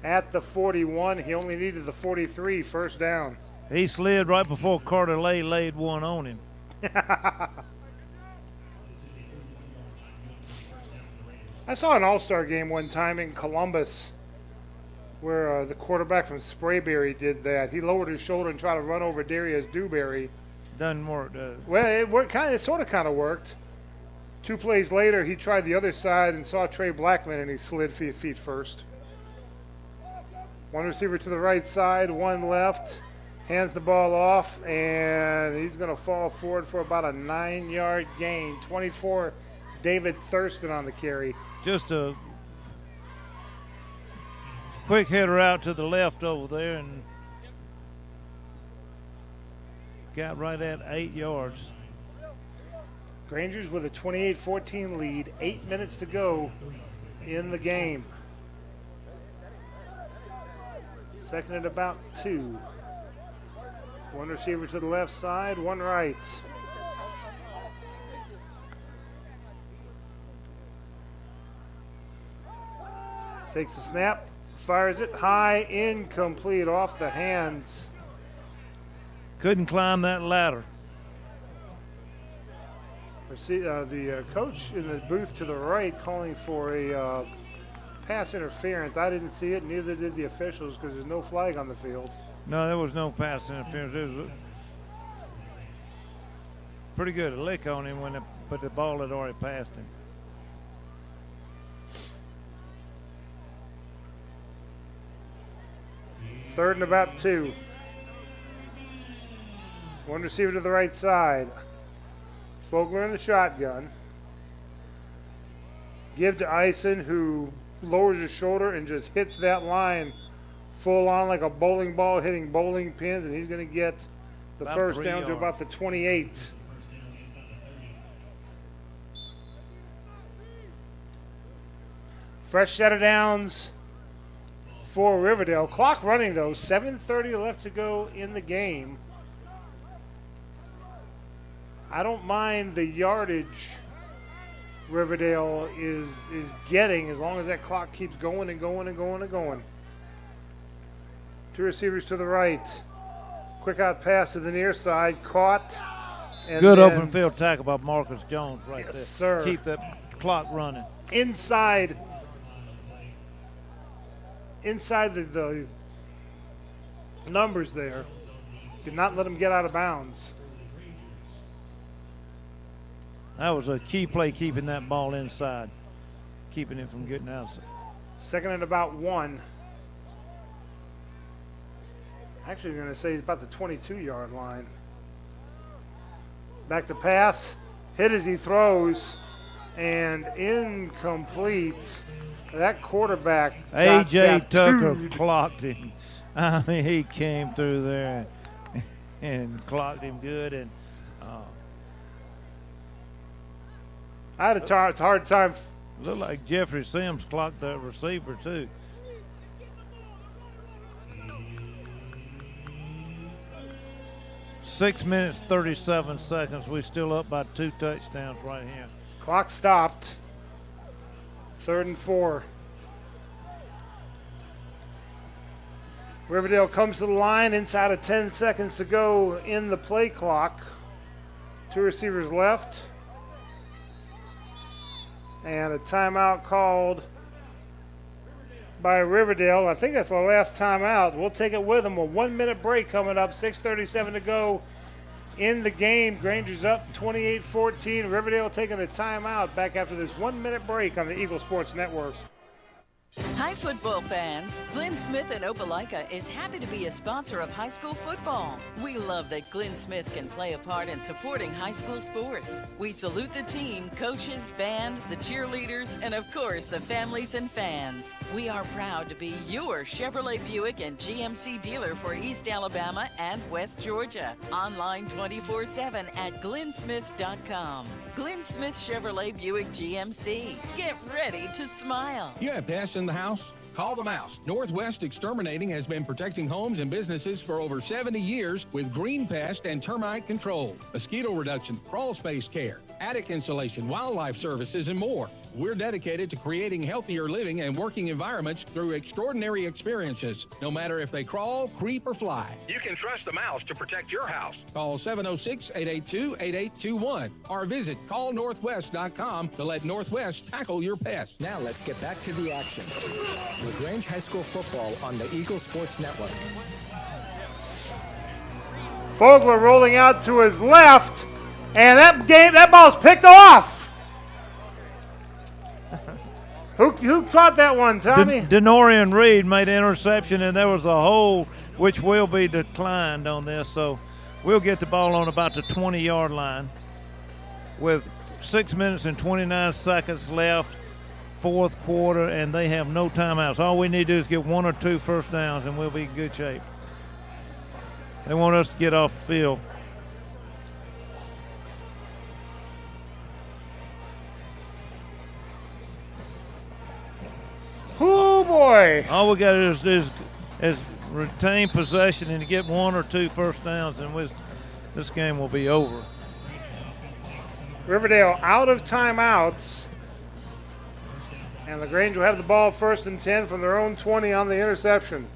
at the 41. He only needed the 43 first down. He slid right before Carter Lay laid one on him. I saw an all-star game one time in Columbus where the quarterback from Sprayberry did that. He lowered his shoulder and tried to run over Darius Dewberry. Doesn't work, does it? Well, it worked. It sort of worked. 2 plays later, he tried the other side and saw Trey Blackman, and he slid feet first. One receiver to the right side, one left. Hands the ball off, and he's going to fall forward for about a 9-yard gain. 24, David Thurston on the carry. Just a quick header out to the left over there and got right at 8 yards. Grangers with a 28-14 lead, 8 minutes to go in the game. Second and about 2. One receiver to the left side, one right. Takes the snap, fires it high, incomplete, off the hands. Couldn't climb that ladder. I see the coach in the booth to the right calling for a pass interference. I didn't see it, neither did the officials because there's no flag on the field. No, there was no pass interference. It was pretty good a lick on him but the ball had already passed him. Third and about 2. One receiver to the right side. Fogler in the shotgun. Give to Eisen, who lowers his shoulder and just hits that line full on like a bowling ball hitting bowling pins, and he's going to get the about first 3 down yards. to about the 28. Fresh set of downs for Riverdale. Clock running, though. 7:30 left to go in the game. I don't mind the yardage Riverdale is getting as long as that clock keeps going and going and going and going. 2 receivers to the right. Quick out pass to the near side. Caught. And good then open field tackle by Marcus Jones right there. Yes, sir. Keep that clock running. Inside the numbers there. Did not let him get out of bounds. That was a key play, keeping that ball inside, keeping it from getting outside. Second and about 1. Actually, you're going to say he's about the 22-yard line. Back to pass. Hit as he throws. And incomplete. That quarterback A.J. Tucker clocked him. I mean, he came through there and clocked him good. And I had a hard time. Looked like Jeffrey Sims clocked that receiver, too. Six minutes, 37 seconds. We're still up by 2 touchdowns right here. Clock stopped. 3rd and 4. Riverdale comes to the line inside of 10 seconds to go in the play clock. 2 receivers left. And a timeout called by Riverdale. I think that's the last timeout. We'll take it with them. A 1-minute break coming up. 6:37 to go in the game. Granger's up 28-14. Riverdale taking a timeout back after this 1-minute break on the Eagle Sports Network. Hi, football fans. Glenn Smith in Opelika is happy to be a sponsor of high school football. We love that Glenn Smith can play a part in supporting high school sports. We salute the team, coaches, band, the cheerleaders, and of course the families and fans. We are proud to be your Chevrolet Buick and GMC dealer for East Alabama and West Georgia. Online 24/7 at glennsmith.com. Glenn Smith Chevrolet Buick GMC. Get ready to smile. You have pests in the house? Call the Mouse. Northwest Exterminating has been protecting homes and businesses for over 70 years with green pest and termite control, mosquito reduction, crawl space care, attic insulation, wildlife services, and more. We're dedicated to creating healthier living and working environments through extraordinary experiences, no matter if they crawl, creep, or fly. You can trust the Mouse to protect your house. Call 706-882-8821 or visit callnorthwest.com to let Northwest tackle your pests. Now let's get back to the action. LaGrange High School football on the Eagle Sports Network. Fogler rolling out to his left, and that ball's picked off. Who caught that one, Tommy? Denorian Reed made an interception, and there was a hold which will be declined on this. So we'll get the ball on about the 20-yard line with 6 minutes and 29 seconds left, fourth quarter, and they have no timeouts. All we need to do is get 1 or 2 first downs, and we'll be in good shape. They want us to get off the field. Oh, boy. All we got to do is retain possession and get 1 or 2 first downs, and this game will be over. Riverdale out of timeouts. And LaGrange will have the ball 1st and 10 from their own 20 on the interception.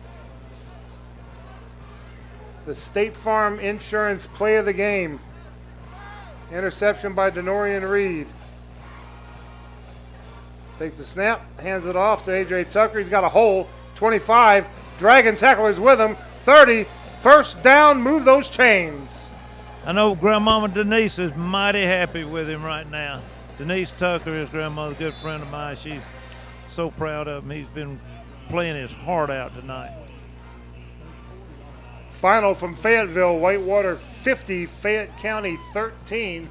The State Farm Insurance play of the game. Interception by Denorian Reed. Takes the snap, hands it off to A.J. Tucker. He's got a hole. 25. Dragon tacklers with him. 30. First down. Move those chains. I know Grandmama Denise is mighty happy with him right now. Denise Tucker is grandmother, a good friend of mine. She's so proud of him. He's been playing his heart out tonight. Final from Fayetteville, Whitewater 50, Fayette County 13.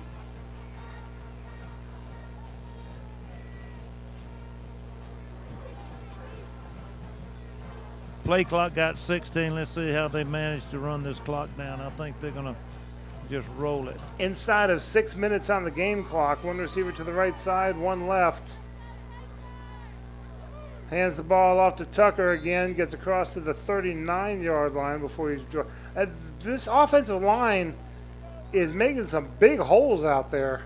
Play clock got 16. Let's see how they managed to run this clock down. I think they're going to just roll it. Inside of 6 minutes on the game clock. 1 receiver to the right side, 1 left. Hands the ball off to Tucker again. Gets across to the 39-yard line before he's drawn. This offensive line is making some big holes out there.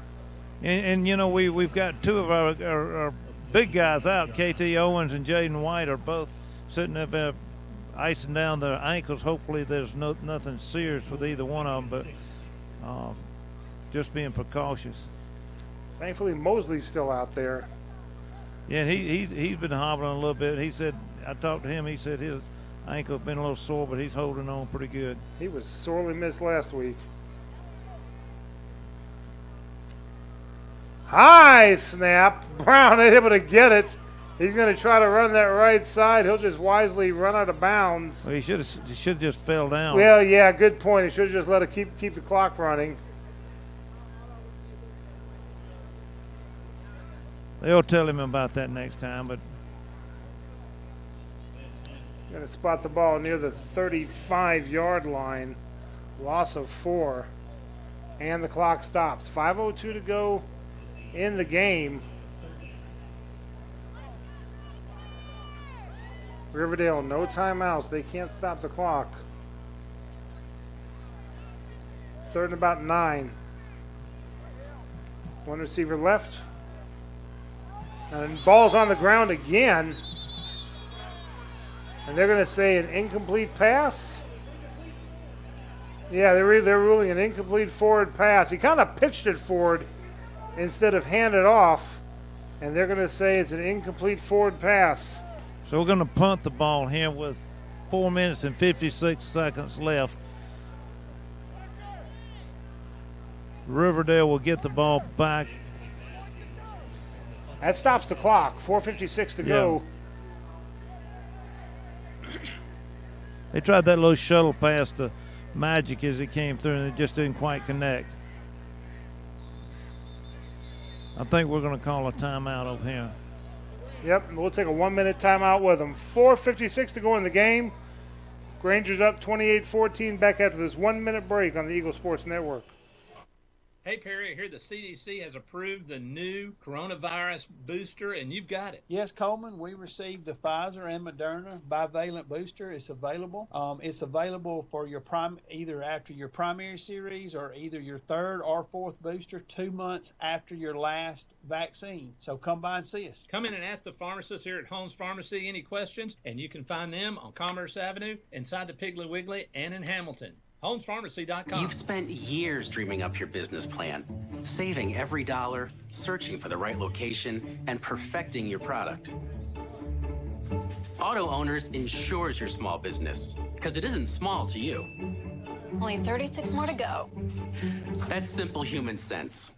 And you know, we've got 2 of our big guys out. KT Owens and Jaden White are both sitting there icing down their ankles. Hopefully there's nothing serious with either one of them, but just being precautious. Thankfully Mosley's still out there. Yeah, he's been hobbling a little bit. He said, I talked to him, he said his ankle been a little sore, but he's holding on pretty good. He was sorely missed last week. High snap. Brown able to get it. He's going to try to run that right side. He'll just wisely run out of bounds. Well, he should have just fell down. Well, yeah, good point. He should have just let it keep the clock running. They'll tell him about that next time, but going to spot the ball near the 35-yard line. Loss of 4. And the clock stops. 5:02 to go in the game. Riverdale, no timeouts. They can't stop the clock. 3rd and about 9. One receiver left. And ball's on the ground again. And they're going to say an incomplete pass. Yeah, they're ruling an incomplete forward pass. He kind of pitched it forward instead of handed off. And they're going to say it's an incomplete forward pass. So we're going to punt the ball here with 4 minutes and 56 seconds left. Riverdale will get the ball back. That stops the clock. 4:56 to go. They tried that little shuttle pass to Magic as it came through, and it just didn't quite connect. I think we're going to call a timeout over here. Yep, we'll take a 1-minute timeout with them. 4:56 to go in the game. Granger's up 28-14 back after this 1-minute break on the Eagle Sports Network. Hey, Perry, I hear the CDC has approved the new coronavirus booster, and you've got it. Yes, Coleman, we received the Pfizer and Moderna bivalent booster. It's available. It's available for your either after your primary series or either your 3rd or 4th booster 2 months after your last vaccine. So come by and see us. Come in and ask the pharmacist here at Holmes Pharmacy any questions, and you can find them on Commerce Avenue, inside the Piggly Wiggly, and in Hamilton. HolmesPharmacy.com. You've spent years dreaming up your business plan, saving every dollar, searching for the right location, and perfecting your product. Auto Owners insures your small business, because it isn't small to you. Only 36 more to go. That's simple human sense.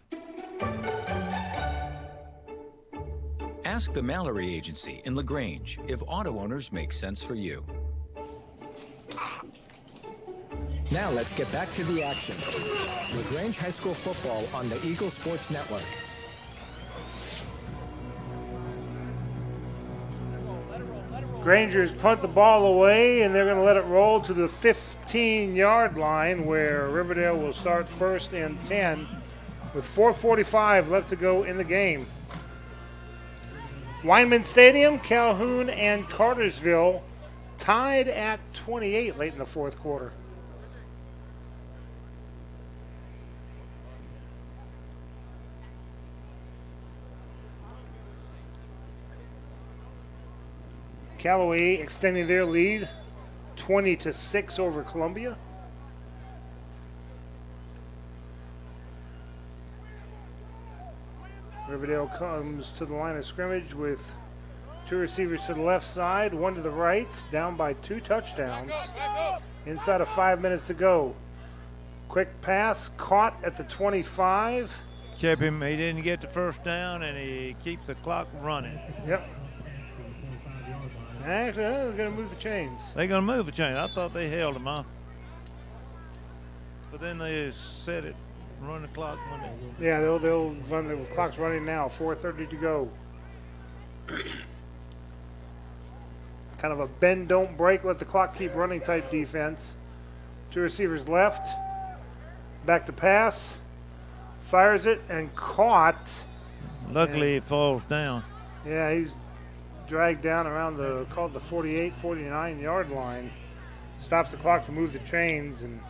Ask the Mallory Agency in LaGrange if auto owners make sense for you. Now let's get back to the action. LaGrange High School football on the Eagle Sports Network. Grangers punt the ball away, and they're going to let it roll to the 15-yard line where Riverdale will start 1st and 10 with 4:45 left to go in the game. Weinman Stadium, Calhoun, and Cartersville tied at 28 late in the 4th quarter. Callaway extending their lead 20-6 over Columbia. Riverdale comes to the line of scrimmage with 2 receivers to the left side, 1 to the right, down by 2 touchdowns. Inside of 5 minutes to go. Quick pass caught at the 25. Kept him. He didn't get the first down, and he keeps the clock running. Yep. Actually, they're going to move the chains. They're going to move the chains. I thought they held him, huh? But then they set it, run the clock. Yeah, they'll run. The clock's running now. 4:30 to go. Kind of a bend, don't break, let the clock keep running type defense. 2 receivers left. Back to pass. Fires it and caught. Luckily, he falls down. Yeah, he's dragged down around the 48, 49-yard line. Stops the clock to move the chains, and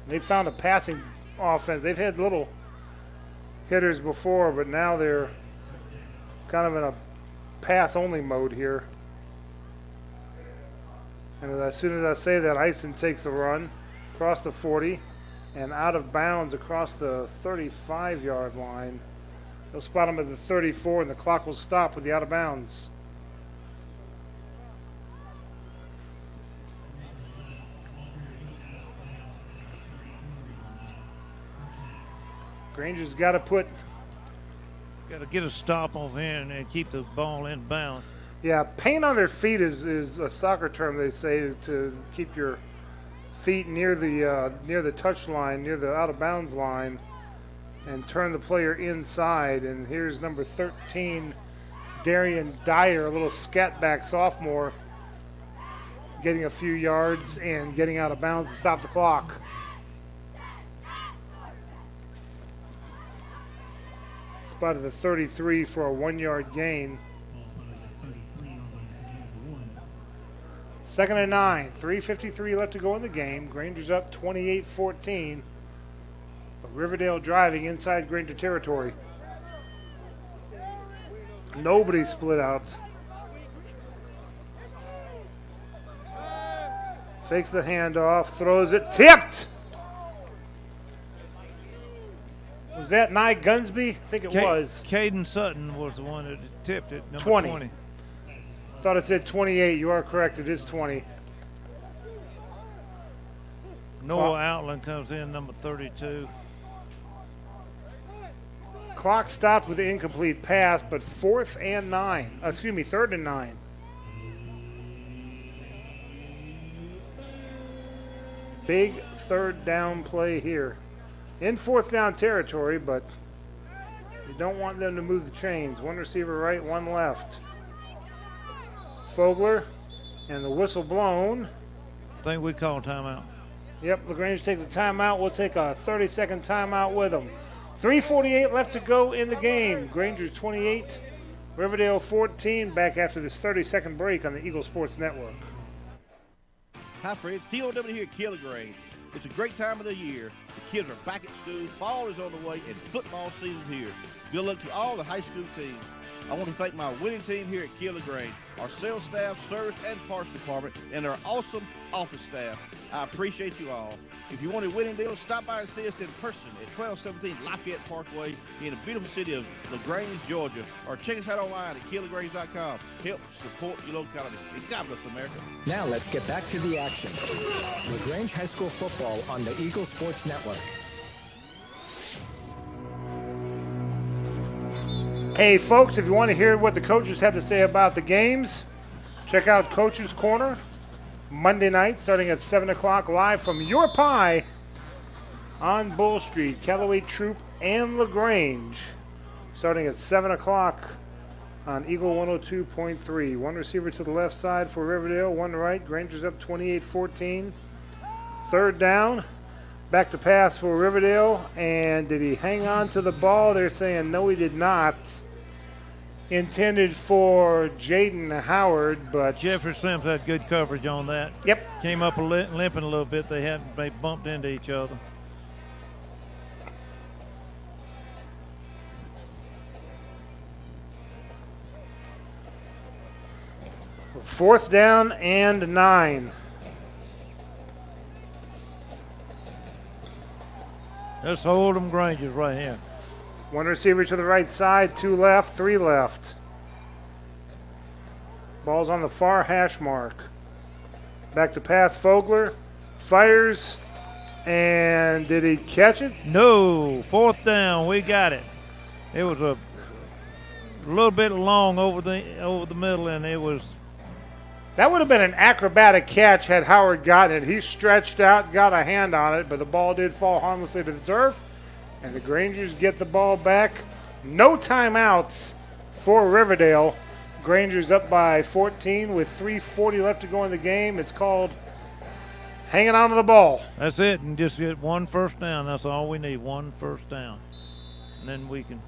they found a passing offense. They've had little hitters before, but now they're kind of in a pass-only mode here. And as soon as I say that, Eisen takes the run across the 40 and out of bounds across the 35-yard line. They'll spot him at the 34, and the clock will stop with the out of bounds. Granger's got to get a stop on here and keep the ball in bounds. Yeah, paint on their feet is a soccer term, they say, to keep your feet near the touch line, near the out of bounds line, and turn the player inside. And here's number 13, Darian Dyer, a little scat back sophomore, getting a few yards and getting out of bounds to stop the clock. Spotted the 33 for a 1-yard gain. 2nd and 9, 3:53 left to go in the game. Granger's up 28-14. But Riverdale driving inside Granger territory. Nobody split out. Fakes the handoff, throws it, tipped! Was that Nye Gunsby? I think it was. Caden Sutton was the one that tipped it, number 20. Thought it said 28. You are correct. It is 20. Noah Outland comes in, number 32. Clock stopped with the incomplete pass, but 3rd and 9. Big 3rd down play here. In 4th down territory, but you don't want them to move the chains. One receiver right, one left. Fogler, and the whistle blown. I think we call timeout. Yep, LaGrange takes a timeout. We'll take a 30-second timeout with them. 3:48 left to go in the game. Granger 28, Riverdale 14. Back after this 30-second break on the Eagle Sports Network. Hi, friends. TOW here at LaGrange. It's a great time of the year. The kids are back at school. Fall is on the way, and football season's here. Good luck to all the high school teams. I want to thank my winning team here at LaGrange, our sales staff, service, and parts department, and our awesome office staff. I appreciate you all. If you want a winning deal, stop by and see us in person at 1217 Lafayette Parkway in the beautiful city of LaGrange, Georgia, or check us out online at KillLaGrange.com. Help support your locality. And God bless America. Now let's get back to the action. LaGrange High School football on the Eagle Sports Network. Hey, folks, if you want to hear what the coaches have to say about the games, check out Coach's Corner Monday night starting at 7 o'clock live from your pie on Bull Street. Callaway Troop and LaGrange starting at 7 o'clock on Eagle 102.3. One receiver to the left side for Riverdale, one right. Granger's up 28-14. 3rd down. Back to pass for Riverdale, and did he hang on to the ball? They're saying no, he did not. Intended for Jaden Howard, but Jeffrey Sims had good coverage on that. Yep. Came up limping a little bit. They bumped into each other. Fourth down and 9. Let's hold them Grangers right here. One receiver to the right side, 2 left, 3 left. Ball's on the far hash mark. Back to pass, Fogler. Fires. And did he catch it? No. 4th down. We got it. It was a little bit long over the middle, and it was. That would have been an acrobatic catch had Howard gotten it. He stretched out, got a hand on it, but the ball did fall harmlessly to the turf, and the Grangers get the ball back. No timeouts for Riverdale. Grangers up by 14 with 3:40 left to go in the game. It's called hanging on to the ball. That's it, and just get 1 first down. That's all we need, 1 first down. And then we can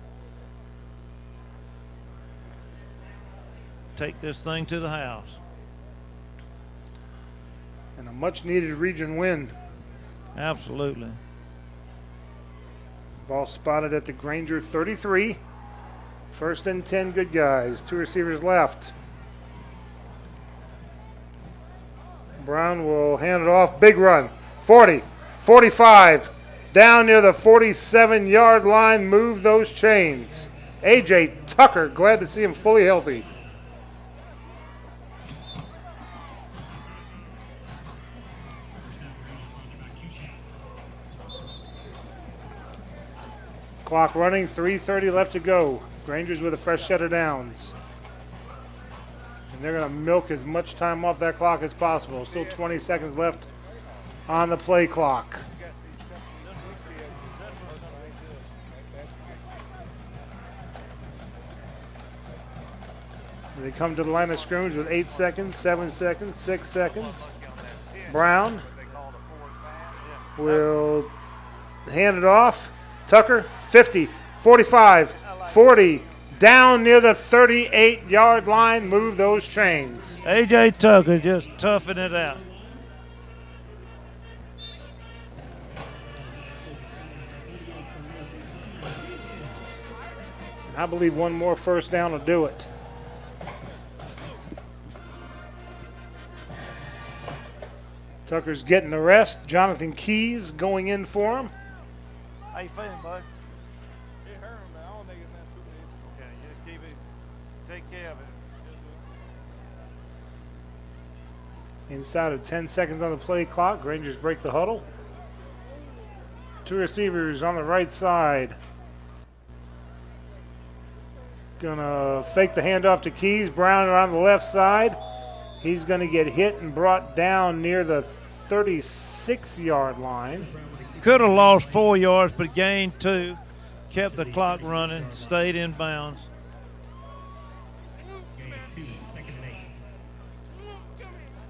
take this thing to the house. And a much-needed region win. Absolutely. Ball spotted at the Granger 33. 1st and 10, good guys. 2 receivers left. Brown will hand it off. Big run. 40, 45. Down near the 47-yard line. Move those chains. A.J. Tucker, glad to see him fully healthy. Clock running, 3:30 left to go. Grangers with a fresh set of downs. And they're going to milk as much time off that clock as possible. Still 20 seconds left on the play clock. They come to the line of scrimmage with 8 seconds, 7 seconds, 6 seconds. Brown will hand it off. Tucker, 50, 45, 40, down near the 38-yard line. Move those chains. A.J. Tucker just toughing it out. And I believe one more first down will do it. Tucker's getting the rest. Jonathan Keys going in for him. How you feeling, bud? It hurt, man. I don't think it's not too bad. Okay, just keep it. Take care of it. Inside of 10 seconds on the play clock, Grangers break the huddle. 2 receivers on the right side. Gonna fake the handoff to Keys. Brown around the left side. He's gonna get hit and brought down near the 36-yard line. Could have lost 4 yards, but gained 2. Kept the clock running, stayed in bounds.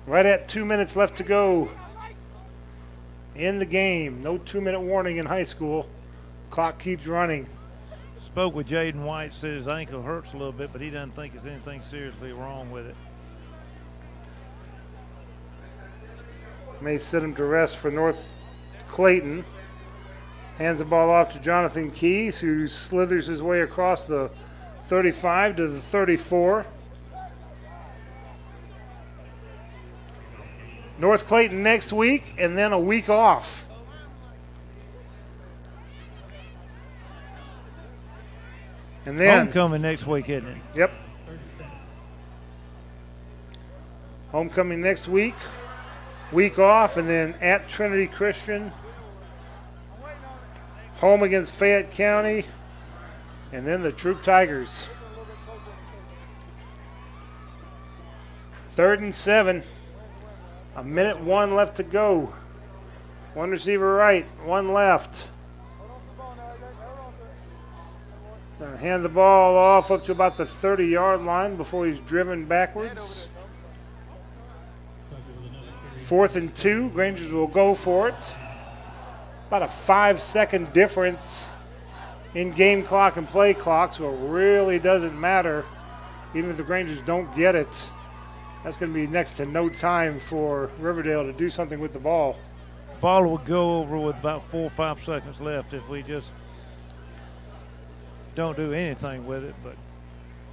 Right at 2 minutes left to go in the game. No 2-minute warning in high school. Clock keeps running. Spoke with Jaden White, said his ankle hurts a little bit, but he doesn't think there's anything seriously wrong with it. May set him to rest for North Clayton. Hands the ball off to Jonathan Keys, who slithers his way across the 35 to the 34. North Clayton next week, and then a week off. And then homecoming next week, isn't it? Yep. Homecoming next week. Week off, and then at Trinity Christian. Home against Fayette County. And then the Troop Tigers. 3rd and 7. 1:01 left to go. 1 receiver right, 1 left. Gonna hand the ball off up to about the 30-yard line before he's driven backwards. 4th and 2. Grangers will go for it. About a 5-second difference in game clock and play clock, so it really doesn't matter. Even if the Grangers don't get it, that's going to be next to no time for Riverdale to do something with the ball. Ball will go over with about 4 or 5 seconds left if we just don't do anything with it, but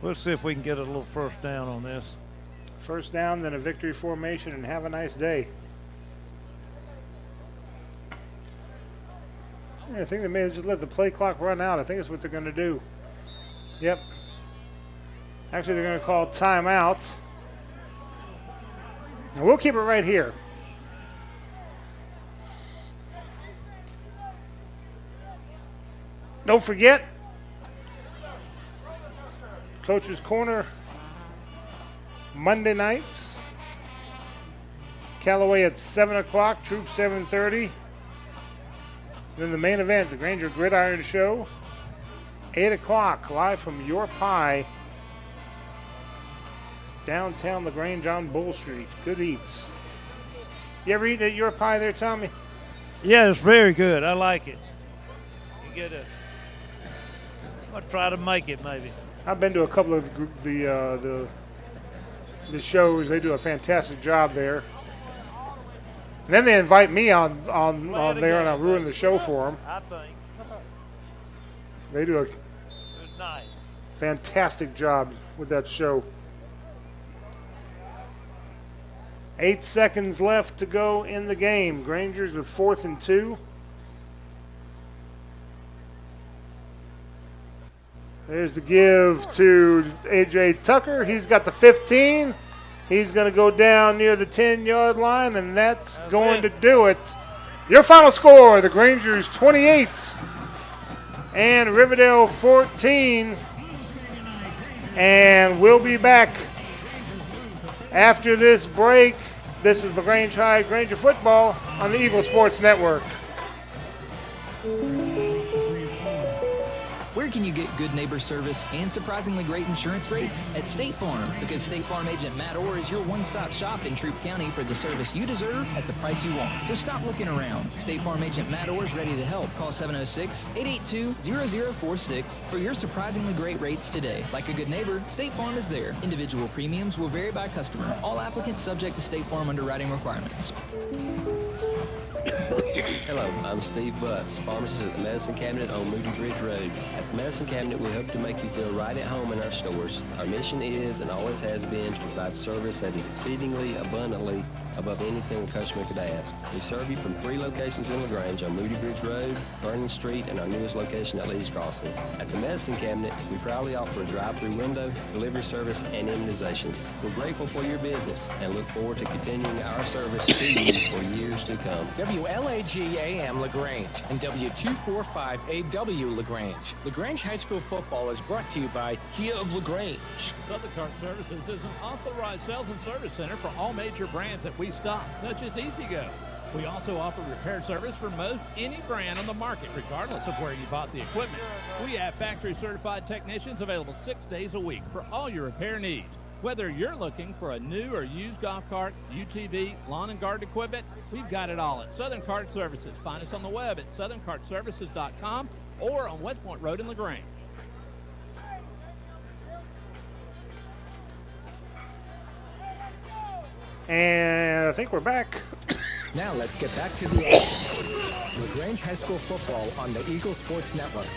we'll see if we can get a little first down on this. First down, then a victory formation, and have a nice day. I think they may just let the play clock run out. I think that's what they're going to do. Yep. Actually, they're going to call timeout. And we'll keep it right here. Don't forget, Coach's Corner, Monday nights. Callaway at 7 o'clock, Troop 7:30. Then the main event, the Granger Gridiron Show, 8 o'clock, live from Your Pie, downtown LaGrange on Bull Street. Good eats. You ever eat at Your Pie there, Tommy? Yeah, it's very good. I like it. You get a. I'll try to make it maybe. I've been to a couple of the shows. They do a fantastic job there. And then they invite me on there, and I ruin the show for them. I think. They do a nice, fantastic job with that show. 8 seconds left to go in the game. Grangers with 4th and 2. There's the give to A.J. Tucker. He's got the 15. He's going to go down near the 10-yard line, and that's going to do it. Your final score, the Grangers 28, and Riverdale 14. And we'll be back after this break. This is LaGrange High Granger football on the Eagle Sports Network. Where can you get good neighbor service and surprisingly great insurance rates? At State Farm, because State Farm agent Matt Orr is your one-stop shop in Troup County for the service you deserve at the price you want. So stop looking around. State Farm agent Matt Orr is ready to help. Call 706-882-0046 for your surprisingly great rates today. Like a good neighbor, State Farm is there. Individual premiums will vary by customer. All applicants subject to State Farm underwriting requirements. Hello, I'm Steve Butts, pharmacist at the Medicine Cabinet on Moody Bridge Road. At the Medicine Cabinet, we hope to make you feel right at home in our stores. Our mission is and always has been to provide service that is exceedingly abundantly above anything a customer could ask. We serve you from 3 locations in LaGrange on Moody Bridge Road, Vernon Street, and our newest location at Lee's Crossing. At the Medicine Cabinet, we proudly offer a drive-through window, delivery service, and immunizations. We're grateful for your business and look forward to continuing our service to you for years to come. WLAG-AM LaGrange and W245AW LaGrange. LaGrange High School football is brought to you by Kia of LaGrange. Southern Cart Services is an authorized sales and service center for all major brands that we stock, such as EasyGo. We also offer repair service for most any brand on the market, regardless of where you bought the equipment. We have factory-certified technicians available 6 days a week for all your repair needs. Whether you're looking for a new or used golf cart, UTV, lawn and garden equipment, we've got it all at Southern Cart Services. Find us on the web at southerncartservices.com or on West Point Road in LaGrange. And I think we're back. Now let's get back to the action. LaGrange High School football on the Eagle Sports Network.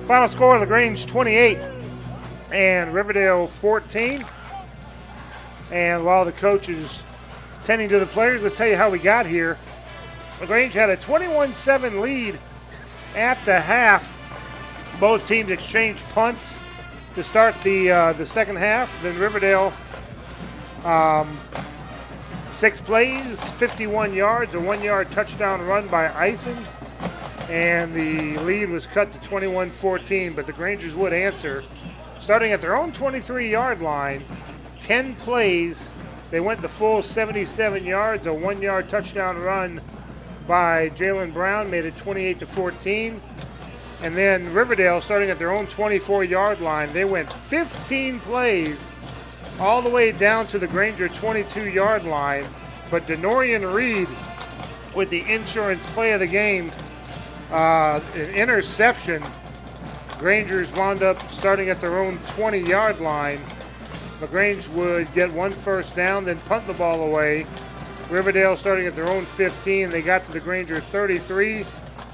Final score, LaGrange 28 and Riverdale 14. And while the coach is tending to the players, let's tell you how we got here. LaGrange had a 21-7 lead at the half. Both teams exchanged punts to start the second half. Then Riverdale, 6 plays, 51 yards, a 1-yard touchdown run by Eisen. And the lead was cut to 21-14, but the Grangers would answer. Starting at their own 23-yard line, 10 plays. They went the full 77 yards, a 1-yard touchdown run by Jalen Brown made it 28-14. And then Riverdale, starting at their own 24-yard line, they went 15 plays all the way down to the Granger 22-yard line. But Denorian Reed with the insurance play of the game, an interception. Grangers wound up starting at their own 20-yard line. LaGrange would get 1 first down, then punt the ball away. Riverdale starting at their own 15. They got to the Granger 33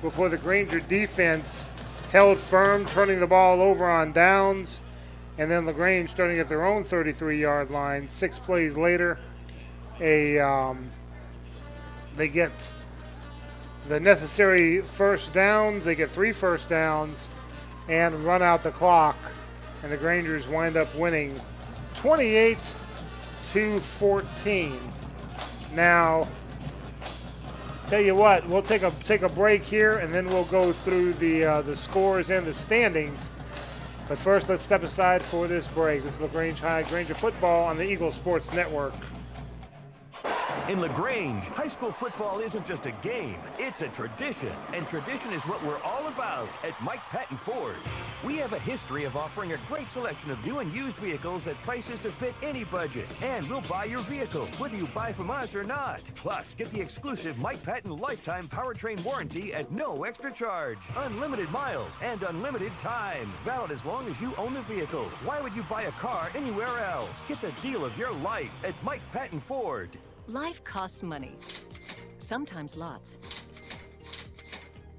before the Granger defense held firm, turning the ball over on downs. And then LaGrange starting at their own 33-yard line. 6 plays later, they get the necessary first downs. They get 3 first downs and run out the clock. And the Grangers wind up winning 28-14. Now, tell you what, we'll take a break here, and then we'll go through the scores and the standings. But first, let's step aside for this break. This is LaGrange High Granger football on the Eagle Sports Network. In LaGrange, high school football isn't just a game, it's a tradition. And tradition is what we're all about at Mike Patton Ford. We have a history of offering a great selection of new and used vehicles at prices to fit any budget. And we'll buy your vehicle, whether you buy from us or not. Plus, get the exclusive Mike Patton lifetime powertrain warranty at no extra charge. Unlimited miles and unlimited time. Valid as long as you own the vehicle. Why would you buy a car anywhere else? Get the deal of your life at Mike Patton Ford. Life costs money, sometimes lots.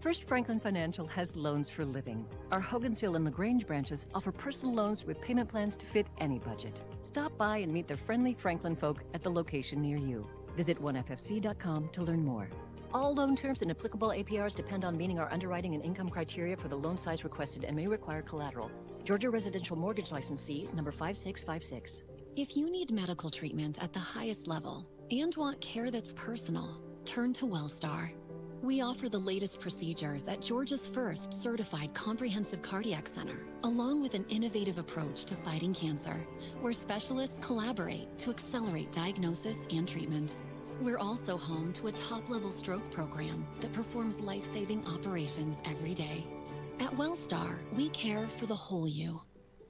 First Franklin Financial has loans for living. Our Hogansville and LaGrange branches offer personal loans with payment plans to fit any budget. Stop by and meet the friendly Franklin folk at the location near you. Visit onefc.com to learn more. All loan terms and applicable APRs depend on meeting our underwriting and income criteria for the loan size requested and may require collateral. Georgia Residential Mortgage Licensee number 5656. If you need medical treatment at the highest level and want care that's personal, turn to WellStar. We offer the latest procedures at Georgia's first certified comprehensive cardiac center, along with an innovative approach to fighting cancer, where specialists collaborate to accelerate diagnosis and treatment. We're also home to a top-level stroke program that performs life-saving operations every day. At WellStar, we care for the whole you.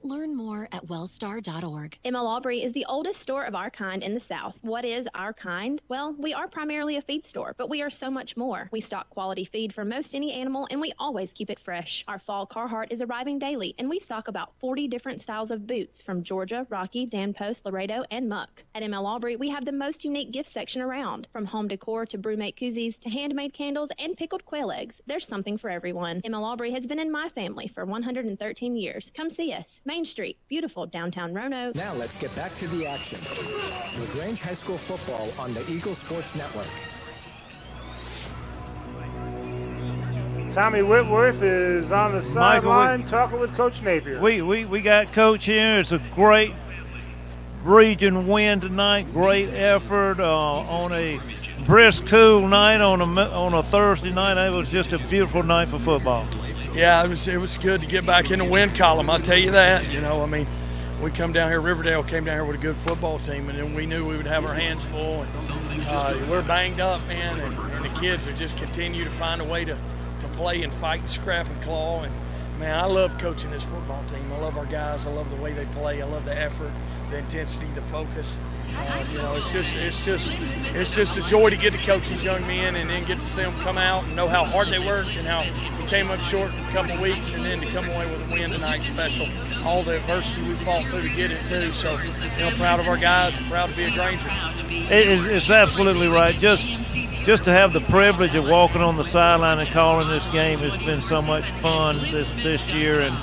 Learn more at wellstar.org. ML Aubrey is the oldest store of our kind in the South. What is our kind? Well, we are primarily a feed store, but we are so much more. We stock quality feed for most any animal, and we always keep it fresh. Our fall Carhartt is arriving daily, and we stock about 40 different styles of boots from Georgia, Rocky, Dan Post, Laredo, and Muck. At ML Aubrey, we have the most unique gift section around. From home decor to brewmate koozies to handmade candles and pickled quail eggs, there's something for everyone. ML Aubrey has been in my family for 113 years. Come see us. Main Street, beautiful downtown Roanoke. Now let's get back to the action. LaGrange High School football on the Eagle Sports Network. Tommy Whitworth is on the sideline talking with Coach Napier. We got Coach here. It's a great region win tonight. Great effort on a brisk, cool night on a Thursday night. It was just a beautiful night for football. Yeah, it was good to get back in the win column. I'll tell you that. You know, I mean, we come down here. Riverdale came down here with a good football team, and then we knew we would have our hands full. And we're banged up, man, and the kids have just continue to find a way to play and fight and scrap and claw. And man, I love coaching this football team. I love our guys. I love the way they play. I love the effort, the intensity, the focus. You know, it's just a joy to get to coach these young men and then get to see them come out and know how hard they worked and how we came up short in a couple of weeks, and then to come away with a win tonight special. All the adversity we fought through to get it too. So, you know, proud of our guys and proud to be a Granger. It's absolutely right. Just to have the privilege of walking on the sideline and calling this game has been so much fun this year, and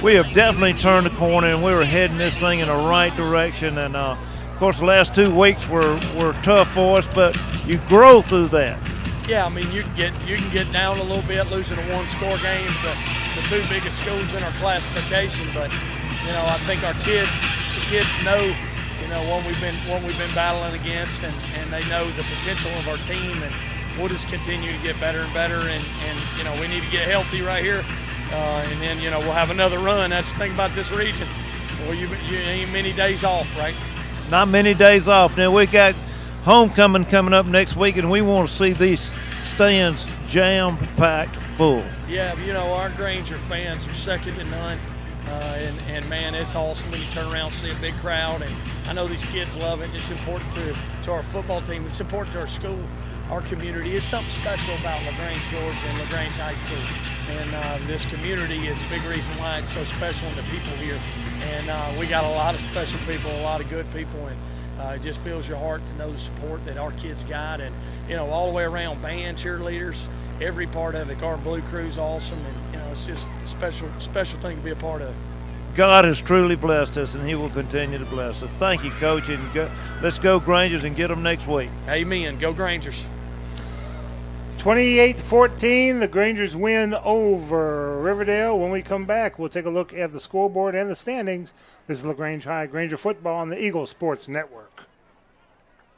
we have definitely turned the corner, and we were heading this thing in the right direction. And of course, the last 2 weeks were tough for us, but you grow through that. Yeah, I mean, you can get down a little bit losing a one-score game to the two biggest schools in our classification, but you know, I think the kids know, you know, what we've been battling against, and they know the potential of our team, and we'll just continue to get better and better, and you know, we need to get healthy right here. And then, you know, we'll have another run. That's the thing about this region. Well, you ain't many days off, right? Not many days off. Now, we got homecoming coming up next week, and we want to see these stands jam-packed full. Yeah, you know, our Granger fans are second to none. And man, it's awesome when you turn around and see a big crowd. And I know these kids love it. It's important to our football team. It's important to our school, our community. It's something special about LaGrange, Georgia, and LaGrange High School. And this community is a big reason why it's so special, and the people here. And we got a lot of special people, a lot of good people, and it just fills your heart to know the support that our kids got. And, you know, all the way around, band, cheerleaders, every part of it. Our Blue Crew's awesome, and, you know, it's just a special thing to be a part of. God has truly blessed us, and he will continue to bless us. Thank you, Coach, and let's go Grangers and get them next week. Amen. Go Grangers. 28-14, the Grangers win over Riverdale. When we come back, we'll take a look at the scoreboard and the standings. This is LaGrange High Granger football on the Eagle Sports Network.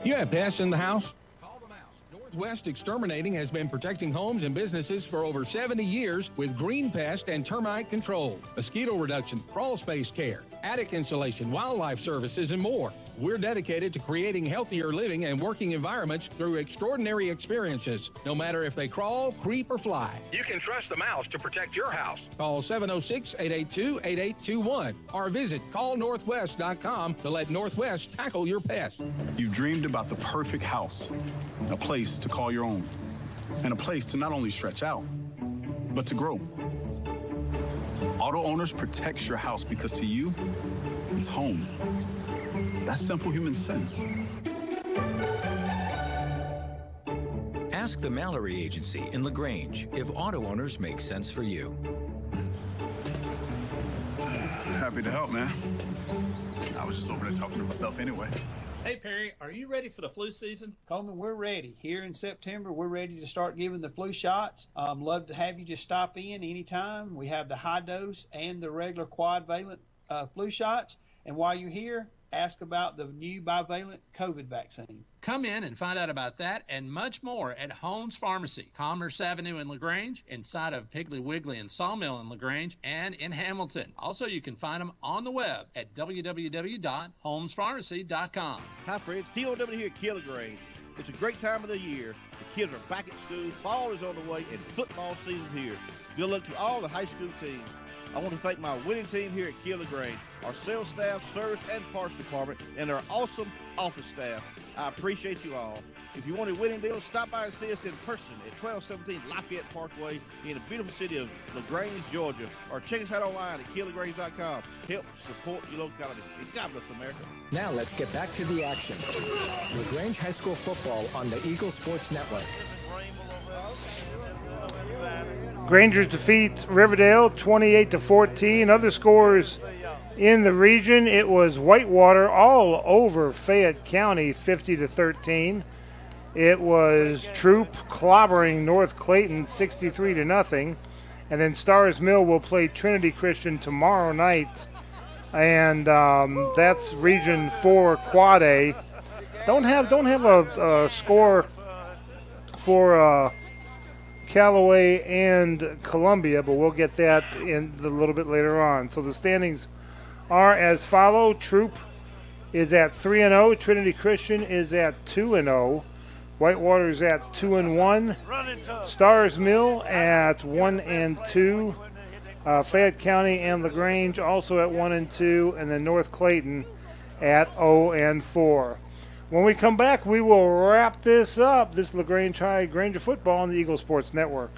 You have pests in the house? Call the mouse. Northwest Exterminating has been protecting homes and businesses for over 70 years with green pest and termite control, mosquito reduction, crawl space care, attic insulation, wildlife services, and more. We're dedicated to creating healthier living and working environments through extraordinary experiences, no matter if they crawl, creep, or fly. You can trust the mouse to protect your house. Call 706-882-8821 or visit callnorthwest.com to let Northwest tackle your pest. You dreamed about the perfect house, a place to call your own, and a place to not only stretch out, but to grow. Auto Owners protects your house because to you, it's home. That's simple human sense. Ask the Mallory Agency in LaGrange if auto owners make sense for you. Happy to help, man. I was just over there talking to myself anyway. Hey, Perry, are you ready for the flu season? Coleman, we're ready. Here in September, we're ready to start giving the flu shots. Love to have you just stop in anytime. We have the high dose and the regular quadvalent flu shots. And while you're here, ask about the new bivalent COVID vaccine. Come in and find out about that and much more at Holmes Pharmacy, Commerce Avenue in LaGrange, inside of Piggly Wiggly and Sawmill in LaGrange, and in Hamilton. Also, you can find them on the web at www.holmespharmacy.com. Hi, friends. TOW here at LaGrange. It's a great time of the year. The kids are back at school, fall is on the way, and football season's here. Good luck to all the high school teams. I want to thank my winning team here at LaGrange, our sales staff, service, and parts department, and our awesome office staff. I appreciate you all. If you want a winning deal, stop by and see us in person at 1217 Lafayette Parkway in the beautiful city of LaGrange, Georgia, or check us out online at KillLaGrange.com. Help support your locality. And God bless America. Now let's get back to the action. LaGrange High School football on the Eagle Sports Network. Grangers defeat Riverdale 28-14. Other scores in the region, it was Whitewater all over Fayette County 50-13. It was Troop clobbering North Clayton 63-0. And then Stars Mill will play Trinity Christian tomorrow night. And that's Region 4 Quad A. Don't have a score for Callaway and Columbia, but we'll get that in a little bit later on. So the standings are as follow. Troop is at 3-0. Trinity Christian is at 2-0. Whitewater is at 2-1. Stars Mill at 1-2. Fayette County and LaGrange also at 1-2, and then North Clayton at 0-4. When we come back, we will wrap this up. This is LaGrange High Granger football on the Eagle Sports Network.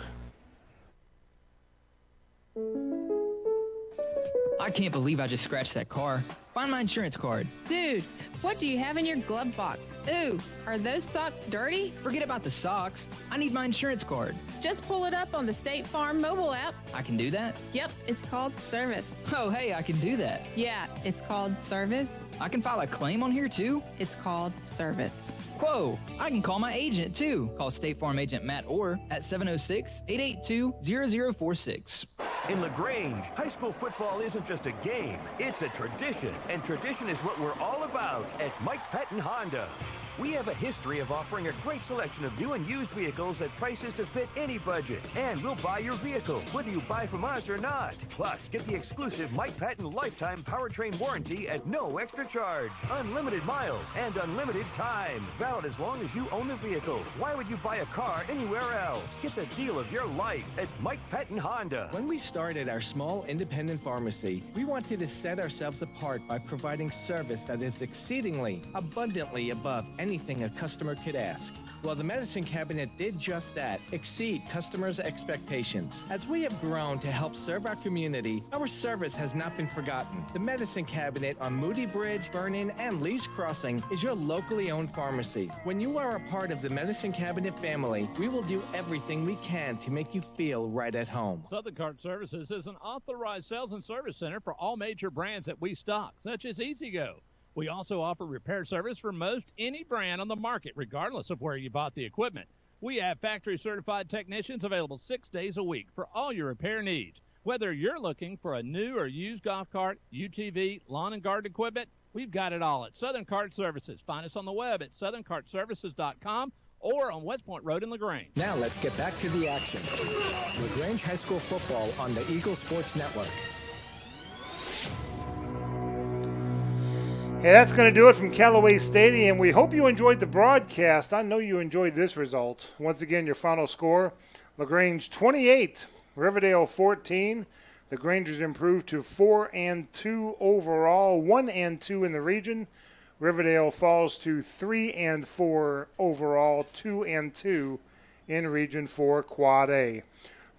I can't believe I just scratched that car. Find my insurance card. Dude, what do you have in your glove box? Ooh, are those socks dirty? Forget about the socks. I need my insurance card. Just pull it up on the State Farm mobile app. I can do that? Yep, it's called Service. Oh, hey, I can do that. Yeah, it's called Service. I can file a claim on here, too? It's called Service. Whoa, I can call my agent, too. Call State Farm agent Matt Orr at 706-882-0046. In LaGrange, high school football isn't just a game, it's a tradition. And tradition is what we're all about at Mike Patton Honda. We have a history of offering a great selection of new and used vehicles at prices to fit any budget. And we'll buy your vehicle, whether you buy from us or not. Plus, get the exclusive Mike Patton lifetime powertrain warranty at no extra charge. Unlimited miles and unlimited time. Valid as long as you own the vehicle. Why would you buy a car anywhere else? Get the deal of your life at Mike Patton Honda. When we started our small independent pharmacy, we wanted to set ourselves apart by providing service that is exceedingly, abundantly above anything a customer could ask. Well, the medicine cabinet did just that, exceed customers' expectations. As we have grown to help serve our community, our service has not been forgotten. The medicine cabinet on Moody Bridge, Vernon, and Lee's Crossing is your locally owned pharmacy. When you are a part of the medicine cabinet family, we will do everything we can to make you feel right at home. Southern Cart Services is an authorized sales and service center for all major brands that we stock, such as EasyGo. We also offer repair service for most any brand on the market, regardless of where you bought the equipment. We have factory-certified technicians available 6 days a week for all your repair needs. Whether you're looking for a new or used golf cart, UTV, lawn and garden equipment, we've got it all at Southern Cart Services. Find us on the web at southerncartservices.com or on West Point Road in LaGrange. Now let's get back to the action. LaGrange High School football on the Eagle Sports Network. Hey, that's going to do it from Callaway Stadium. We hope you enjoyed the broadcast. I know you enjoyed this result. Once again, your final score, LaGrange 28, Riverdale 14. The Grangers improved to 4-2 overall, 1-2 in the region. Riverdale falls to 3-4 overall, 2-2 in Region 4 Quad A.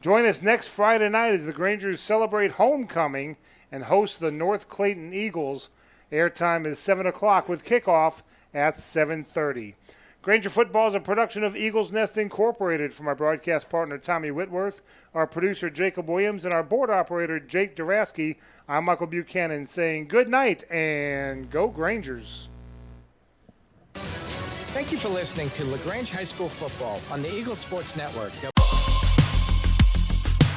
Join us next Friday night as the Grangers celebrate homecoming and host the North Clayton Eagles. Airtime is 7 o'clock with kickoff at 7:30. Granger Football is a production of Eagles Nest Incorporated. From our broadcast partner Tommy Whitworth, our producer Jacob Williams, and our board operator Jake Durasky, I'm Michael Buchanan saying good night and go Grangers. Thank you for listening to LaGrange High School football on the Eagle Sports Network.